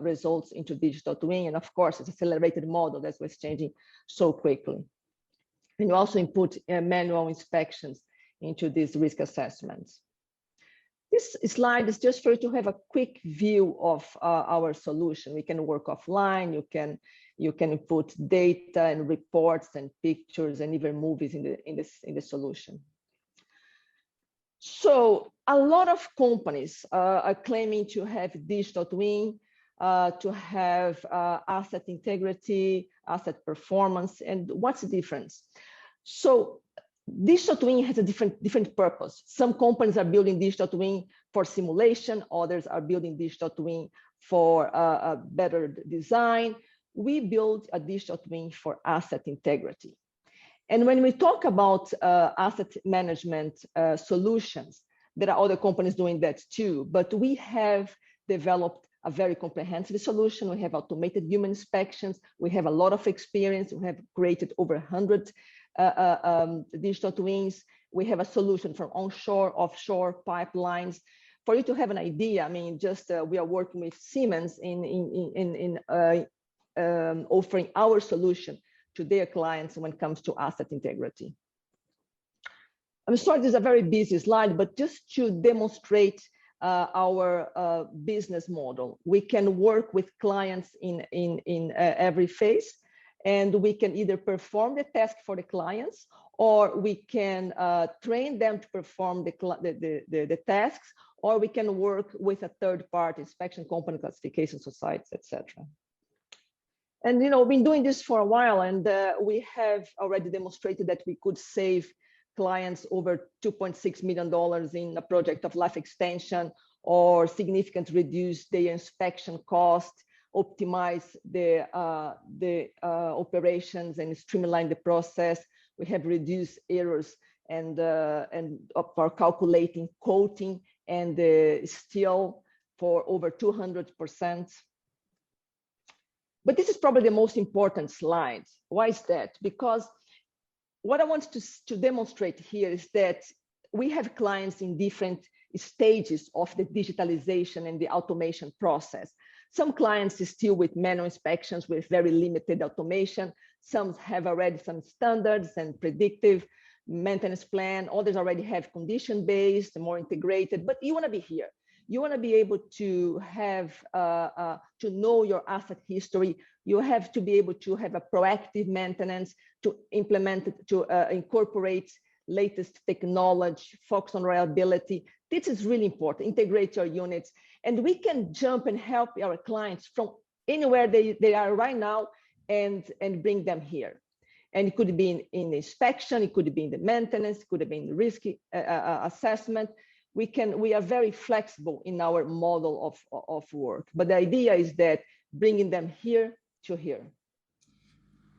results into digital twin. And of course, it's an accelerated model that was changing so quickly. And you also input manual inspections into these risk assessments. This slide is just for you to have a quick view of our solution. We can work offline. You can input data and reports and pictures and even movies in the solution. So a lot of companies are claiming to have digital twin, to have asset integrity, asset performance, and what's the difference? So digital twin has a different purpose. Some companies are building digital twin for simulation, others are building digital twin for a better design. We build a digital twin for asset integrity. And when we talk about asset management solutions, there are other companies doing that too, but we have developed a very comprehensive solution. We have automated human inspections. We have a lot of experience. We have created over 100 digital twins. We have a solution for onshore, offshore pipelines. For you to have an idea, I mean, just we are working with Siemens in offering our solution to their clients when it comes to asset integrity. I'm sorry, this is a very busy slide, but just to demonstrate our business model. We can work with clients in every phase, and we can either perform the task for the clients, or we can train them to perform the tasks, or we can work with a third-party inspection company, classification societies, etc. And we've been doing this for a while, and we have already demonstrated that we could save clients over $2.6 million in a project of life extension, or significantly reduce their inspection cost, optimize the operations, and streamline the process. We have reduced errors and for calculating coating and steel for over 200%. But this is probably the most important slide. Why is that? Because what I want to demonstrate here is that we have clients in different stages of the digitalization and the automation process. Some clients is still with manual inspections with very limited automation. Some have already some standards and predictive maintenance plan. Others already have condition-based, more integrated, but you want to be here. You want to be able to have, to know your asset history. You have to be able to have a proactive maintenance, to implement it, to incorporate latest technology, focus on reliability. This is really important. Integrate your units. And we can jump and help our clients from anywhere they are right now and bring them here. And it could be in inspection, it could be in the maintenance, it could be in the risk assessment. We are very flexible in our model of work. But the idea is that bringing them here to here.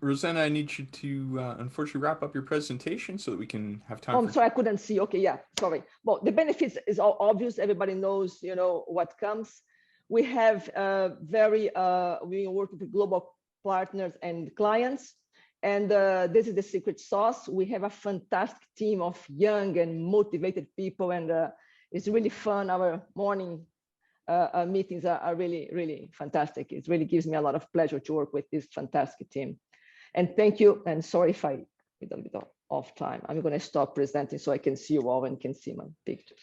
Rosanna, I need you to unfortunately wrap up your presentation so that we can have time. I'm sorry, I couldn't see. Okay, yeah, sorry. Well, the benefits is all obvious. Everybody knows, what comes. We have we work with global partners and clients, and this is the secret sauce. We have a fantastic team of young and motivated people, and it's really fun. Our morning meetings are really, really fantastic. It really gives me a lot of pleasure to work with this fantastic team. And thank you, and sorry if I did a bit off time. I'm going to stop presenting so I can see you all and can see my pictures.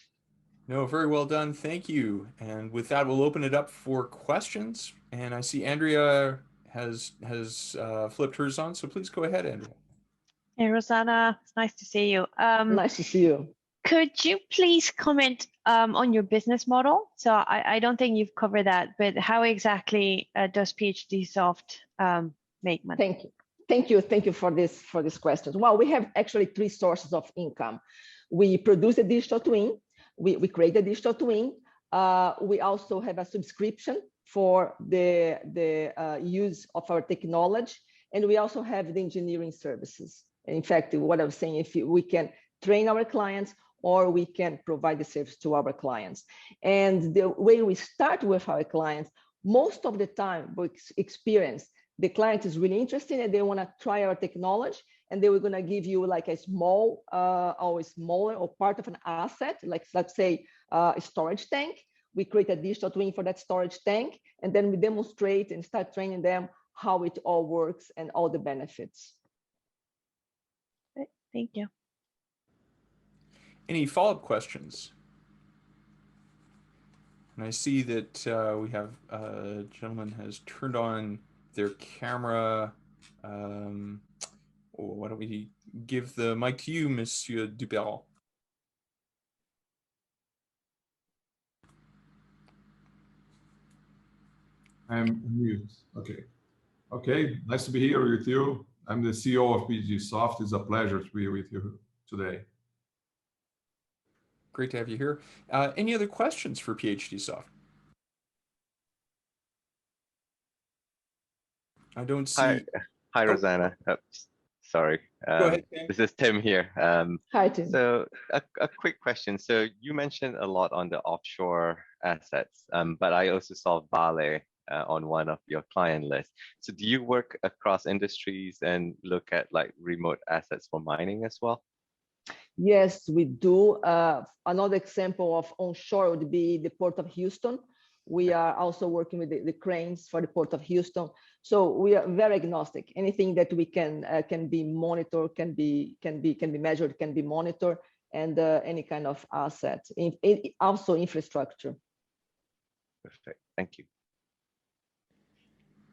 No, very well done. Thank you. And with that, we'll open it up for questions. And I see Andrea has flipped hers on, so please go ahead, Andrea. Hey, Rosanna, it's nice to see you. Nice to see you. Could you please comment on your business model? So I don't think you've covered that, but how exactly does PhDsoft make money? Thank you. Thank you for this question. Well, we have actually 3 sources of income. We produce a digital twin. We create a digital twin. We also have a subscription for the use of our technology, and we also have the engineering services. In fact, what I was saying, if we can train our clients, or we can provide the service to our clients. And the way we start with our clients, most of the time we experience the client is really interested and they want to try our technology, and they were going to give you like a small, always smaller or part of an asset, like let's say a storage tank. We create a digital twin for that storage tank, and then we demonstrate and start training them how it all works and all the benefits. Thank you. Any follow-up questions? And I see that we have a gentleman has turned on their camera. Why don't we give the mic to you, Monsieur Dubel? I'm mute. Okay. Okay. Nice to be here with you. I'm the CEO of PhDsoft. It's a pleasure to be with you today. Great to have you here. Any other questions for PhDsoft? I don't see. Hi, Rosanna. Sorry. Go ahead, Tim. This is Tim here. Hi, Tim. So a quick question. So you mentioned a lot on the offshore assets, but I also saw Vale on one of your client lists. So do you work across industries and look at like remote assets for mining as well? Yes, we do. Another example of onshore would be the Port of Houston. We are also working with the cranes for the Port of Houston. So we are very agnostic. Anything that we can be monitored, can be measured, can be monitored, and any kind of asset. Also infrastructure. Perfect. Thank you.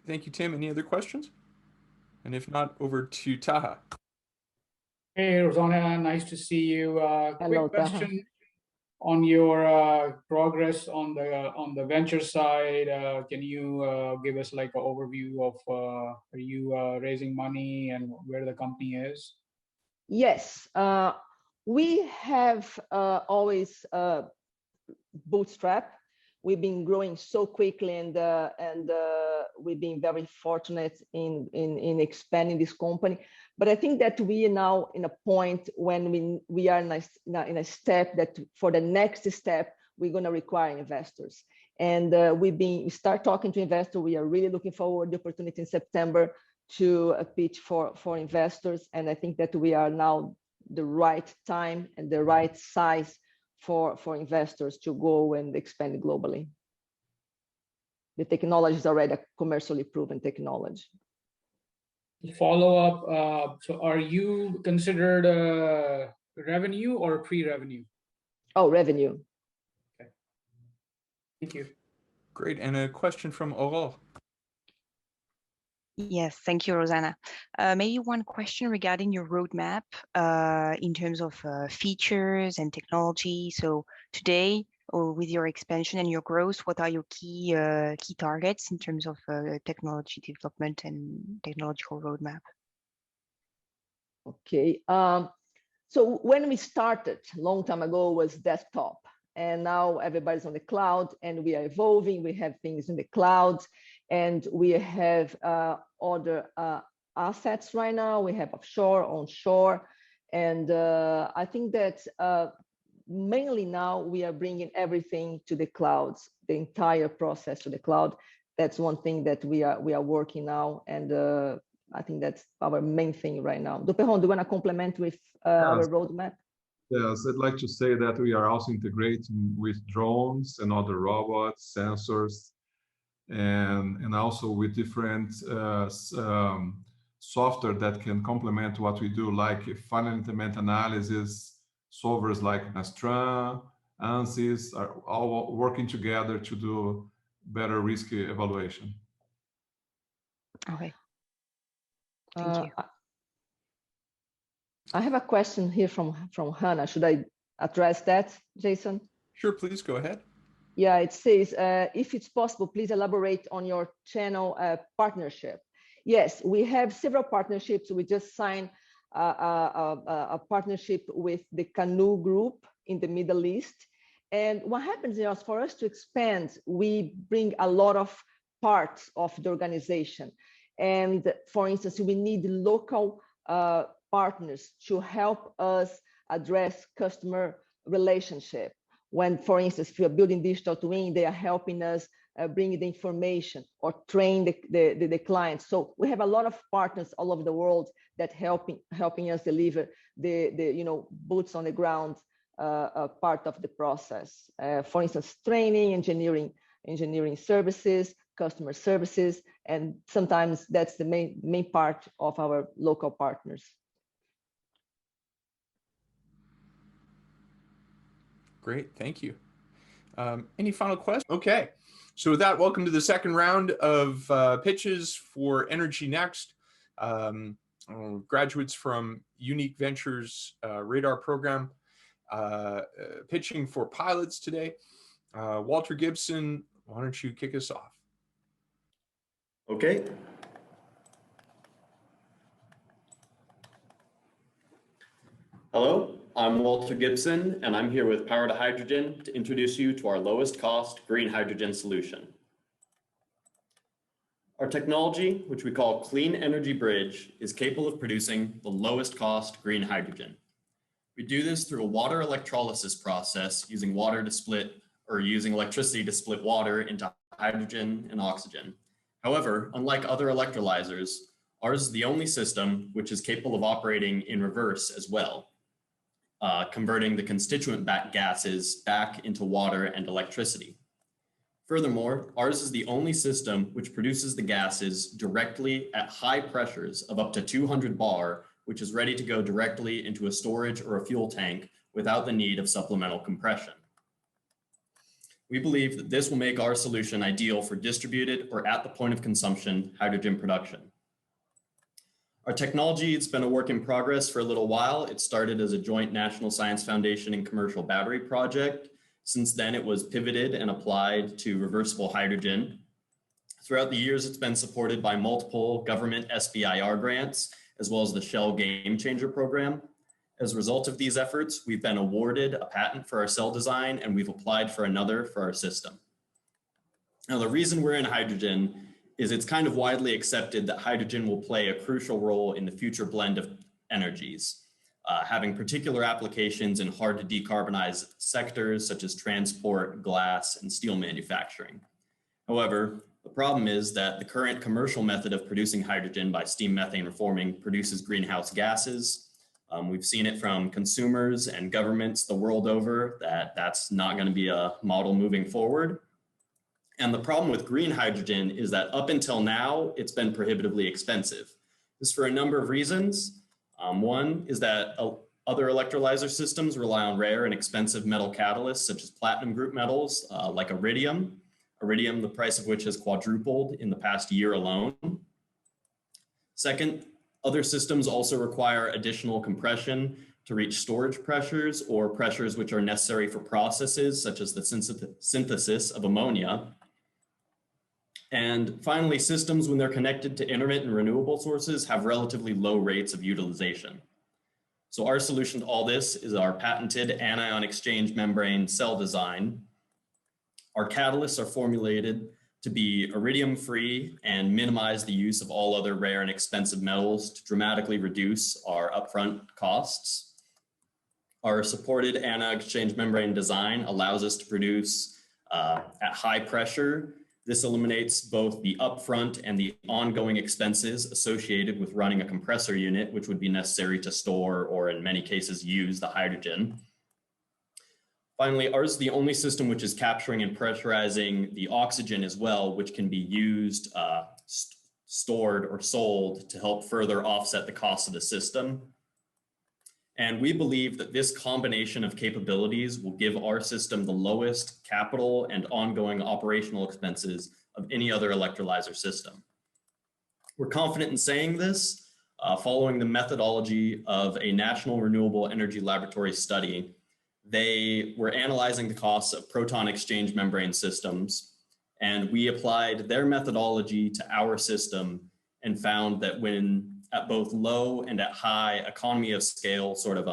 Thank you, Tim. Any other questions? And if not, over to Taha. Hey, Rosanna, nice to see you. Hello, Quick question on your progress on the venture side. Can you give us like an overview of are you raising money and where the company is? Yes, we have always bootstrap. We've been growing so quickly, and we've been very fortunate in expanding this company. But I think that we are now in a point when we are in a step that for the next step, we're going to require investors. And we start talking to investors. We are really looking forward to the opportunity in September to pitch for investors. And I think that we are now the right time and the right size for investors to go and expand globally. The technology is already a commercially proven technology. Follow up. So are you considered revenue or pre-revenue? Oh, revenue. Okay. Thank you. Great. And a question from Aurore. Yes, thank you, Rosanna. Maybe one question regarding your roadmap in terms of features and technology. So today, or with your expansion and your growth, what are your key targets in terms of technology development and technological roadmap? Okay. So when we started a long time ago was desktop, and now everybody's on the cloud, and we are evolving. We have things in the cloud, and we have other assets right now. We have offshore, onshore, and I think that mainly now we are bringing everything to the clouds, the entire process to the cloud. That's one thing that we are working now, and I think that's our main thing right now. Duperron, do you want to complement with our roadmap? Yes, I'd like to say that we are also integrating with drones and other robots, sensors, and also with different software that can complement what we do, like final implement analysis. Solvers like Nastran, ANSYS are all working together to do better risk evaluation. Okay. Thank you. I have a question here from Hannah. Should I address that, Jason? Sure, please go ahead. Yeah, it says, if it's possible, please elaborate on your channel partnership. Yes, we have several partnerships. We just signed a partnership with the Canoe Group in the Middle East. And what happens is for us to expand, we bring a lot of parts of the organization. And for instance, we need local partners to help us address customer relationship. When, for instance, if you're building digital twin, they are helping us bring the information or train the clients. So we have a lot of partners all over the world that helping us deliver the boots on the ground part of the process. For instance, training, engineering services, customer services, and sometimes that's the main part of our local partners. Great, thank you. Any final questions? Okay, so with that, welcome to the second round of pitches for energyNEXT. Graduates from Eunike Ventures Radar Program pitching for pilots today. Walter Gibson, why don't you kick us off? Okay. Hello, I'm Walter Gibson, and I'm here with Power to Hydrogen to introduce you to our lowest cost green hydrogen solution. Our technology, which we call Clean Energy Bridge, is capable of producing the lowest cost green hydrogen. We do this through a water electrolysis process using using electricity to split water into hydrogen and oxygen. However, unlike other electrolyzers, ours is the only system which is capable of operating in reverse as well, converting the constituent gases back into water and electricity. Furthermore, ours is the only system which produces the gases directly at high pressures of up to 200 bar, which is ready to go directly into a storage or a fuel tank without the need of supplemental compression. We believe that this will make our solution ideal for distributed or at the point of consumption hydrogen production. Our technology has been a work in progress for a little while. It started as a joint National Science Foundation and commercial battery project. Since then, it was pivoted and applied to reversible hydrogen. Throughout the years, it's been supported by multiple government SBIR grants, as well as the Shell Game Changer program. As a result of these efforts, we've been awarded a patent for our cell design, and we've applied for another for our system. Now, the reason we're in hydrogen is it's kind of widely accepted that hydrogen will play a crucial role in the future blend of energies, having particular applications in hard to decarbonize sectors such as transport, glass, and steel manufacturing. However, the problem is that the current commercial method of producing hydrogen by steam methane reforming produces greenhouse gases. We've seen it from consumers and governments the world over that that's not going to be a model moving forward. And the problem with green hydrogen is that up until now, it's been prohibitively expensive. This is for a number of reasons. One is that other electrolyzer systems rely on rare and expensive metal catalysts, such as platinum group metals, like iridium. Iridium, the price of which has quadrupled in the past year alone. Second, other systems also require additional compression to reach storage pressures or pressures which are necessary for processes such as the synthesis of ammonia. And finally, systems, when they're connected to intermittent renewable sources, have relatively low rates of utilization. So our solution to all this is our patented anion exchange membrane cell design. Our catalysts are formulated to be iridium-free and minimize the use of all other rare and expensive metals to dramatically reduce our upfront costs. Our supported anion exchange membrane design allows us to produce at high pressure. This eliminates both the upfront and the ongoing expenses associated with running a compressor unit, which would be necessary to store or in many cases use the hydrogen. Finally, ours is the only system which is capturing and pressurizing the oxygen as well, which can be used, stored, or sold to help further offset the cost of the system. And we believe that this combination of capabilities will give our system the lowest capital and ongoing operational expenses of any other electrolyzer system. We're confident in saying this, following the methodology of a National Renewable Energy Laboratory study. They were analyzing the costs of proton exchange membrane systems, and we applied their methodology to our system and found that when at both low and at high economy of scale sort of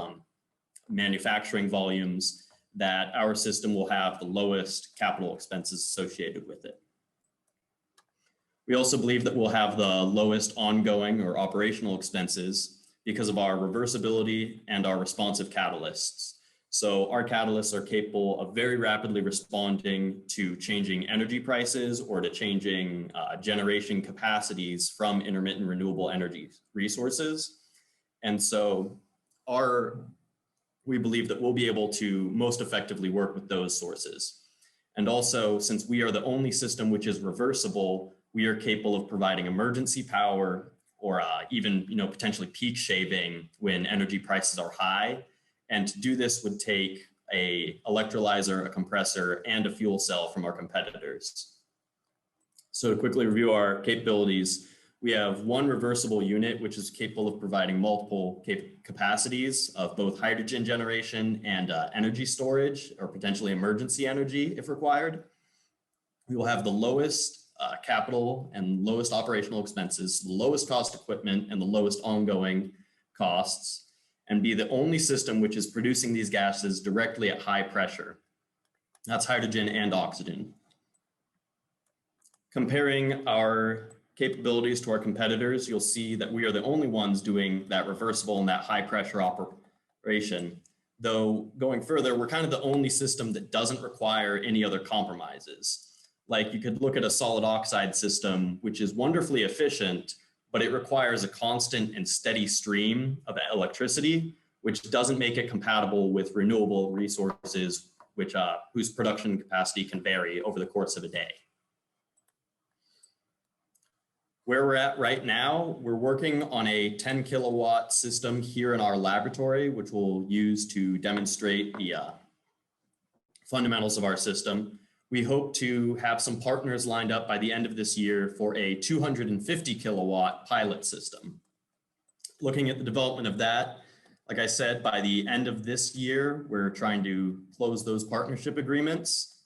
manufacturing volumes, that our system will have the lowest capital expenses associated with it. We also believe that we'll have the lowest ongoing or operational expenses because of our reversibility and our responsive catalysts. So our catalysts are capable of very rapidly responding to changing energy prices or to changing generation capacities from intermittent renewable energy resources. And so we believe that we'll be able to most effectively work with those sources. And also, since we are the only system which is reversible, we are capable of providing emergency power or even potentially peak shaving when energy prices are high. And to do this would take an electrolyzer, a compressor, and a fuel cell from our competitors. So to quickly review our capabilities, we have one reversible unit, which is capable of providing multiple capacities of both hydrogen generation and energy storage, or potentially emergency energy if required. We will have the lowest capital and lowest operational expenses, the lowest cost equipment, and the lowest ongoing costs, and be the only system which is producing these gases directly at high pressure. That's hydrogen and oxygen. Comparing our capabilities to our competitors, you'll see that we are the only ones doing that reversible and that high pressure operation. Though going further, we're kind of the only system that doesn't require any other compromises. Like you could look at a solid oxide system, which is wonderfly efficient, but it requires a constant and steady stream of electricity, which doesn't make it compatible with renewable resources, which whose production capacity can vary over the course of a day. Where we're at right now, we're working on a 10 kilowatt system here in our laboratory, which we'll use to demonstrate the fundamentals of our system. We hope to have some partners lined up by the end of this year for a 250 kilowatt pilot system. Looking at the development of that, like I said, by the end of this year, we're trying to close those partnership agreements.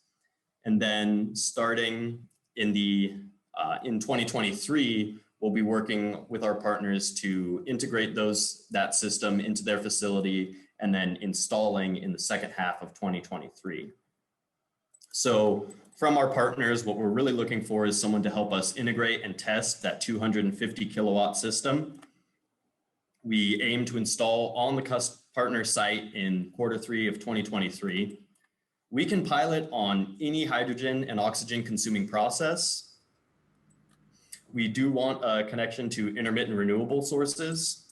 And then starting in 2023, we'll be working with our partners to integrate that system into their facility and then installing in the second half of 2023. So from our partners, what we're really looking for is someone to help us integrate and test that 250 kilowatt system. We aim to install on the partner site in Q3 of 2023. We can pilot on any hydrogen and oxygen consuming process. We do want a connection to intermittent renewable sources.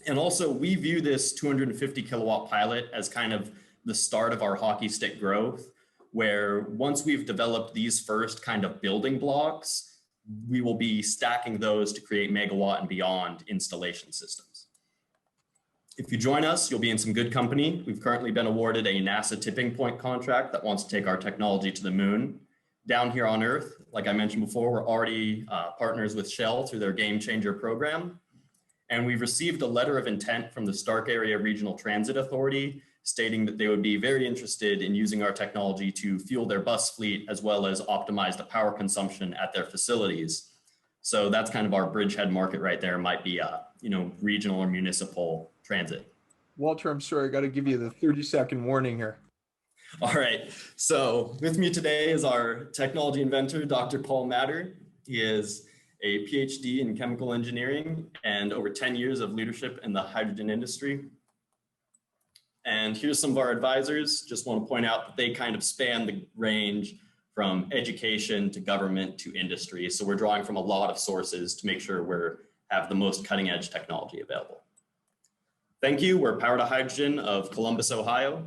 And also we view this 250 kilowatt pilot as kind of the start of our hockey stick growth, where once we've developed these first kind of building blocks, we will be stacking those to create megawatt and beyond installation systems. If you join us, you'll be in some good company. We've currently been awarded a NASA tipping point contract that wants to take our technology to the moon. Down here on Earth, like I mentioned before, we're already partners with Shell through their Game Changer program. And we've received a letter of intent from the Stark Area Regional Transit Authority stating that they would be very interested in using our technology to fuel their bus fleet as well as optimize the power consumption at their facilities. So that's kind of our bridgehead market right there. Might be regional or municipal transit. Walter, I'm sorry, I got to give you the 30-second warning here. All right, so with me today is our technology inventor, Dr. Paul Matter. He is a PhD in chemical engineering and over 10 years of leadership in the hydrogen industry. And here's some of our advisors. Just want to point out that they kind of span the range from education to government to industry. So we're drawing from a lot of sources to make sure we have the most cutting edge technology available. Thank you. We're Power to Hydrogen of Columbus, Ohio.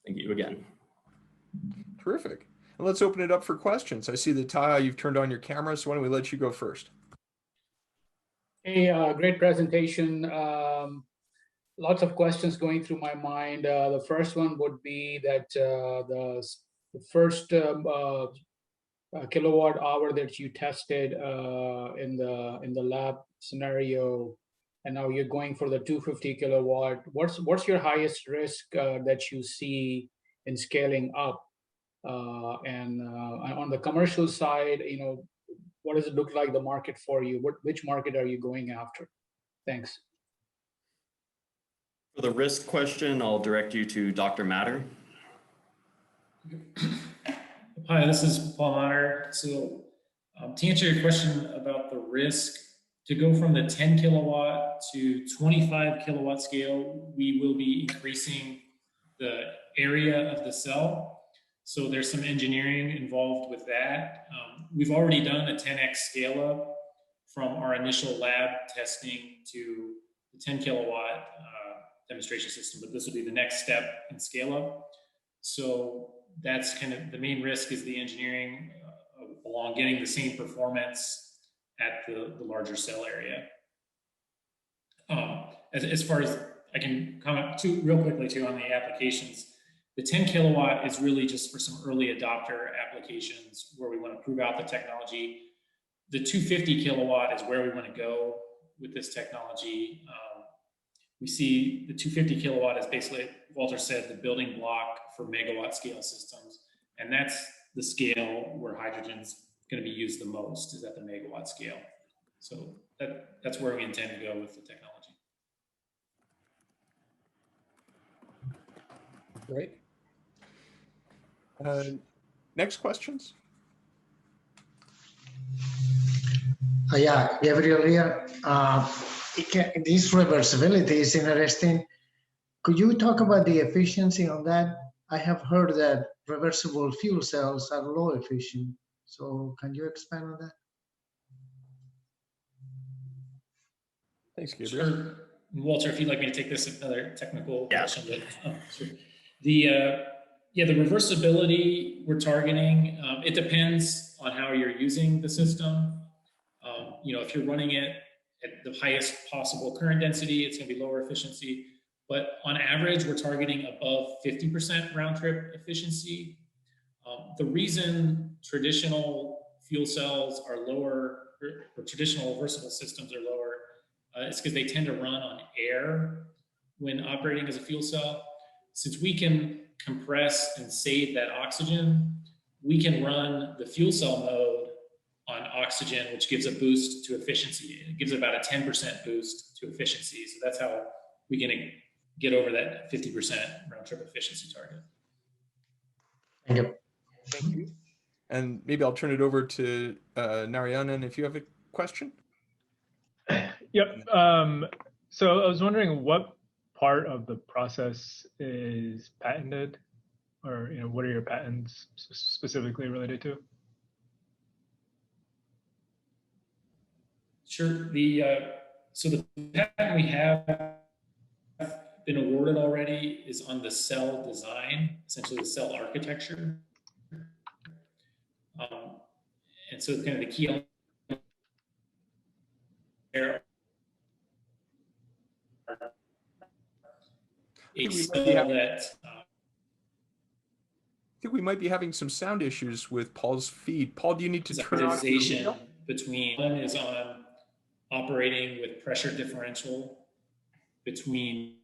Thank you again. Terrific. And let's open it up for questions. I see that Taha, you've turned on your camera, so why don't we let you go first? Hey, great presentation. Lots of questions going through my mind. The first one would be that the first kilowatt hour that you tested in the lab scenario, and now you're going for the 250 kilowatt. What's your highest risk that you see in scaling up? And on the commercial side, what does it look like the market for you? Which market are you going after? Thanks. For the risk question, I'll direct you to Dr. Matter. Hi, this is Paul Matter. So to answer your question about the risk, to go from the 10 kilowatt to 25 kilowatt scale, we will be increasing the area of the cell. So there's some engineering involved with that. We've already done a 10x scale up from our initial lab testing to the 10 kilowatt demonstration system, but this will be the next step in scale up. So that's kind of the main risk is the engineering along getting the same performance at the larger cell area. As far as I can comment real quickly too on the applications, the 10 kilowatt is really just for some early adopter applications where we want to prove out the technology. The 250 kilowatt is where we want to go with this technology. We see the 250 kilowatt is basically, Walter said, the building block for megawatt scale systems. And that's the scale where hydrogen's going to be used the most, is at the megawatt scale. So that's where we intend to go with the technology. Great. Next questions. Yeah, Gabriel here. This reversibility is interesting. Could you talk about the efficiency on that? I have heard that reversible fuel cells are low efficient. So can you expand on that? Thanks, Gabriel. Sure. Walter, if you'd like me to take this, another technical question. But, sure. The reversibility we're targeting, it depends on how you're using the system. If you're running it at the highest possible current density, it's going to be lower efficiency. But on average, we're targeting above 50% round trip efficiency. The reason traditional fuel cells are lower, or traditional reversible systems are lower, is because they tend to run on air when operating as a fuel cell. Since we can compress and save that oxygen, we can run the fuel cell mode on oxygen, which gives a boost to efficiency. It gives about a 10% boost to efficiency. So that's how we can get over that 50% round trip efficiency target. Thank you. Thank you. And maybe I'll turn it over to Narayanan if you have a question. Yep. So I was wondering what part of the process is patented, or what are your patents specifically related to? Sure. So the patent we have been awarded already is on the cell design, essentially the cell architecture. And so kind of the key element there I think we might be having some sound issues with Paul's feed. Paul, do you need to turn off your video? Between one is on operating with pressure differential between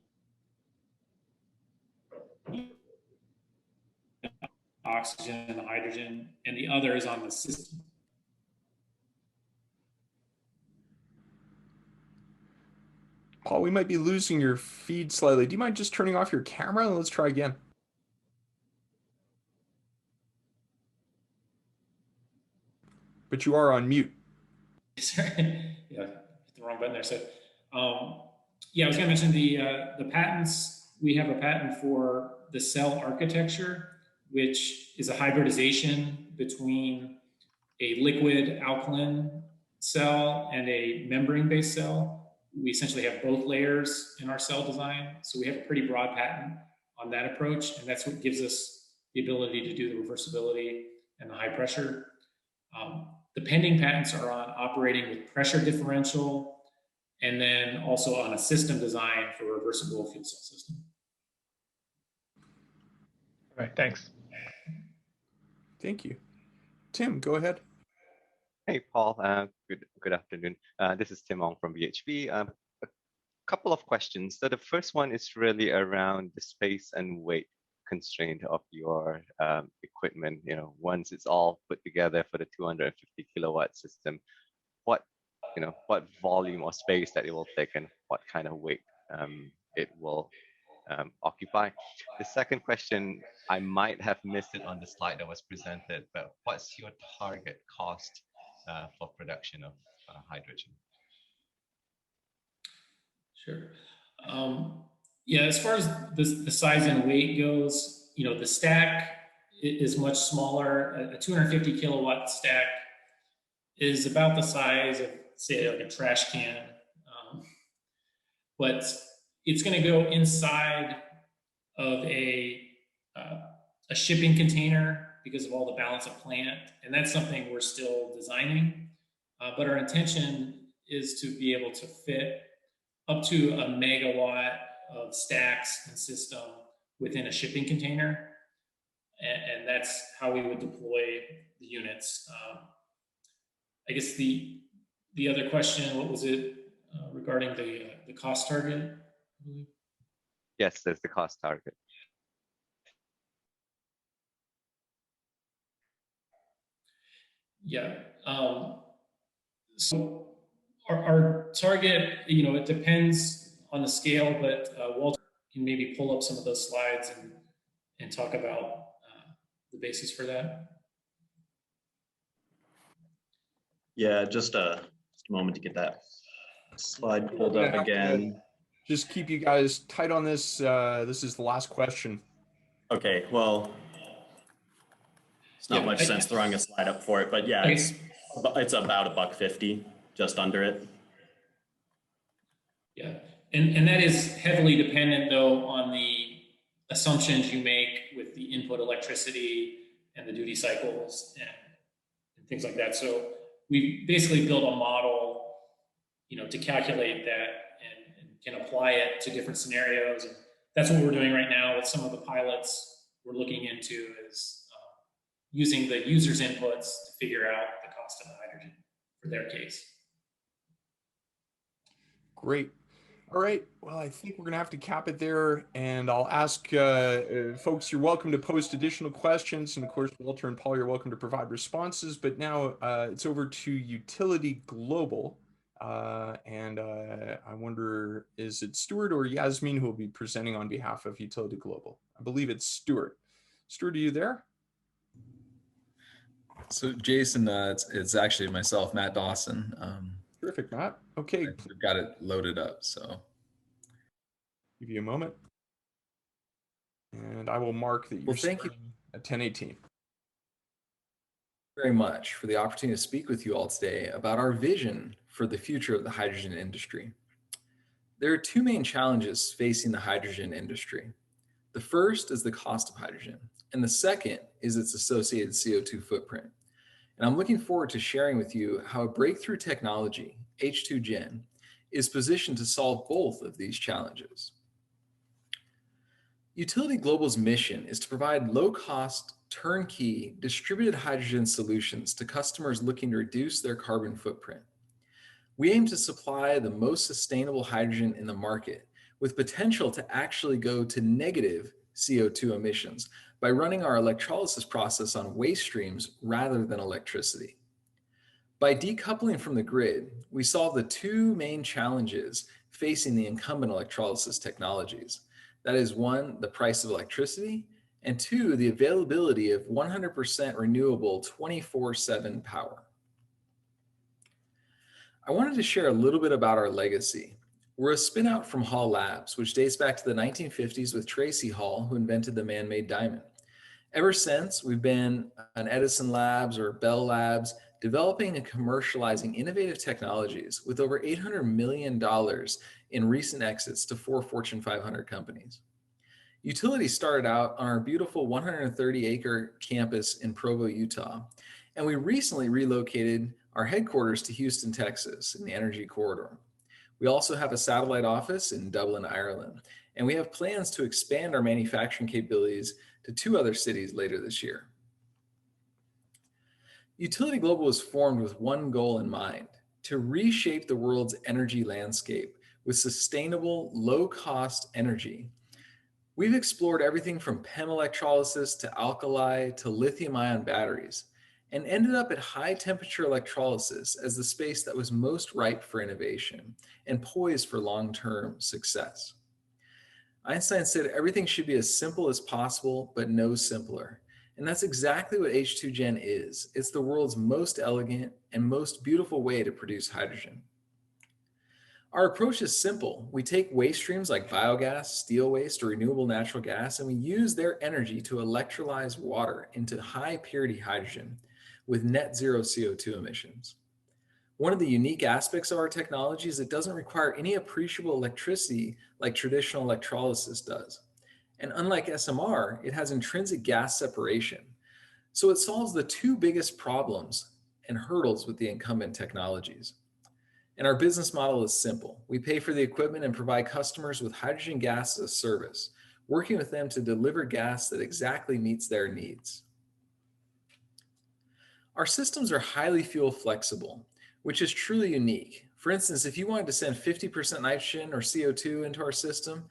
oxygen and hydrogen, and the other is on the system. Paul, we might be losing your feed slightly. Do you mind just turning off your camera? Let's try again. But you are on mute. Sorry. Yeah, hit the wrong button there. So, yeah, I was going to mention the patents. We have a patent for the cell architecture, which is a hybridization between a liquid alkaline cell and a membrane-based cell. We essentially have both layers in our cell design. So we have a pretty broad patent on that approach. And that's what gives us the ability to do the reversibility and the high pressure. The pending patents are on operating with pressure differential, and then also on a system design for a reversible fuel cell system. All right, thanks. Thank you. Tim, go ahead. Hey, Paul. Good afternoon. This is Tim Ong from BHP. A couple of questions. So the first one is really around the space and weight constraint of your equipment. Once it's all put together for the 250 kilowatt system, what volume or space that it will take and what kind of weight it will occupy. The second question, I might have missed it on the slide that was presented, but what's your target cost for production of hydrogen? Sure. Yeah, as far as the size and weight goes, the stack is much smaller. A 250 kilowatt stack is about the size of, say, like a trash can, but it's going to go inside of a shipping container because of all the balance of plant, and that's something we're still designing. But our intention is to be able to fit up to a megawatt of stacks and system within a shipping container, and that's how we would deploy the units. I guess the other question, what was it regarding the cost target? Yes, there's the cost target. Yeah. So our target, it depends on the scale, but Walter can maybe pull up some of those slides and talk about the basis for that. Yeah, just a moment to get that slide pulled up again. Just keep you guys tight on this. This is the last question. Okay, well, it's not much sense throwing a slide up for it, but yeah, it's about $1.50, just under it. Yeah, and that is heavily dependent though on the assumptions you make with the input electricity and the duty cycles and things like that. So we basically built a model, to calculate that and can apply it to different scenarios. And that's what we're doing right now with some of the pilots we're looking into is using the user's inputs to figure out the cost of the hydrogen for their case. Great. All right. Well, I think we're going to have to cap it there. And I'll ask folks, you're welcome to post additional questions. And of course, Walter and Paul, you're welcome to provide responses. But now it's over to Utility Global. And I wonder, is it Stuart or Yasmin who will be presenting on behalf of Utility Global? I believe it's Stuart. Stuart, are you there? So Jason, it's actually myself, Matt Dawson. Terrific, Matt. Okay. I've got it loaded up, so. Give you a moment. And I will mark that you're starting at 10:18. Very much for the opportunity to speak with you all today about our vision for the future of the hydrogen industry. There are two main challenges facing the hydrogen industry. The first is the cost of hydrogen, and the second is its associated CO2 footprint. And I'm looking forward to sharing with you how a breakthrough technology, H2Gen, is positioned to solve both of these challenges. Utility Global's mission is to provide low-cost, turnkey, distributed hydrogen solutions to customers looking to reduce their carbon footprint. We aim to supply the most sustainable hydrogen in the market with potential to actually go to negative CO2 emissions by running our electrolysis process on waste streams rather than electricity. By decoupling from the grid, we solve the two main challenges facing the incumbent electrolysis technologies. That is, one, the price of electricity, and two, the availability of 100% renewable 24/7 power. I wanted to share a little bit about our legacy. We're a spin-out from Hall Labs, which dates back to the 1950s with Tracy Hall, who invented the man-made diamond. Ever since, we've been an Edison Labs or Bell Labs, developing and commercializing innovative technologies with over $800 million in recent exits to 4 Fortune 500 companies. Utility started out on our beautiful 130-acre campus in Provo, Utah, and we recently relocated our headquarters to Houston, Texas, in the Energy Corridor. We also have a satellite office in Dublin, Ireland, and we have plans to expand our manufacturing capabilities to 2 other cities later this year. Utility Global was formed with one goal in mind: to reshape the world's energy landscape with sustainable, low-cost energy. We've explored everything from PEM electrolysis to alkali to lithium-ion batteries, and ended up at high-temperature electrolysis as the space that was most ripe for innovation and poised for long-term success. Einstein said everything should be as simple as possible, but no simpler. And that's exactly what H2Gen is. It's the world's most elegant and most beautiful way to produce hydrogen. Our approach is simple. We take waste streams like biogas, steel waste, or renewable natural gas, and we use their energy to electrolyze water into high purity hydrogen with net zero CO2 emissions. One of the unique aspects of our technology is it doesn't require any appreciable electricity like traditional electrolysis does. And unlike SMR, it has intrinsic gas separation. So it solves the two biggest problems and hurdles with the incumbent technologies. And our business model is simple. We pay for the equipment and provide customers with hydrogen gas as a service, working with them to deliver gas that exactly meets their needs. Our systems are highly fuel flexible, which is truly unique. For instance, if you wanted to send 50% nitrogen or CO2 into our system,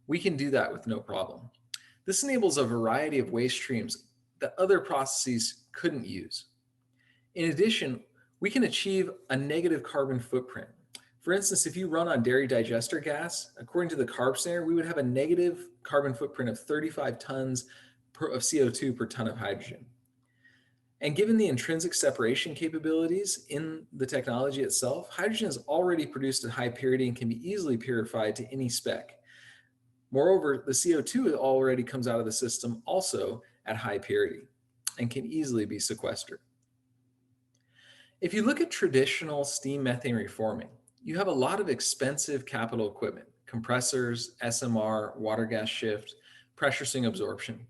we can do that with no problem. This enables a variety of waste streams that other processes couldn't use. In addition, we can achieve a negative carbon footprint. For instance, if you run on dairy digester gas, according to the CARB standard, we would have a negative carbon footprint of 35 tons of CO2 per ton of hydrogen. And given the intrinsic separation capabilities in the technology itself, hydrogen is already produced at high purity and can be easily purified to any spec. Moreover, the CO2 already comes out of the system also at high purity and can easily be sequestered. If you look at traditional steam methane reforming, you have a lot of expensive capital equipment, compressors, SMR, water gas shift, pressure swing absorption.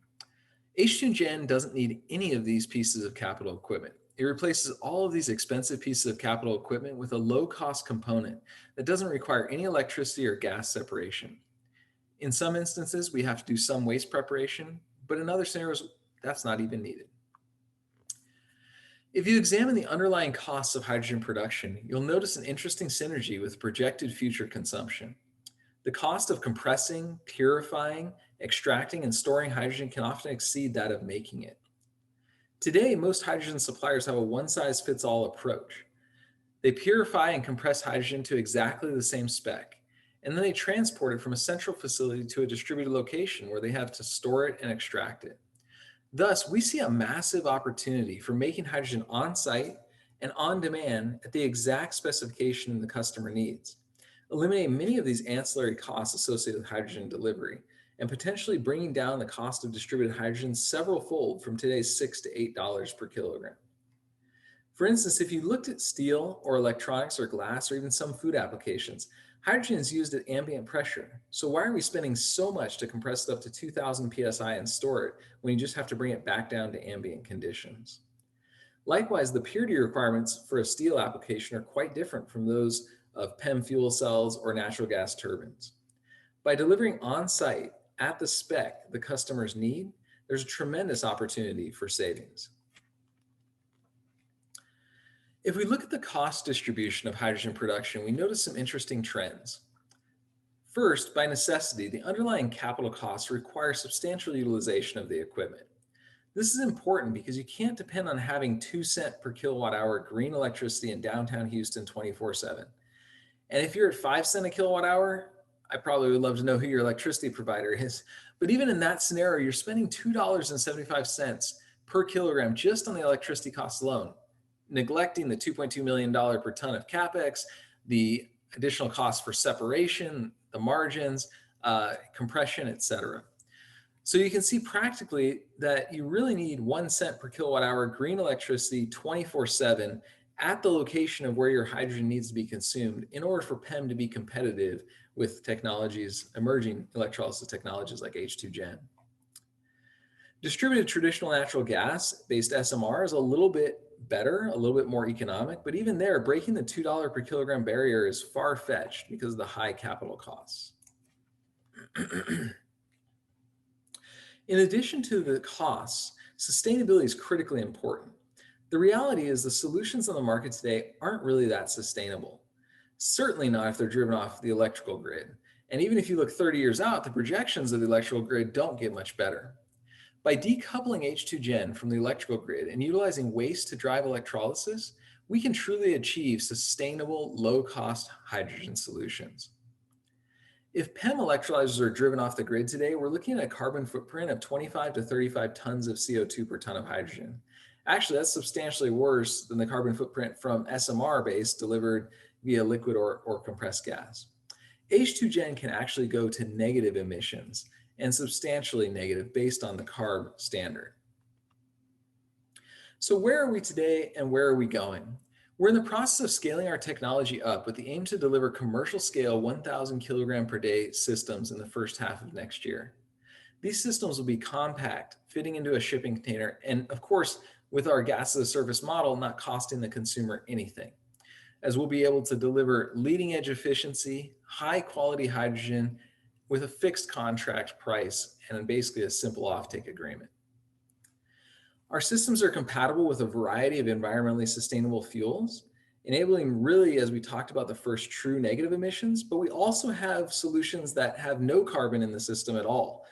H2Gen doesn't need any of these pieces of capital equipment. It replaces all of these expensive pieces of capital equipment with a low-cost component that doesn't require any electricity or gas separation. In some instances, we have to do some waste preparation, but in other scenarios, that's not even needed. If you examine the underlying costs of hydrogen production, you'll notice an interesting synergy with projected future consumption. The cost of compressing, purifying, extracting, and storing hydrogen can often exceed that of making it. Today, most hydrogen suppliers have a one-size-fits-all approach. They purify and compress hydrogen to exactly the same spec, and then they transport it from a central facility to a distributed location where they have to store it and extract it. Thus, we see a massive opportunity for making hydrogen on-site and on demand at the exact specification the customer needs, eliminating many of these ancillary costs associated with hydrogen delivery, and potentially bringing down the cost of distributed hydrogen several-fold from today's $6 to $8 per kilogram. For instance, if you looked at steel or electronics or glass or even some food applications, hydrogen is used at ambient pressure. So why are we spending so much to compress it up to 2000 PSI and store it when you just have to bring it back down to ambient conditions? Likewise, the purity requirements for a steel application are quite different from those of PEM fuel cells or natural gas turbines. By delivering on-site at the spec the customers need, there's a tremendous opportunity for savings. If we look at the cost distribution of hydrogen production, we notice some interesting trends. First, by necessity, the underlying capital costs require substantial utilization of the equipment. This is important because you can't depend on having 2 cents per kilowatt hour green electricity in downtown Houston 24/7. And if you're at 5 cents a kilowatt hour, I probably would love to know who your electricity provider is. But even in that scenario, you're spending $2.75 per kilogram just on the electricity costs alone, neglecting the $2.2 million per ton of CapEx, the additional costs for separation, the margins, compression, et cetera. So you can see practically that you really need 1 cent per kilowatt hour green electricity 24/7 at the location of where your hydrogen needs to be consumed in order for PEM to be competitive with technologies, emerging electrolysis technologies like H2Gen. Distributed traditional natural gas-based SMR is a little bit better, a little bit more economic, but even there, breaking the $2 per kilogram barrier is far-fetched because of the high capital costs. In addition to the costs, sustainability is critically important. The reality is the solutions on the market today aren't really that sustainable. Certainly not if they're driven off the electrical grid. And even if you look 30 years out, the projections of the electrical grid don't get much better. By decoupling H2Gen from the electrical grid and utilizing waste to drive electrolysis, we can truly achieve sustainable, low-cost hydrogen solutions. If PEM electrolyzers are driven off the grid today, we're looking at a carbon footprint of 25 to 35 tons of CO2 per ton of hydrogen. Actually, that's substantially worse than the carbon footprint from SMR-based delivered via liquid or compressed gas. H2Gen can actually go to negative emissions and substantially negative based on the CARB standard. So where are we today and where are we going? We're in the process of scaling our technology up with the aim to deliver commercial scale 1,000 kilogram per day systems in the first half of next year. These systems will be compact, fitting into a shipping container, and of course, with our gas as a service model, not costing the consumer anything, as we'll be able to deliver leading edge efficiency, high quality hydrogen with a fixed contract price and basically a simple offtake agreement. Our systems are compatible with a variety of environmentally sustainable fuels, enabling really, as we talked about, the first true negative emissions, but we also have solutions that have no carbon in the system at all,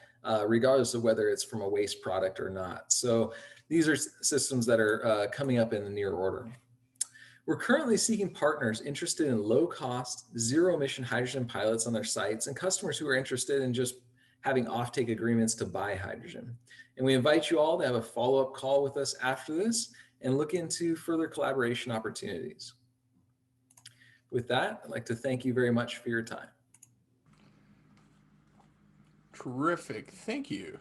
regardless of whether it's from a waste product or not. So these are systems that are coming up in the near order. We're currently seeking partners interested in low-cost, zero-emission hydrogen pilots on their sites and customers who are interested in just having offtake agreements to buy hydrogen. And we invite you all to have a follow-up call with us after this and look into further collaboration opportunities. With that, I'd like to thank you very much for your time. Terrific, thank you.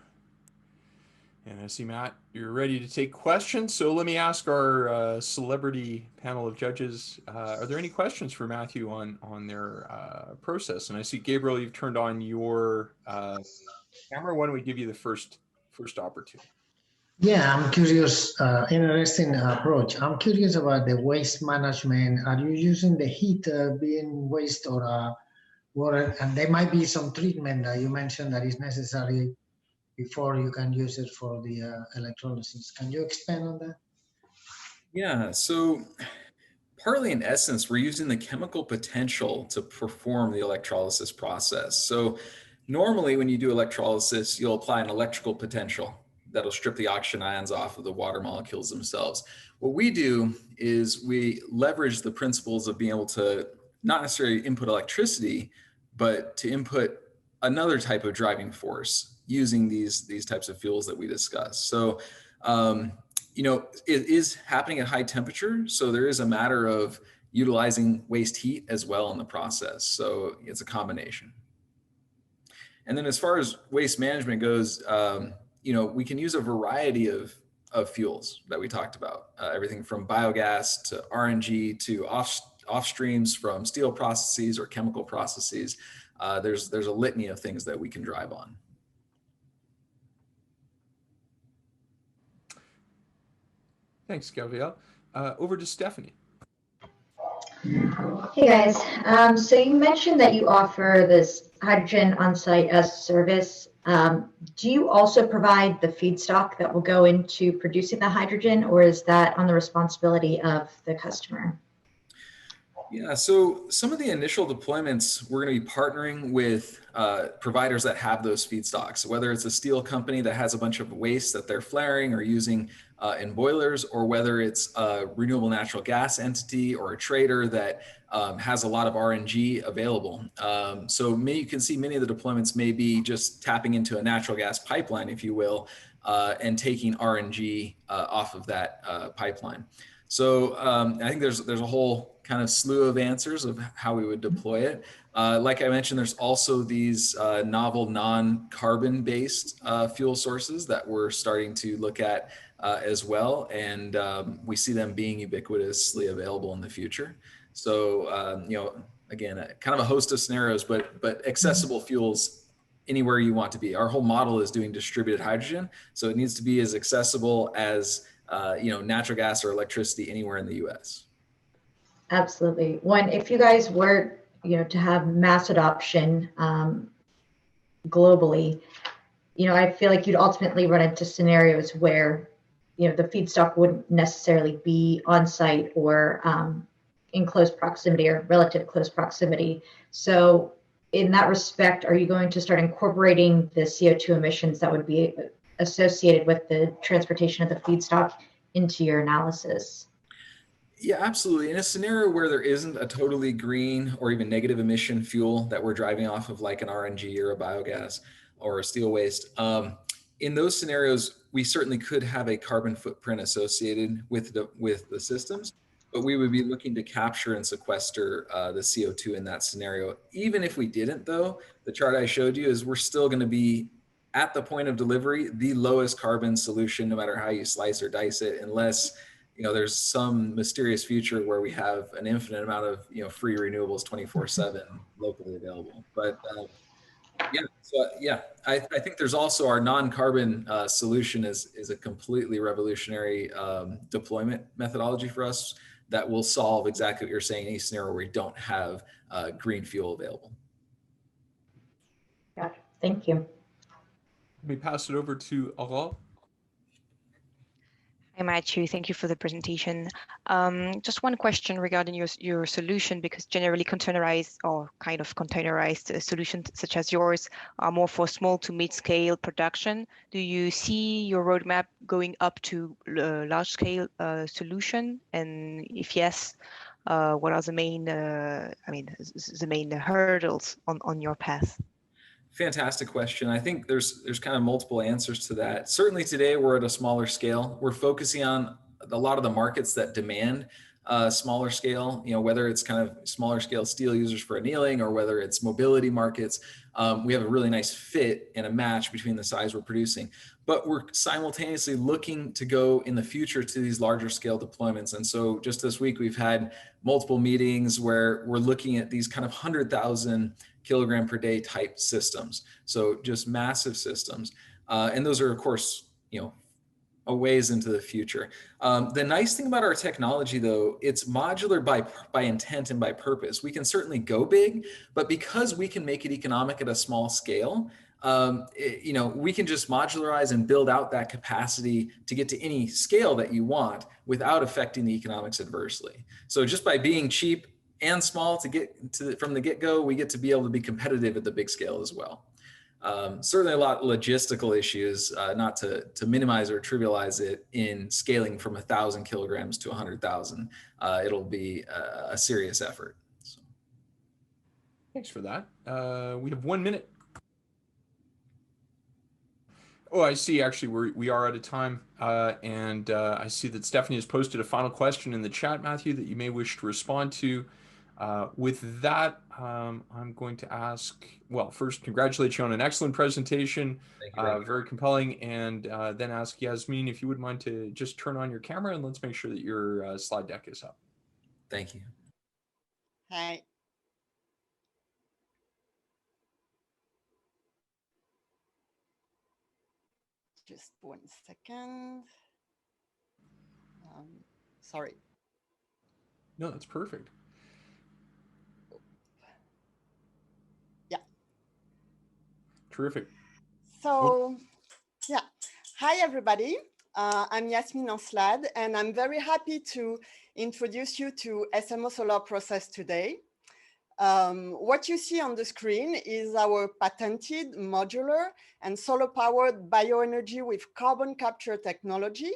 And I see, Matt, you're ready to take questions. So let me ask our celebrity panel of judges, are there any questions for Matthew on their process? And I see, Gabriel, you've turned on your camera. Why don't we give you the first opportunity? Yeah, I'm curious, interesting approach. I'm curious about the waste management. Are you using the heat being waste or water? And there might be some treatment that you mentioned that is necessary before you can use it for the electrolysis. Can you expand on that? Yeah, so partly in essence, we're using the chemical potential to perform the electrolysis process. So normally when you do electrolysis, you'll apply an electrical potential that'll strip the oxygen ions off of the water molecules themselves. What we do is we leverage the principles of being able to not necessarily input electricity, but to input another type of driving force using these types of fuels that we discussed. So, you know, it is happening at high temperature. So there is a matter of utilizing waste heat as well in the process. So it's a combination. And then as far as waste management goes, you know, we can use a variety of fuels that we talked about, everything from biogas to RNG to off streams from steel processes or chemical processes. There's a litany of things that we can drive on. Thanks, Gabriel. Over to Stephanie. Hey guys, so you mentioned that you offer this hydrogen on-site as a service. Do you also provide the feedstock that will go into producing the hydrogen, or is that on the responsibility of the customer? Yeah, so some of the initial deployments, we're going to be partnering with providers that have those feedstocks, whether it's a steel company that has a bunch of waste that they're flaring or using in boilers, or whether it's a renewable natural gas entity or a trader that has a lot of RNG available. So you can see many of the deployments may be just tapping into a natural gas pipeline, if you will, and taking RNG off of that pipeline. So I think there's a whole kind of slew of answers of how we would deploy it. Like I mentioned, there's also these novel non-carbon based fuel sources that we're starting to look at as well. And we see them being ubiquitously available in the future. So, you know, again, kind of a host of scenarios, but accessible fuels anywhere you want to be. Our whole model is doing distributed hydrogen. So it needs to be as accessible as, you know, natural gas or electricity anywhere in the US. Absolutely. If you guys were, you know, to have mass adoption globally, you know, I feel like you'd ultimately run into scenarios where, you know, the feedstock wouldn't necessarily be on site or in close proximity or relative close proximity. So in that respect, are you going to start incorporating the CO2 emissions that would be associated with the transportation of the feedstock into your analysis? Yeah, absolutely. In a scenario where there isn't a totally green or even negative emission fuel that we're driving off of, like an RNG or a biogas or a steel waste, in those scenarios, we certainly could have a carbon footprint associated with the systems, but we would be looking to capture and sequester the CO2 in that scenario. Even if we didn't, though, the chart I showed you is we're still going to be at the point of delivery, the lowest carbon solution, no matter how you slice or dice it, unless, you know, there's some mysterious future where we have an infinite amount of, you know, free renewables 24/7 locally available. But yeah, so yeah, I think there's also our non-carbon solution is a completely revolutionary deployment methodology for us that will solve exactly what you're saying in any scenario where we don't have green fuel available. Yeah, thank you. Let me pass it over to Aurore. Hi, Matthew. Thank you for the presentation. Just one question regarding your solution, because generally containerized or kind of containerized solutions such as yours are more for small to mid-scale production. Do you see your roadmap going up to large-scale solution? And if yes, what are the main, the main hurdles on your path? Fantastic question. I think there's kind of multiple answers to that. Certainly today we're at a smaller scale. We're focusing on a lot of the markets that demand smaller scale, whether it's kind of smaller scale steel users for annealing or whether it's mobility markets, we have a really nice fit and a match between the size we're producing. But we're simultaneously looking to go in the future to these larger scale deployments. And so just this week, we've had multiple meetings where we're looking at these kind of 100,000 kilogram per day type systems. So just massive systems. And those are, of course, a ways into the future. The nice thing about our technology, though, it's modular by intent and by purpose. We can certainly go big, but because we can make it economic at a small scale, we can just modularize and build out that capacity to get to any scale that you want without affecting the economics adversely. So just by being cheap and small to get to from the get-go, we get to be able to be competitive at the big scale as well. Certainly a lot of logistical issues, not to minimize or trivialize it in scaling from 1,000 kilograms to 100,000. It'll be a serious effort. So. Thanks for that. We have 1 minute. Oh, I see. Actually, we are out of time. And I see that Stephanie has posted a final question in the chat, Matthew, that you may wish to respond to. With that, I'm going to ask, well, first, congratulate you on an excellent presentation, very compelling, and then ask Yasmin if you would mind to just turn on your camera and let's make sure that your slide deck is up. Thank you. Hi. Just 1 second. Sorry. No, that's perfect. Terrific. So, yeah. Hi, everybody. I'm Yasmin Anslad, and I'm very happy to introduce you to SMO Solar Process today. What you see on the screen is our patented, modular, and solar-powered bioenergy with carbon capture technology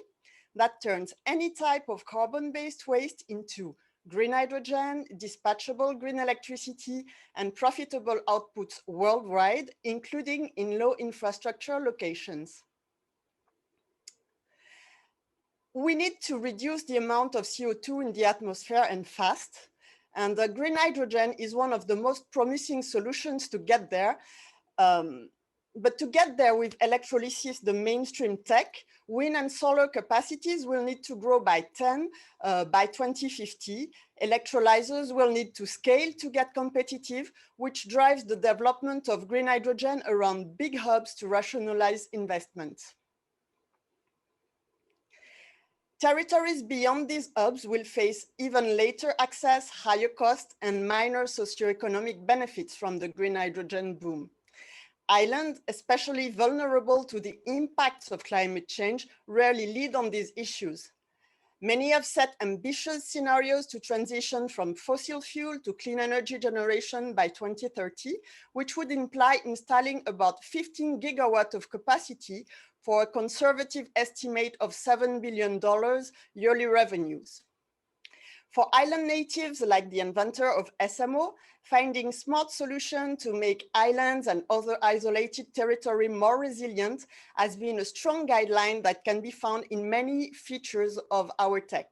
that turns any type of carbon-based waste into green hydrogen, dispatchable green electricity, and profitable outputs worldwide, including in low infrastructure locations. We need to reduce the amount of CO2 in the atmosphere and fast. And the green hydrogen is one of the most promising solutions to get there. But to get there with electrolysis, the mainstream tech, wind and solar capacities will need to grow by 10 by 2050. Electrolyzers will need to scale to get competitive, which drives the development of green hydrogen around big hubs to rationalize investment. Territories beyond these hubs will face even later access, higher cost, and minor socioeconomic benefits from the green hydrogen boom. Islands, especially vulnerable to the impacts of climate change, rarely lead on these issues. Many have set ambitious scenarios to transition from fossil fuel to clean energy generation by 2030, which would imply installing about 15 gigawatts of capacity for a conservative estimate of $7 billion yearly revenues. For island natives like the inventor of SMO, finding smart solutions to make islands and other isolated territory more resilient has been a strong guideline that can be found in many features of our tech.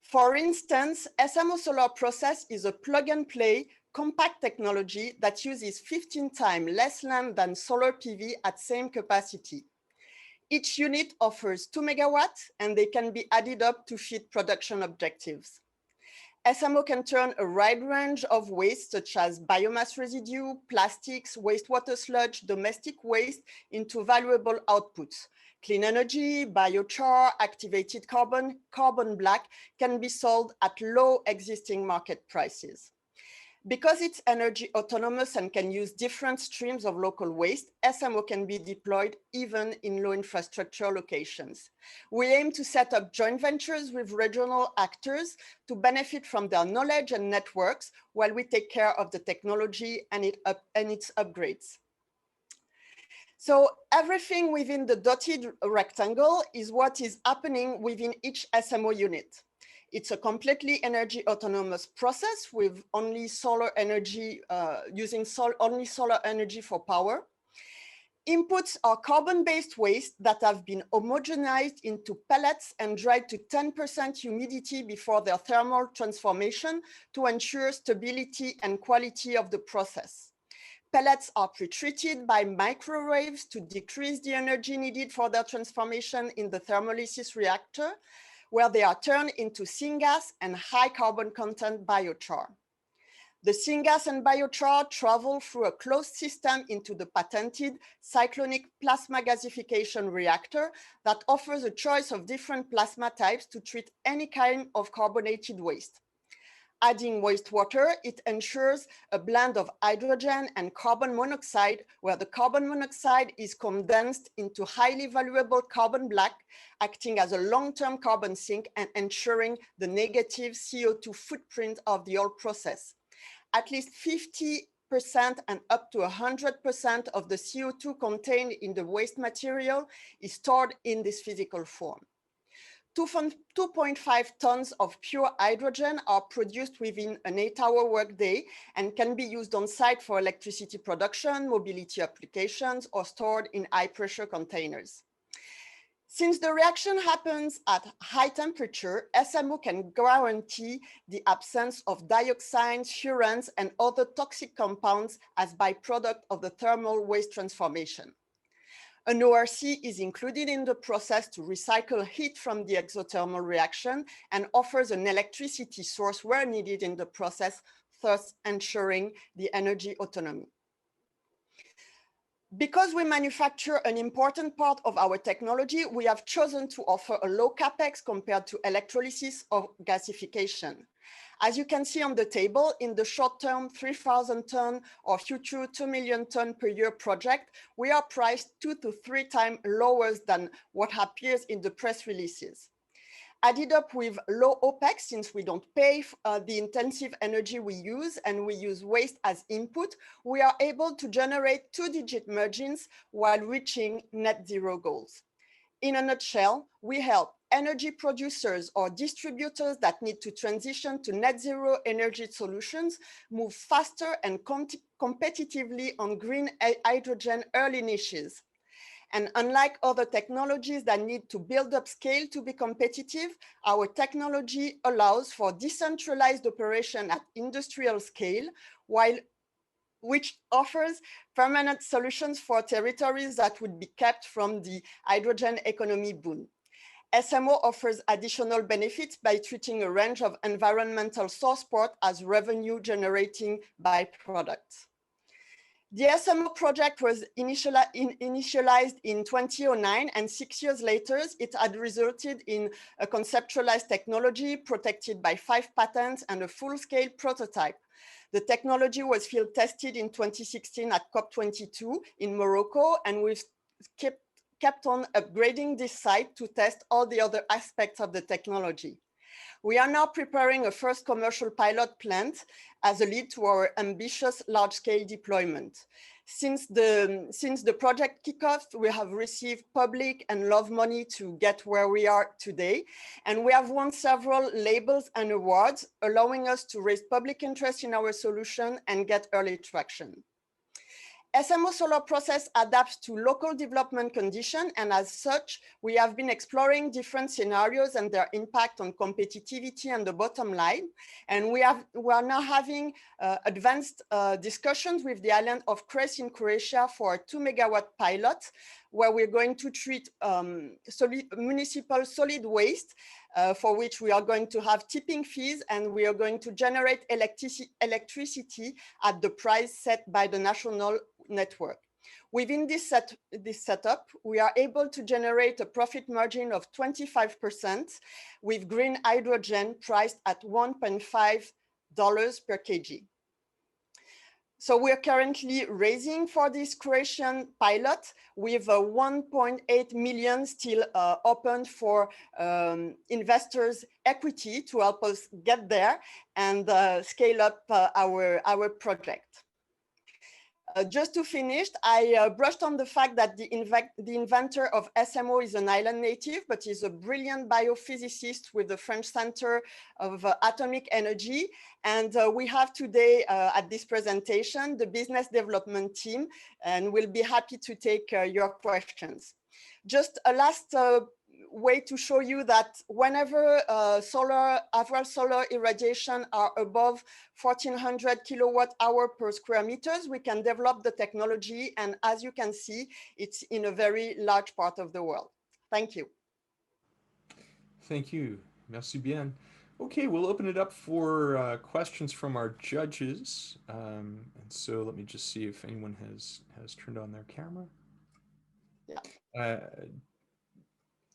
For instance, SMO Solar Process is a plug-and-play compact technology that uses 15 times less land than solar PV at same capacity. Each unit offers 2 megawatts, and they can be added up to fit production objectives. SMO can turn a wide range of waste, such as biomass residue, plastics, wastewater sludge, domestic waste, into valuable outputs. Clean energy, biochar, activated carbon, carbon black can be sold at low existing market prices. Because it's energy autonomous and can use different streams of local waste, SMO can be deployed even in low infrastructure locations. We aim to set up joint ventures with regional actors to benefit from their knowledge and networks while we take care of the technology and its upgrades. So everything within the dotted rectangle is what is happening within each SMO unit. It's a completely energy autonomous process with only solar energy, using only solar energy for power. Inputs are carbon-based waste that have been homogenized into pellets and dried to 10% humidity before their thermal transformation to ensure stability and quality of the process. Pellets are pre-treated by microwaves to decrease the energy needed for their transformation in the thermolysis reactor, where they are turned into syngas and high carbon content biochar. The syngas and biochar travel through a closed system into the patented cyclonic plasma gasification reactor that offers a choice of different plasma types to treat any kind of carbonated waste. Adding wastewater, it ensures a blend of hydrogen and carbon monoxide, where the carbon monoxide is condensed into highly valuable carbon black, acting as a long-term carbon sink and ensuring the negative CO2 footprint of the whole process. At least 50% and up to 100% of the CO2 contained in the waste material is stored in this physical form. 2.5 tons of pure hydrogen are produced within an 8-hour workday and can be used on site for electricity production, mobility applications, or stored in high-pressure containers. Since the reaction happens at high temperature, SMO can guarantee the absence of dioxins, furans, and other toxic compounds as byproduct of the thermal waste transformation. An ORC is included in the process to recycle heat from the exothermal reaction and offers an electricity source where needed in the process, thus ensuring the energy autonomy. Because we manufacture an important part of our technology, we have chosen to offer a low capex compared to electrolysis or gasification. As you can see on the table, in the short term 3,000 ton or future 2 million ton per year project, we are priced 2 to 3 times lower than what appears in the press releases. Added up with low OPEX, since we don't pay the intensive energy we use and we use waste as input, we are able to generate 2-digit margins while reaching net zero goals. In a nutshell, we help energy producers or distributors that need to transition to net zero energy solutions move faster and competitively on green hydrogen early niches. And unlike other technologies that need to build up scale to be competitive, our technology allows for decentralized operation at industrial scale, which offers permanent solutions for territories that would be kept from the hydrogen economy boom. SMO offers additional benefits by treating a range of environmental source port as revenue generating byproducts. The SMO project was initialized in 2009, and 6 years later, it had resulted in a conceptualized technology protected by 5 patents and a full-scale prototype. The technology was field tested in 2016 at COP22 in Morocco, and we've kept on upgrading this site to test all the other aspects of the technology. We are now preparing a first commercial pilot plant as a lead to our ambitious large-scale deployment. Since the project kickoff, we have received public and love money to get where we are today. And we have won several labels and awards, allowing us to raise public interest in our solution and get early traction. SMO solar process adapts to local development conditions, and as such, we have been exploring different scenarios and their impact on competitivity and the bottom line. And we are now having advanced discussions with the island of Cres in Croatia for a 2 megawatt pilot, where we're going to treat municipal solid waste, for which we are going to have tipping fees, and we are going to generate electricity at the price set by the national network. Within this setup, we are able to generate a profit margin of 25% with green hydrogen priced at $1.5 per kg. So we're currently raising for this Croatian pilot with 1.8 million still open for investors' equity to help us get there and scale up our project. Just to finish, I brushed on the fact that the inventor of SMO is an island native, but he's a brilliant biophysicist with the French Center of Atomic Energy. And we have today at this presentation, the business development team, and we'll be happy to take your questions. Just a last way to show you that whenever average solar irradiation are above 1400 kilowatt hour per square meters, we can develop the technology. And as you can see, it's in a very large part of the world. Thank you. Thank you. Merci bien. Okay, we'll open it up for questions from our judges. And so let me just see if anyone has turned on their camera. Yeah.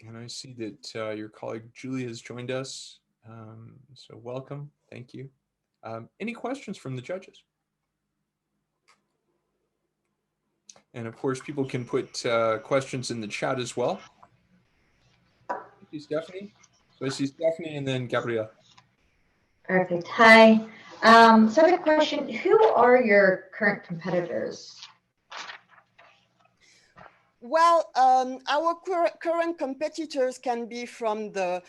And I see that your colleague Julie has joined us. So welcome. Thank you. Any questions from the judges? And of course, people can put questions in the chat as well. Thank you, Stephanie. So I see Stephanie and then Gabrielle. Perfect. Hi. So I have a question. Who are your current competitors? Well, our current competitors can be from the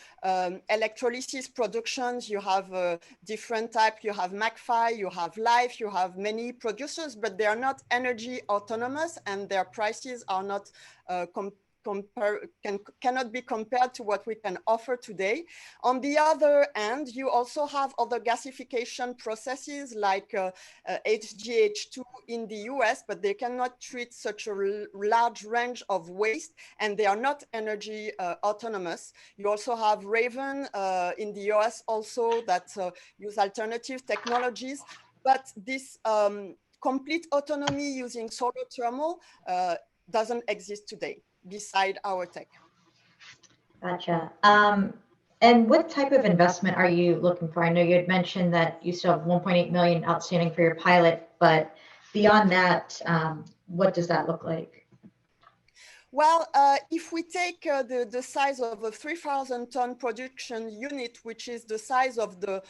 electrolysis productions. You have different type. You have McPhy, you have Life, you have many producers, but they are not energy autonomous, and their prices are not cannot be compared to what we can offer today. On the other hand, you also have other gasification processes like HGH2 in the US, but they cannot treat such a large range of waste, and they are not energy autonomous. You also have Raven in the US also that use alternative technologies, but this complete autonomy using solar thermal doesn't exist today beside our tech. Gotcha. And what type of investment are you looking for? I know you had mentioned that you still have 1.8 million outstanding for your pilot, but beyond that, what does that look like? Well, if we take the size of a 3,000-ton production unit, which is the size of the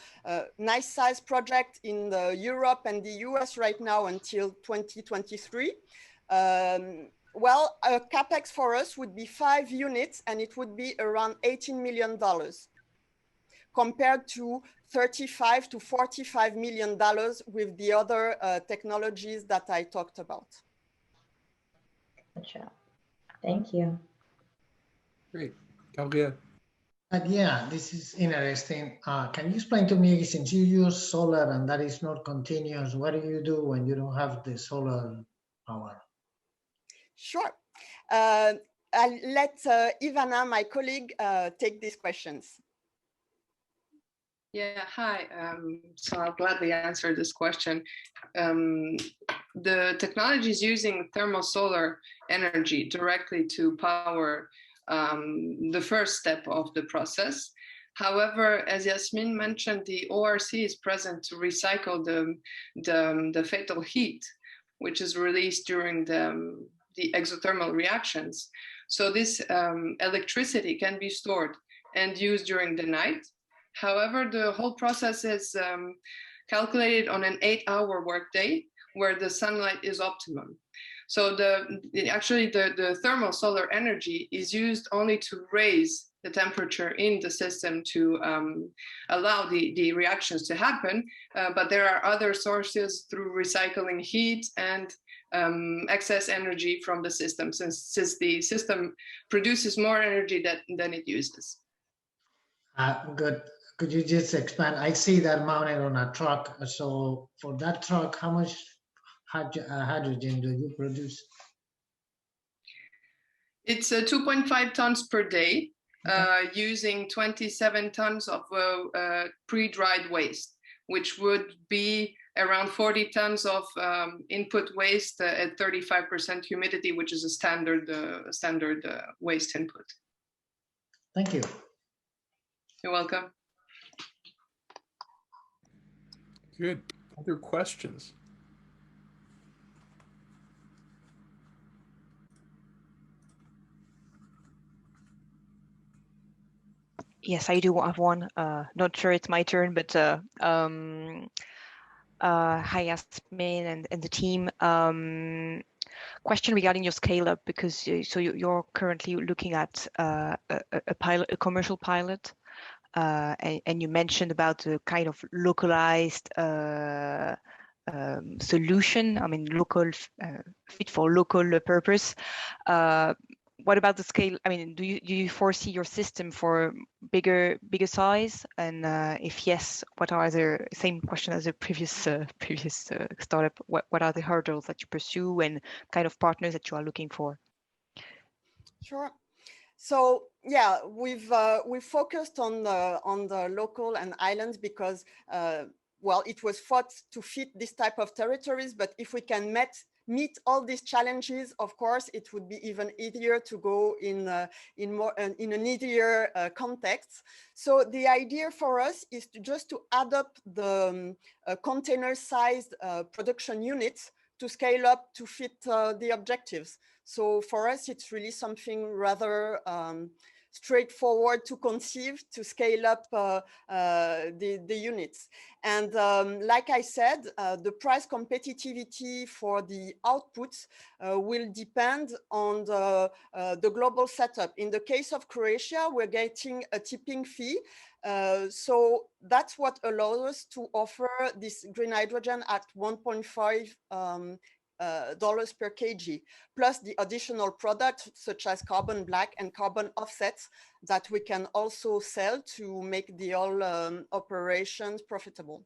nice size project in Europe and the US right now until 2023, well, a capex for us would be 5 units, and it would be around $18 million, compared to $35 to $45 million with the other technologies that I talked about. Gotcha. Thank you. Great. Gabriel. Yeah, this is interesting. Can you explain to me, since you use solar and that is not continuous, what do you do when you don't have the solar power? Sure. I'll let Ivana, my colleague, take these questions. Yeah, hi. So I'll gladly answer this question. The technology is using thermal solar energy directly to power the first step of the process. However, as Yasmin mentioned, the ORC is present to recycle the fatal heat, which is released during the exothermal reactions. So this electricity can be stored and used during the night. However, the whole process is calculated on an 8-hour workday where the sunlight is optimum. So actually the thermal solar energy is used only to raise the temperature in the system to allow the reactions to happen. But there are other sources through recycling heat and excess energy from the system, since the system produces more energy than it uses. Good. Could you just expand? I see that mounted on a truck. So for that truck, how much hydrogen do you produce? It's 2.5 tons per day, using 27 tons of pre-dried waste, which would be around 40 tons of input waste at 35% humidity, which is a standard waste input. Thank you. You're welcome. Good. Other questions? Yes, I do have one. Not sure it's my turn, but Hi, Yasmin and the team. Question regarding your scale up, because so you're currently looking at a commercial pilot, and you mentioned about the kind of localized solution. I mean, local fit for local purpose. What about the scale? I mean, do you foresee your system for bigger size? And if yes, what are the same question as the previous startup? What are the hurdles that you pursue and kind of partners that you are looking for? Sure. So yeah, we've focused on the local and islands because well, it was thought to fit this type of territories, but if we can meet all these challenges, of course, it would be even easier to go in an easier context. So the idea for us is to adopt the container-sized production units to scale up to fit the objectives. So for us, it's really something rather straightforward to conceive, to scale up the units. And like I said, the price competitivity for the outputs will depend on the global setup. In the case of Croatia, we're getting a tipping fee. So that's what allows us to offer this green hydrogen at 1.5 dollars per kg, plus the additional products such as carbon black and carbon offsets that we can also sell to make the whole operations profitable.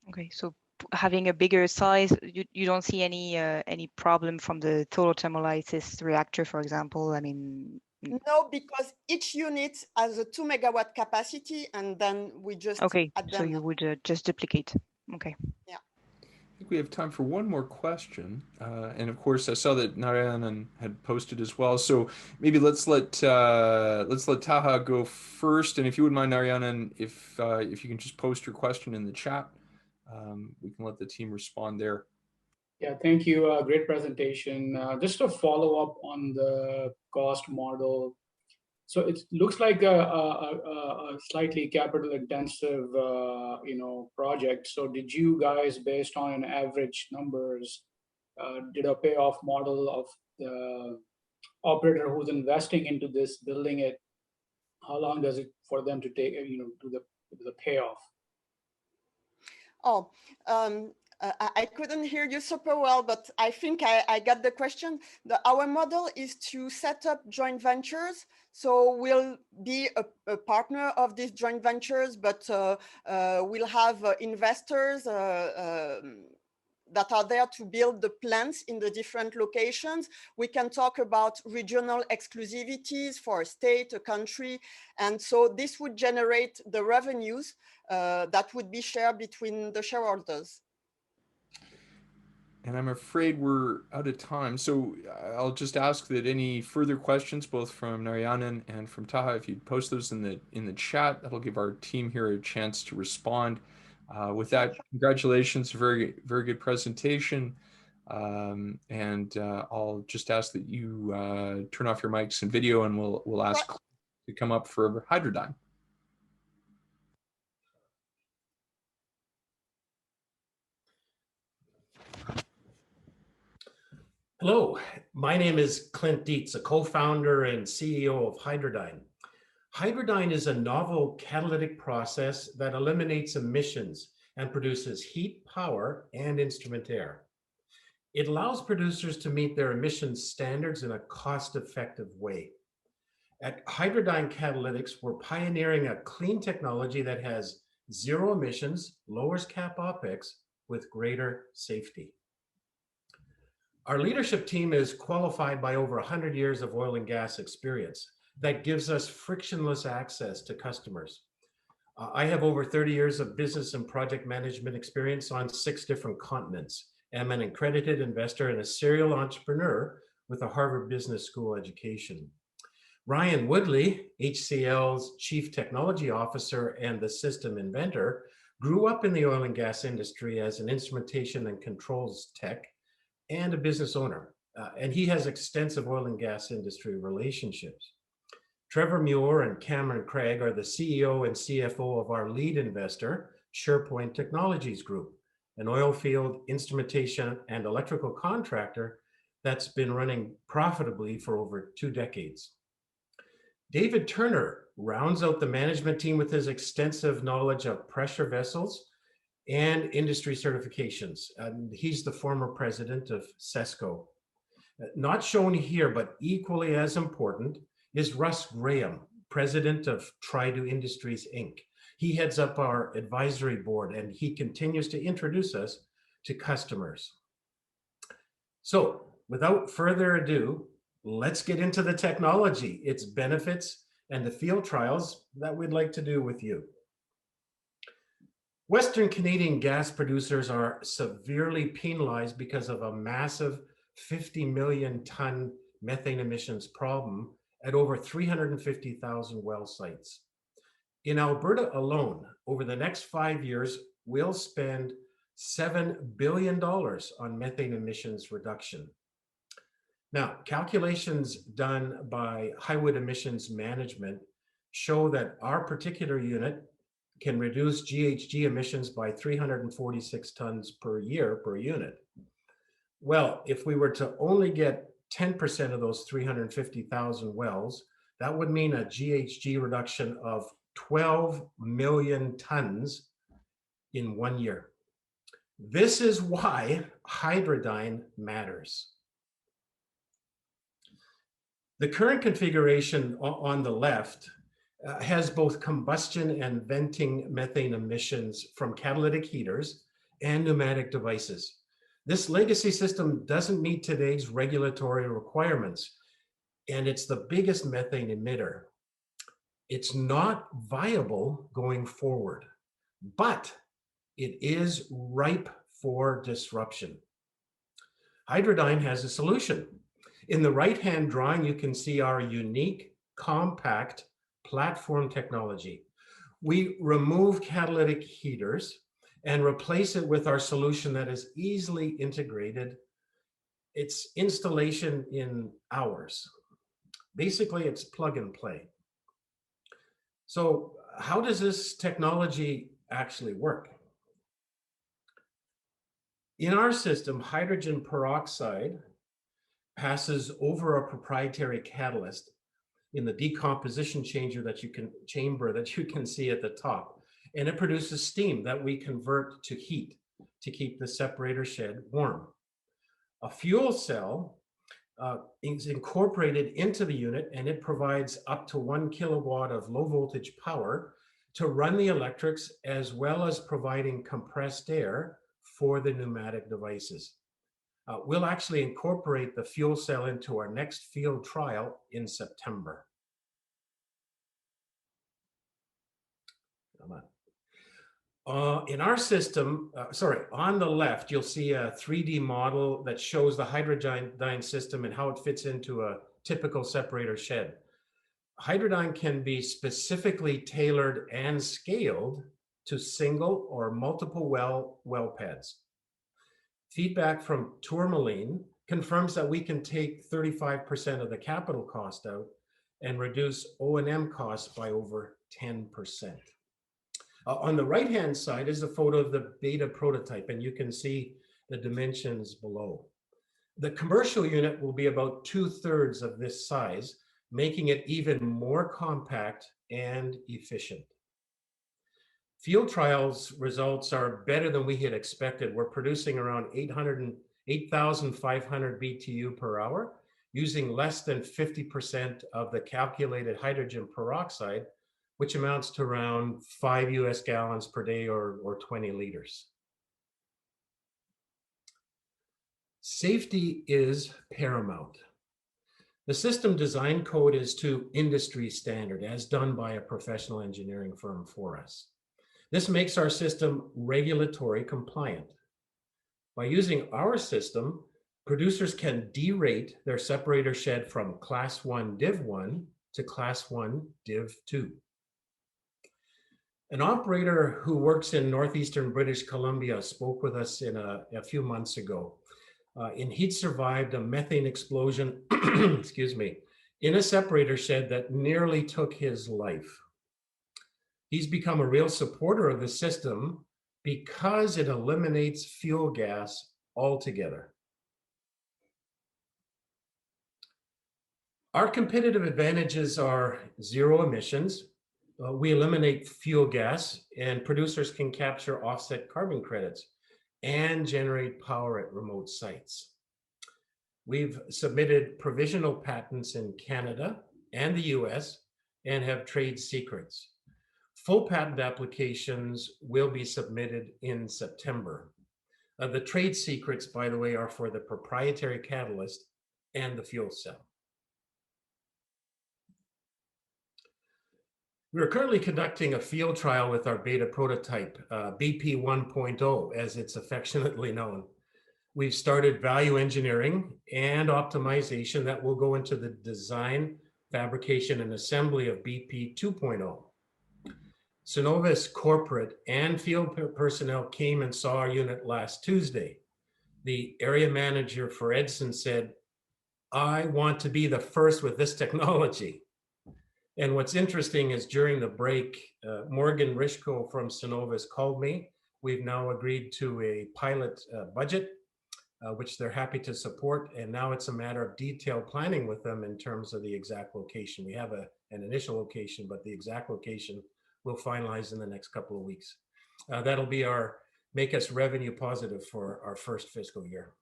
Okay, so having a bigger size, you don't see any problem from the total thermolysis reactor, for example? I mean, no, because each unit has a 2 megawatt capacity, and then we just okay, add them. so you would just duplicate. Okay. Yeah. I think we have time for one more question, and of course I saw that Narayanan had posted as well. So maybe let's let Taha go first, and if you wouldn't mind, Narayanan, if you can just post your question in the chat, we can let the team respond there. Yeah, thank you. Great presentation. Just to follow up on the cost model. So it looks like a slightly capital intensive, project. So did you guys, based on an average numbers, did a payoff model of the operator who's investing into this, building it? How long does it for them to take, do the payoff? Oh, I couldn't hear you super well, but I think I got the question. Our model is to set up joint ventures. So we'll be a partner of these joint ventures, but we'll have investors that are there to build the plants in the different locations. We can talk about regional exclusivities for a state, a country. And so this would generate the revenues that would be shared between the shareholders. And I'm afraid we're out of time. So I'll just ask that any further questions, both from Narayanan and from Taha, if you'd post those in the chat, that'll give our team here a chance to respond. With that, congratulations, very, very good presentation. And I'll just ask that you turn off your mics and video, and we'll ask to come up for Hydrodyne. Hello, my name is Clint Dietz, a co-founder and CEO of Hydrodyne. Hydrodyne is a novel catalytic process that eliminates emissions and produces heat, power, and instrument air. It allows producers to meet their emissions standards in a cost-effective way. At Hydrodyne Catalytics, we're pioneering a clean technology that has zero emissions, lowers cap OpEx with greater safety. Our leadership team is qualified by over 100 years of oil and gas experience that gives us frictionless access to customers. I have over 30 years of business and project management experience on 6 different continents. I'm an accredited investor and a serial entrepreneur with a Harvard Business School education. Ryan Woodley, HCL's Chief Technology Officer and the system inventor, grew up in the oil and gas industry as an instrumentation and controls tech and a business owner, and he has extensive oil and gas industry relationships. Trevor Muir and Cameron Craig are the CEO and CFO of our lead investor, SharePoint Technologies Group, an oil field, instrumentation, and electrical contractor that's been running profitably for over 2 decades. David Turner rounds out the management team with his extensive knowledge of pressure vessels and industry certifications. And he's the former president of CESCO. Not shown here, but equally as important, is Russ Graham, president of Trido Industries, Inc. He heads up our advisory board, and he continues to introduce us to customers. So without further ado, let's get into the technology, its benefits, and the field trials that we'd like to do with you. Western Canadian gas producers are severely penalized because of a massive 50 million ton methane emissions problem at over 350,000 well sites. In Alberta alone, over the next 5 years, we'll spend $7 billion on methane emissions reduction. Now, calculations done by Highwood Emissions Management show that our particular unit can reduce GHG emissions by 346 tons per year per unit. Well, if we were to only get 10% of those 350,000 wells, that would mean a GHG reduction of 12 million tons in 1 year. This is why Hydradyne matters. The current configuration on the left has both combustion and venting methane emissions from catalytic heaters and pneumatic devices. This legacy system doesn't meet today's regulatory requirements, and it's the biggest methane emitter. It's not viable going forward, but it is ripe for disruption. Hydradyne has a solution. In the right-hand drawing, you can see our unique, compact platform technology. We remove catalytic heaters and replace it with our solution that is easily integrated. It's installation in hours. Basically, it's plug and play. So how does this technology actually work? In our system, hydrogen peroxide passes over a proprietary catalyst in the decomposition chamber that you can see at the top, and it produces steam that we convert to heat to keep the separator shed warm. A fuel cell is incorporated into the unit, and it provides up to 1 kilowatt of low voltage power to run the electrics, as well as providing compressed air for the pneumatic devices. We'll actually incorporate the fuel cell into our next field trial in September. In our system, on the left, you'll see a 3D model that shows the Hydradyne system and how it fits into a typical separator shed. Hydradyne can be specifically tailored and scaled to single or multiple well pads. Feedback from Tourmaline confirms that we can take 35% of the capital cost out and reduce O&M costs by over 10%. On the right-hand side is a photo of the beta prototype, and you can see the dimensions below. The commercial unit will be about 2/3 of this size, making it even more compact and efficient. Field trials results are better than we had expected. We're producing around 8,500 BTU per hour, using less than 50% of the calculated hydrogen peroxide, which amounts to around 5 US gallons per day or 20 liters. Safety is paramount. The system design code is to industry standard, as done by a professional engineering firm for us. This makes our system regulatory compliant. By using our system, producers can derate their separator shed from Class 1 Div 1 to Class 1 Div 2. An operator who works in northeastern British Columbia spoke with us a few months ago, and he'd survived a methane explosion, excuse me, in a separator shed that nearly took his life. He's become a real supporter of the system because it eliminates fuel gas altogether. Our competitive advantages are zero emissions. We eliminate fuel gas, and producers can capture offset carbon credits and generate power at remote sites. We've submitted provisional patents in Canada and the US and have trade secrets. Full patent applications will be submitted in September. The trade secrets, by the way, are for the proprietary catalyst and the fuel cell. We are currently conducting a field trial with our beta prototype, BP 1.0, as it's affectionately known. We've started value engineering and optimization that will go into the design, fabrication, and assembly of BP 2.0. Cenovus corporate and field personnel came and saw our unit last Tuesday. The area manager for Edson said, "I want to be the first with this technology." And what's interesting is during the break, Morgan Rishko from Cenovus called me. We've now agreed to a pilot budget, which they're happy to support. And now it's a matter of detailed planning with them in terms of the exact location. We have an initial location, but the exact location we'll finalize in the next couple of weeks. That'll be make us revenue positive for our first fiscal year.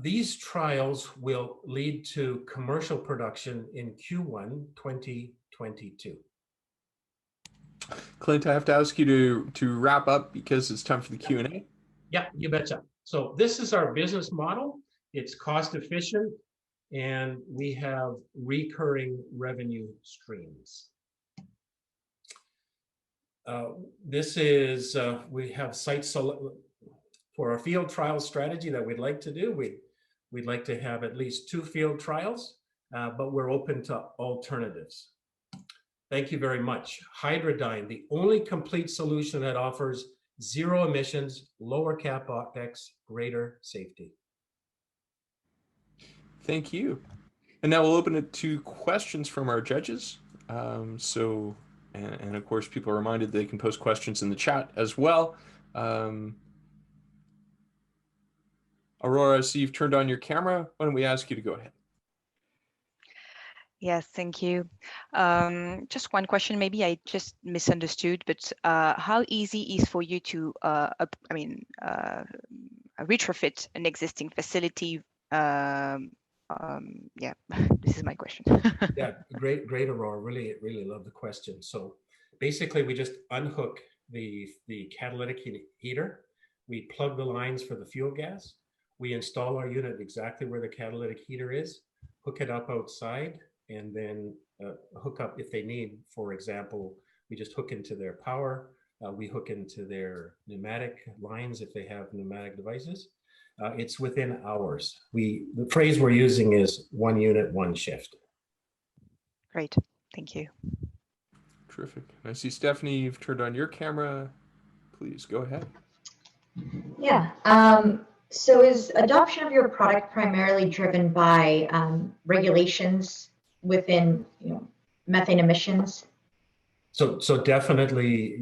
These trials will lead to commercial production in Q1 2022. Clint, I have to ask you to wrap up because it's time for the Q&A. Yeah, you betcha. So this is our business model. It's cost efficient, and we have recurring revenue streams. This is, we have sites for our field trial strategy that we'd like to do. We'd like to have at least 2 field trials, but we're open to alternatives. Thank you very much. Hydradyne, the only complete solution that offers zero emissions, lower CapEx, greater safety. Thank you. And now we'll open it to questions from our judges. And of course, people are reminded they can post questions in the chat as well. Aurora, I see you've turned on your camera. Why don't we ask you to go ahead? Yes, thank you. Just one question, maybe I just misunderstood, but how easy is for you to, retrofit an existing facility? Yeah, this is my question. Yeah, great, Aurora. Really love the question. So basically, we just unhook the catalytic heater. We plug the lines for the fuel gas. We install our unit exactly where the catalytic heater is, hook it up outside, and then hook up if they need. For example, we just hook into their power. We hook into their pneumatic lines if they have pneumatic devices. It's within hours. The phrase we're using is 1 unit, 1 shift. Great, thank you. Terrific. I see Stephanie, you've turned on your camera. Please go ahead. Yeah. So is adoption of your product primarily driven by regulations within, methane emissions? So definitely,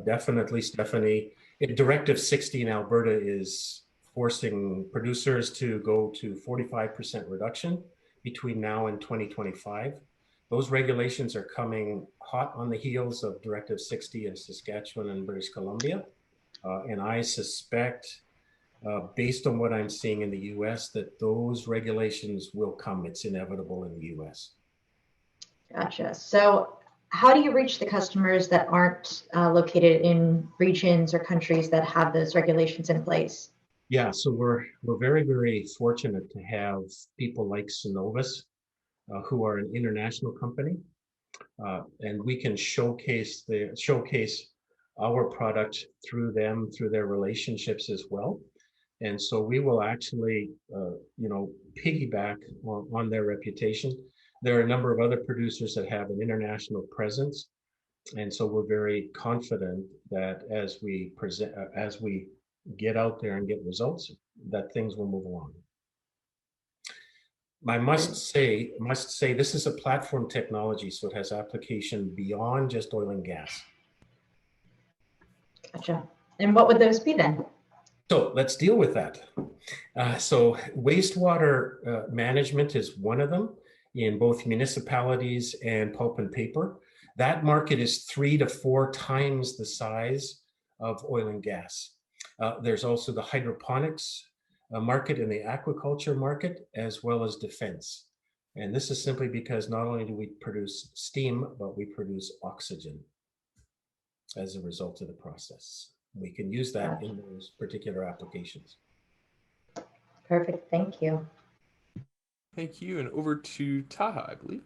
definitely, Stephanie. Directive 60 in Alberta is forcing producers to go to 45% reduction between now and 2025. Those regulations are coming hot on the heels of Directive 60 in Saskatchewan and British Columbia. And I suspect, based on what I'm seeing in the US, that those regulations will come. It's inevitable in the US. Gotcha. So how do you reach the customers that aren't located in regions or countries that have those regulations in place? Yeah, so we're very, very fortunate to have people like Cenovus, who are an international company, and we can showcase our product through them, through their relationships as well. And so we will actually, piggyback on their reputation. There are a number of other producers that have an international presence, and so we're very confident that as we get out there and get results, that things will move along. I must say, this is a platform technology, so it has application beyond just oil and gas. Gotcha. And what would those be then? So let's deal with that. So wastewater management is one of them in both municipalities and pulp and paper. That market is 3 to 4 times the size of oil and gas. There's also the hydroponics market and the aquaculture market, as well as defense. And this is simply because not only do we produce steam, but we produce oxygen as a result of the process. We can use that in those particular applications. Perfect, thank you. Thank you, and over to Taha, I believe.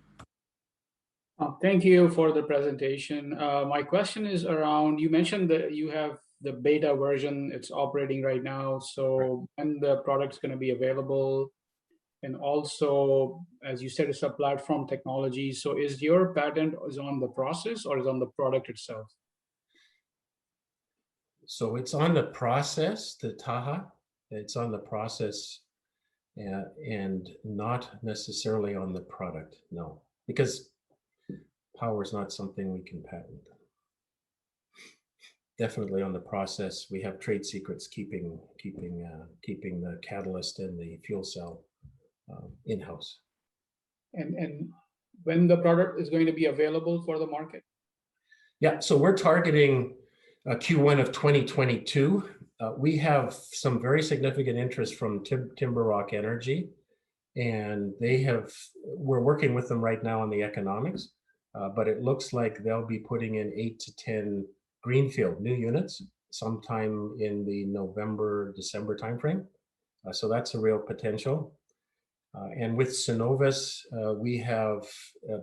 Thank you for the presentation. My question is around, you mentioned that you have the beta version, it's operating right now. So when the product's going to be available, and also, as you said, it's a platform technology. So is your patent is on the process or is on the product itself? So it's on the process, the Taha. It's on the process and not necessarily on the product, no. Because power is not something we can patent. Definitely on the process, we have trade secrets keeping the catalyst and the fuel cell in-house. And when the product is going to be available for the market? Yeah, so we're targeting Q1 of 2022. We have some very significant interest from Timber Rock Energy, and we're working with them right now on the economics, but it looks like they'll be putting in 8 to 10 greenfield new units sometime in the November, December timeframe. So that's a real potential. And with Synovus, we have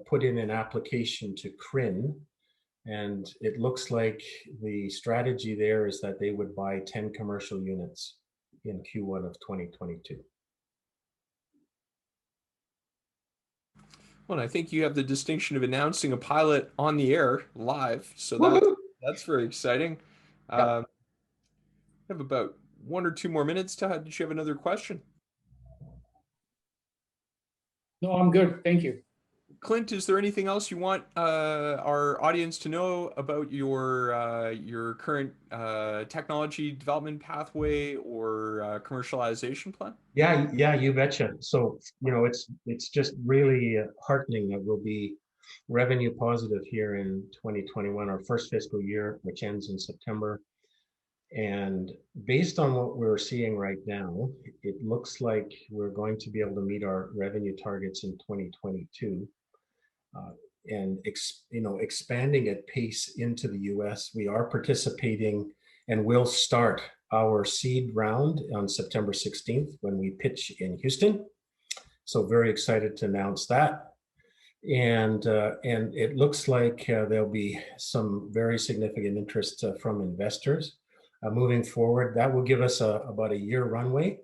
put in an application to CRIN, and it looks like the strategy there is that they would buy 10 commercial units in Q1 of 2022. Well, I think you have the distinction of announcing a pilot on the air live, so that's very exciting. I have about 1 or 2 more minutes. Todd, did you have another question? No, I'm good. Thank you. Clint, is there anything else you want our audience to know about your current technology development pathway or commercialization plan? Yeah, you betcha. So, it's just really heartening that we'll be revenue positive here in 2021, our first fiscal year, which ends in September. And based on what we're seeing right now, it looks like we're going to be able to meet our revenue targets in 2022. And expanding at pace into the US. We are participating and will start our seed round on September 16th when we pitch in Houston. So very excited to announce that. And it looks like there'll be some very significant interest from investors moving forward. That will give us about a year runway.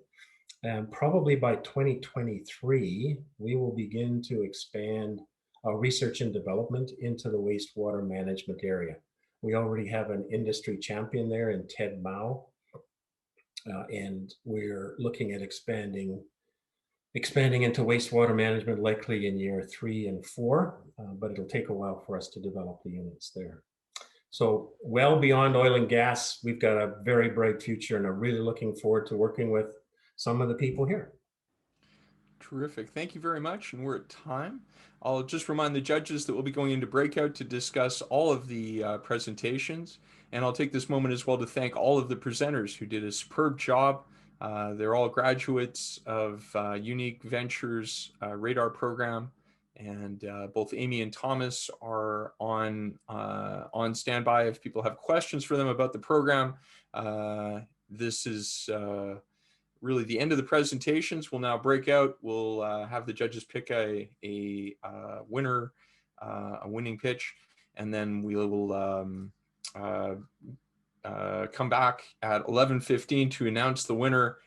And probably by 2023, we will begin to expand research and development into the wastewater management area. We already have an industry champion there in Ted Mao, and we're looking at expanding into wastewater management likely in year 3 and 4, but it'll take a while for us to develop the units there. So well beyond oil and gas, we've got a very bright future, and I'm really looking forward to working with some of the people here. Terrific. Thank you very much. And we're at time. I'll just remind the judges that we'll be going into breakout to discuss all of the presentations. And I'll take this moment as well to thank all of the presenters who did a superb job. They're all graduates of Eunike Ventures Radar Program. And both Amy and Thomas are on standby if people have questions for them about the program. This is really the end of the presentations. We'll now break out. We'll have the judges pick a winner, a winning pitch, and then we will come back at 11:15 to announce the winner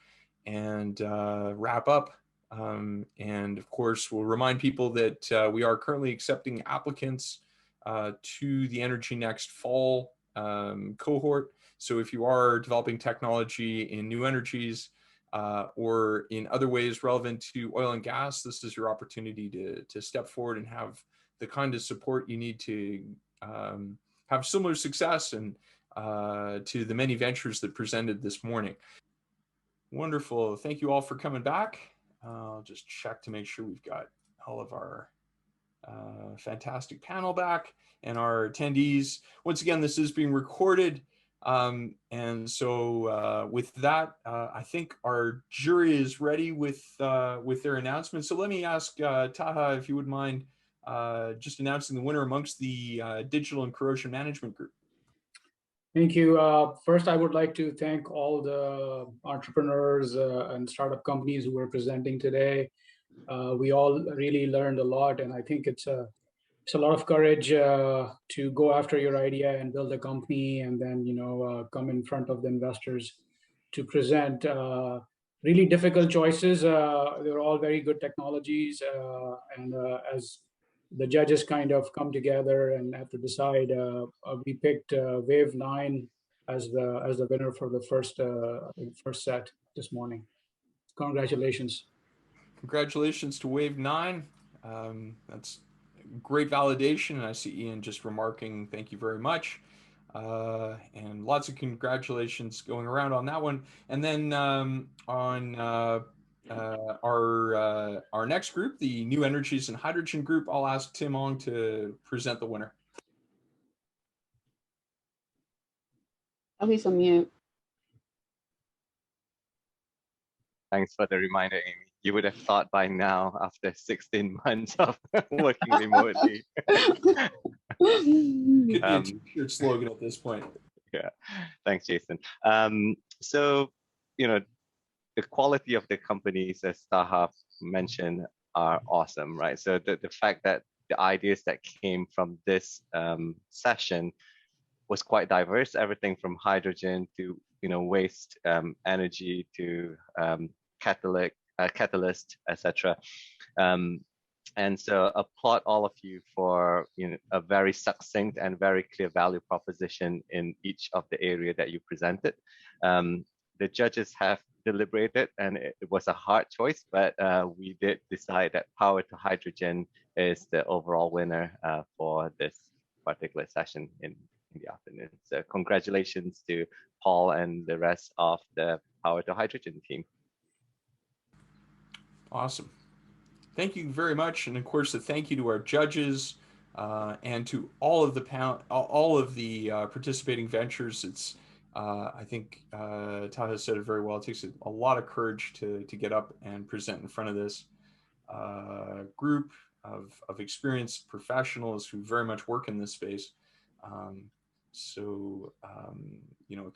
and wrap up. And of course, we'll remind people that we are currently accepting applicants to the energyNEXT fall cohort. So if you are developing technology in new energies, or in other ways relevant to oil and gas, this is your opportunity to step forward and have the kind of support you need to have similar success and to the many ventures that presented this morning. Wonderful. Thank you all for coming back. I'll just check to make sure we've got all of our fantastic panel back and our attendees. Once again, this is being recorded. And so with that, I think our jury is ready with their announcement. So let me ask Taha, if you would mind just announcing the winner amongst the Digital and Corrosion Management Group. Thank you. First, I would like to thank all the entrepreneurs and startup companies who were presenting today. We all really learned a lot, and I think it's a lot of courage to go after your idea and build a company, and then come in front of the investors to present really difficult choices. They're all very good technologies, and as the judges kind of come together and have to decide, we picked Wave 9 as the winner for the first set this morning. Congratulations. Congratulations to Wave 9. That's great validation, and I see Ian just remarking thank you very much, and lots of congratulations going around on that one. And then on our next group, the New Energies and Hydrogen group, I'll ask Tim Ong to present the winner. Oh, he's on mute. Thanks for the reminder, Amy. You would have thought by now, after 16 months of working remotely. Could be a t-shirt slogan at this point. Yeah, thanks, Jason. So, the quality of the companies, as Taha mentioned, are awesome, right? So the fact that the ideas that came from this session was quite diverse, everything from hydrogen to waste energy to catalyst, etc. And so applaud all of you for a very succinct and very clear value proposition in each of the area that you presented. The judges have deliberated, and it was a hard choice, but we did decide that power to hydrogen is the overall winner for this particular session in the afternoon. So congratulations to Paul and the rest of the Power to Hydrogen team. Awesome. Thank you very much. And of course, a thank you to our judges and to all of the participating ventures. It's I think Taha said it very well. It takes a lot of courage to get up and present in front of this group of experienced professionals who very much work in this space. So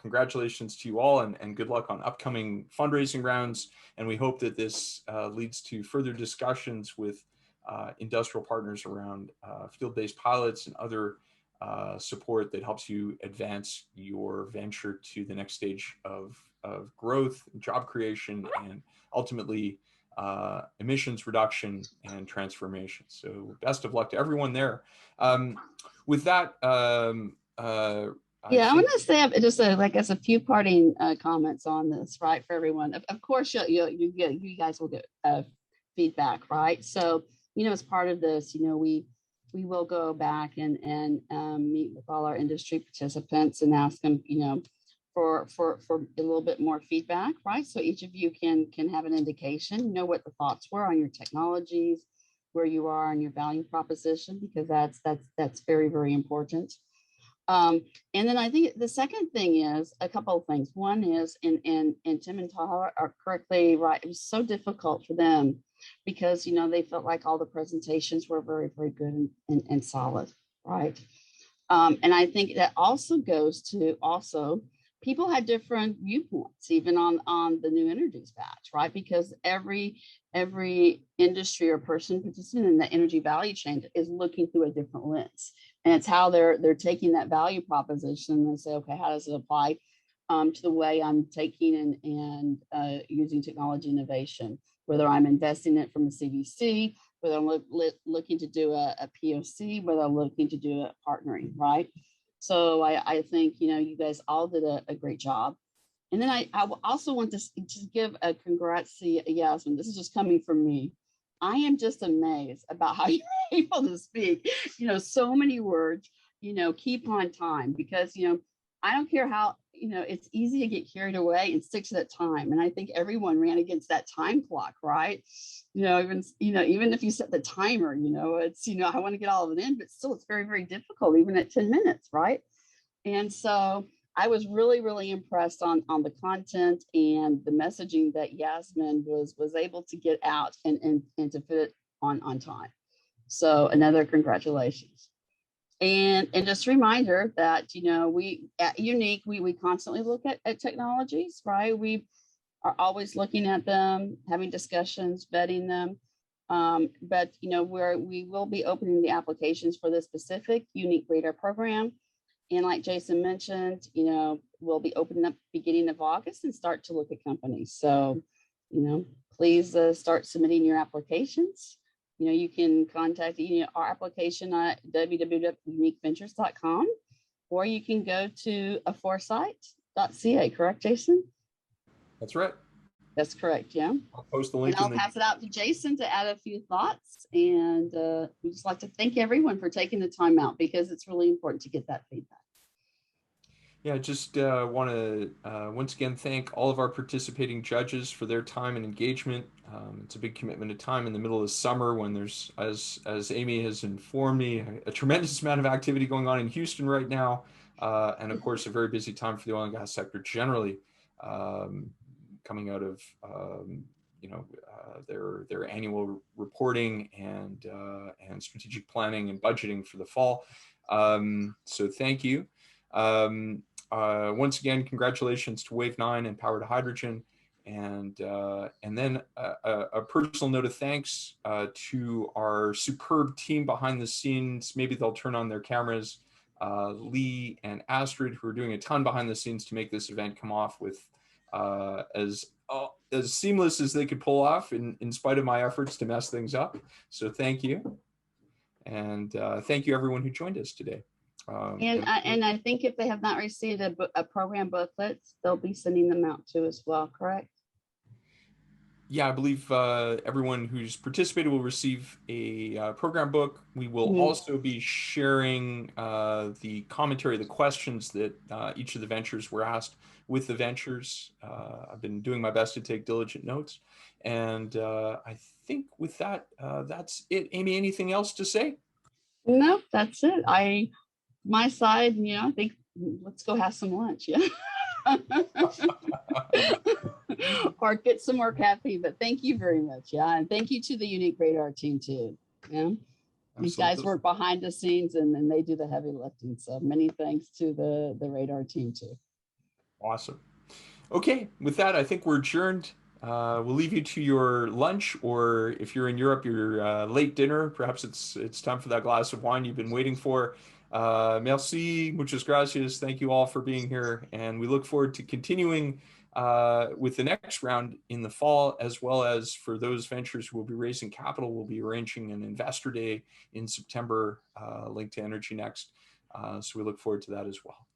congratulations to you all, and good luck on upcoming fundraising rounds. And we hope that this leads to further discussions with industrial partners around field-based pilots and other support that helps you advance your venture to the next stage of growth, job creation, and ultimately emissions reduction and transformation. So best of luck to everyone there. With that, I want to say just as a few parting comments on this, right, for everyone. Of course, you guys will get feedback, right? So, as part of this, we will go back and meet with all our industry participants and ask them, for a little bit more feedback, right? So each of you can have an indication, what the thoughts were on your technologies, where you are on your value proposition, because that's very, very important. And then I think the second thing is a couple of things. One is, and Tim and Taha are correctly right, it was so difficult for them because, they felt like all the presentations were very, very good and solid, right? And I think that also goes to people had different viewpoints, even on the New Energies batch, right? Because every industry or person participating in the energy value chain is looking through a different lens. And it's how they're taking that value proposition and say, okay, how does it apply to the way I'm taking and using technology innovation, whether I'm investing it from a CVC, whether I'm looking to do a POC, whether I'm looking to do a partnering, right? So I think, you guys all did a great job. And then I also want to just give a congrats to Yasmin. This is just coming from me. I am just amazed about how you're able to speak, so many words, keep on time, because, I don't care how, it's easy to get carried away and stick to that time. And I think everyone ran against that time clock, right? Even if you set the timer, it's, I want to get all of it in, but still it's very, very difficult, even at 10 minutes, right? And so I was really, really impressed on the content and the messaging that Yasmin was able to get out and to fit it on time. So another congratulations. And just a reminder that, we at Eunike, we constantly look at technologies, right? We are always looking at them, having discussions, vetting them. But, we will be opening the applications for the specific Eunike Radar program. And like Jason mentioned, we'll be opening up beginning of August and start to look at companies. So, please start submitting your applications. You can contact our application at www.unikeventures.com, or you can go to foresight.ca, correct, Jason? That's right. That's correct, yeah. I'll post the link. And I'll pass it out to Jason to add a few thoughts. And we'd just like to thank everyone for taking the time out, because it's really important to get that feedback. Yeah, I just want to once again thank all of our participating judges for their time and engagement. It's a big commitment of time in the middle of the summer when there's, as Amy has informed me, a tremendous amount of activity going on in Houston right now. And of course, a very busy time for the oil and gas sector generally, coming out of their annual reporting and strategic planning and budgeting for the fall. So thank you. Once again, congratulations to Wave 9 and Power to Hydrogen, and then a personal note of thanks to our superb team behind the scenes. Maybe they'll turn on their cameras. Lee and Astrid, who are doing a ton behind the scenes to make this event come off with as seamless as they could pull off, in spite of my efforts to mess things up. So thank you, and thank you everyone who joined us today. And I think if they have not received a program booklet, they'll be sending them out too as well, correct? Yeah, I believe everyone who's participated will receive a program book. We will also be sharing the commentary, the questions that each of the ventures were asked with the ventures. I've been doing my best to take diligent notes. And I think with that, that's it. Amy, anything else to say? No, that's it. My side, I think let's go have some lunch, yeah. Or get some more caffeine, but thank you very much, yeah. And thank you to the Eunike Radar team too, yeah. These guys work behind the scenes and then they do the heavy lifting. So many thanks to the radar team too. Awesome. Okay, with that, I think we're adjourned. We'll leave you to your lunch, or if you're in Europe, your late dinner. Perhaps it's time for that glass of wine you've been waiting for. Merci, muchas gracias. Thank you all for being here. And we look forward to continuing with the next round in the fall, as well as for those ventures who will be raising capital, we'll be arranging an investor day in September linked to energyNEXT. So we look forward to that as well.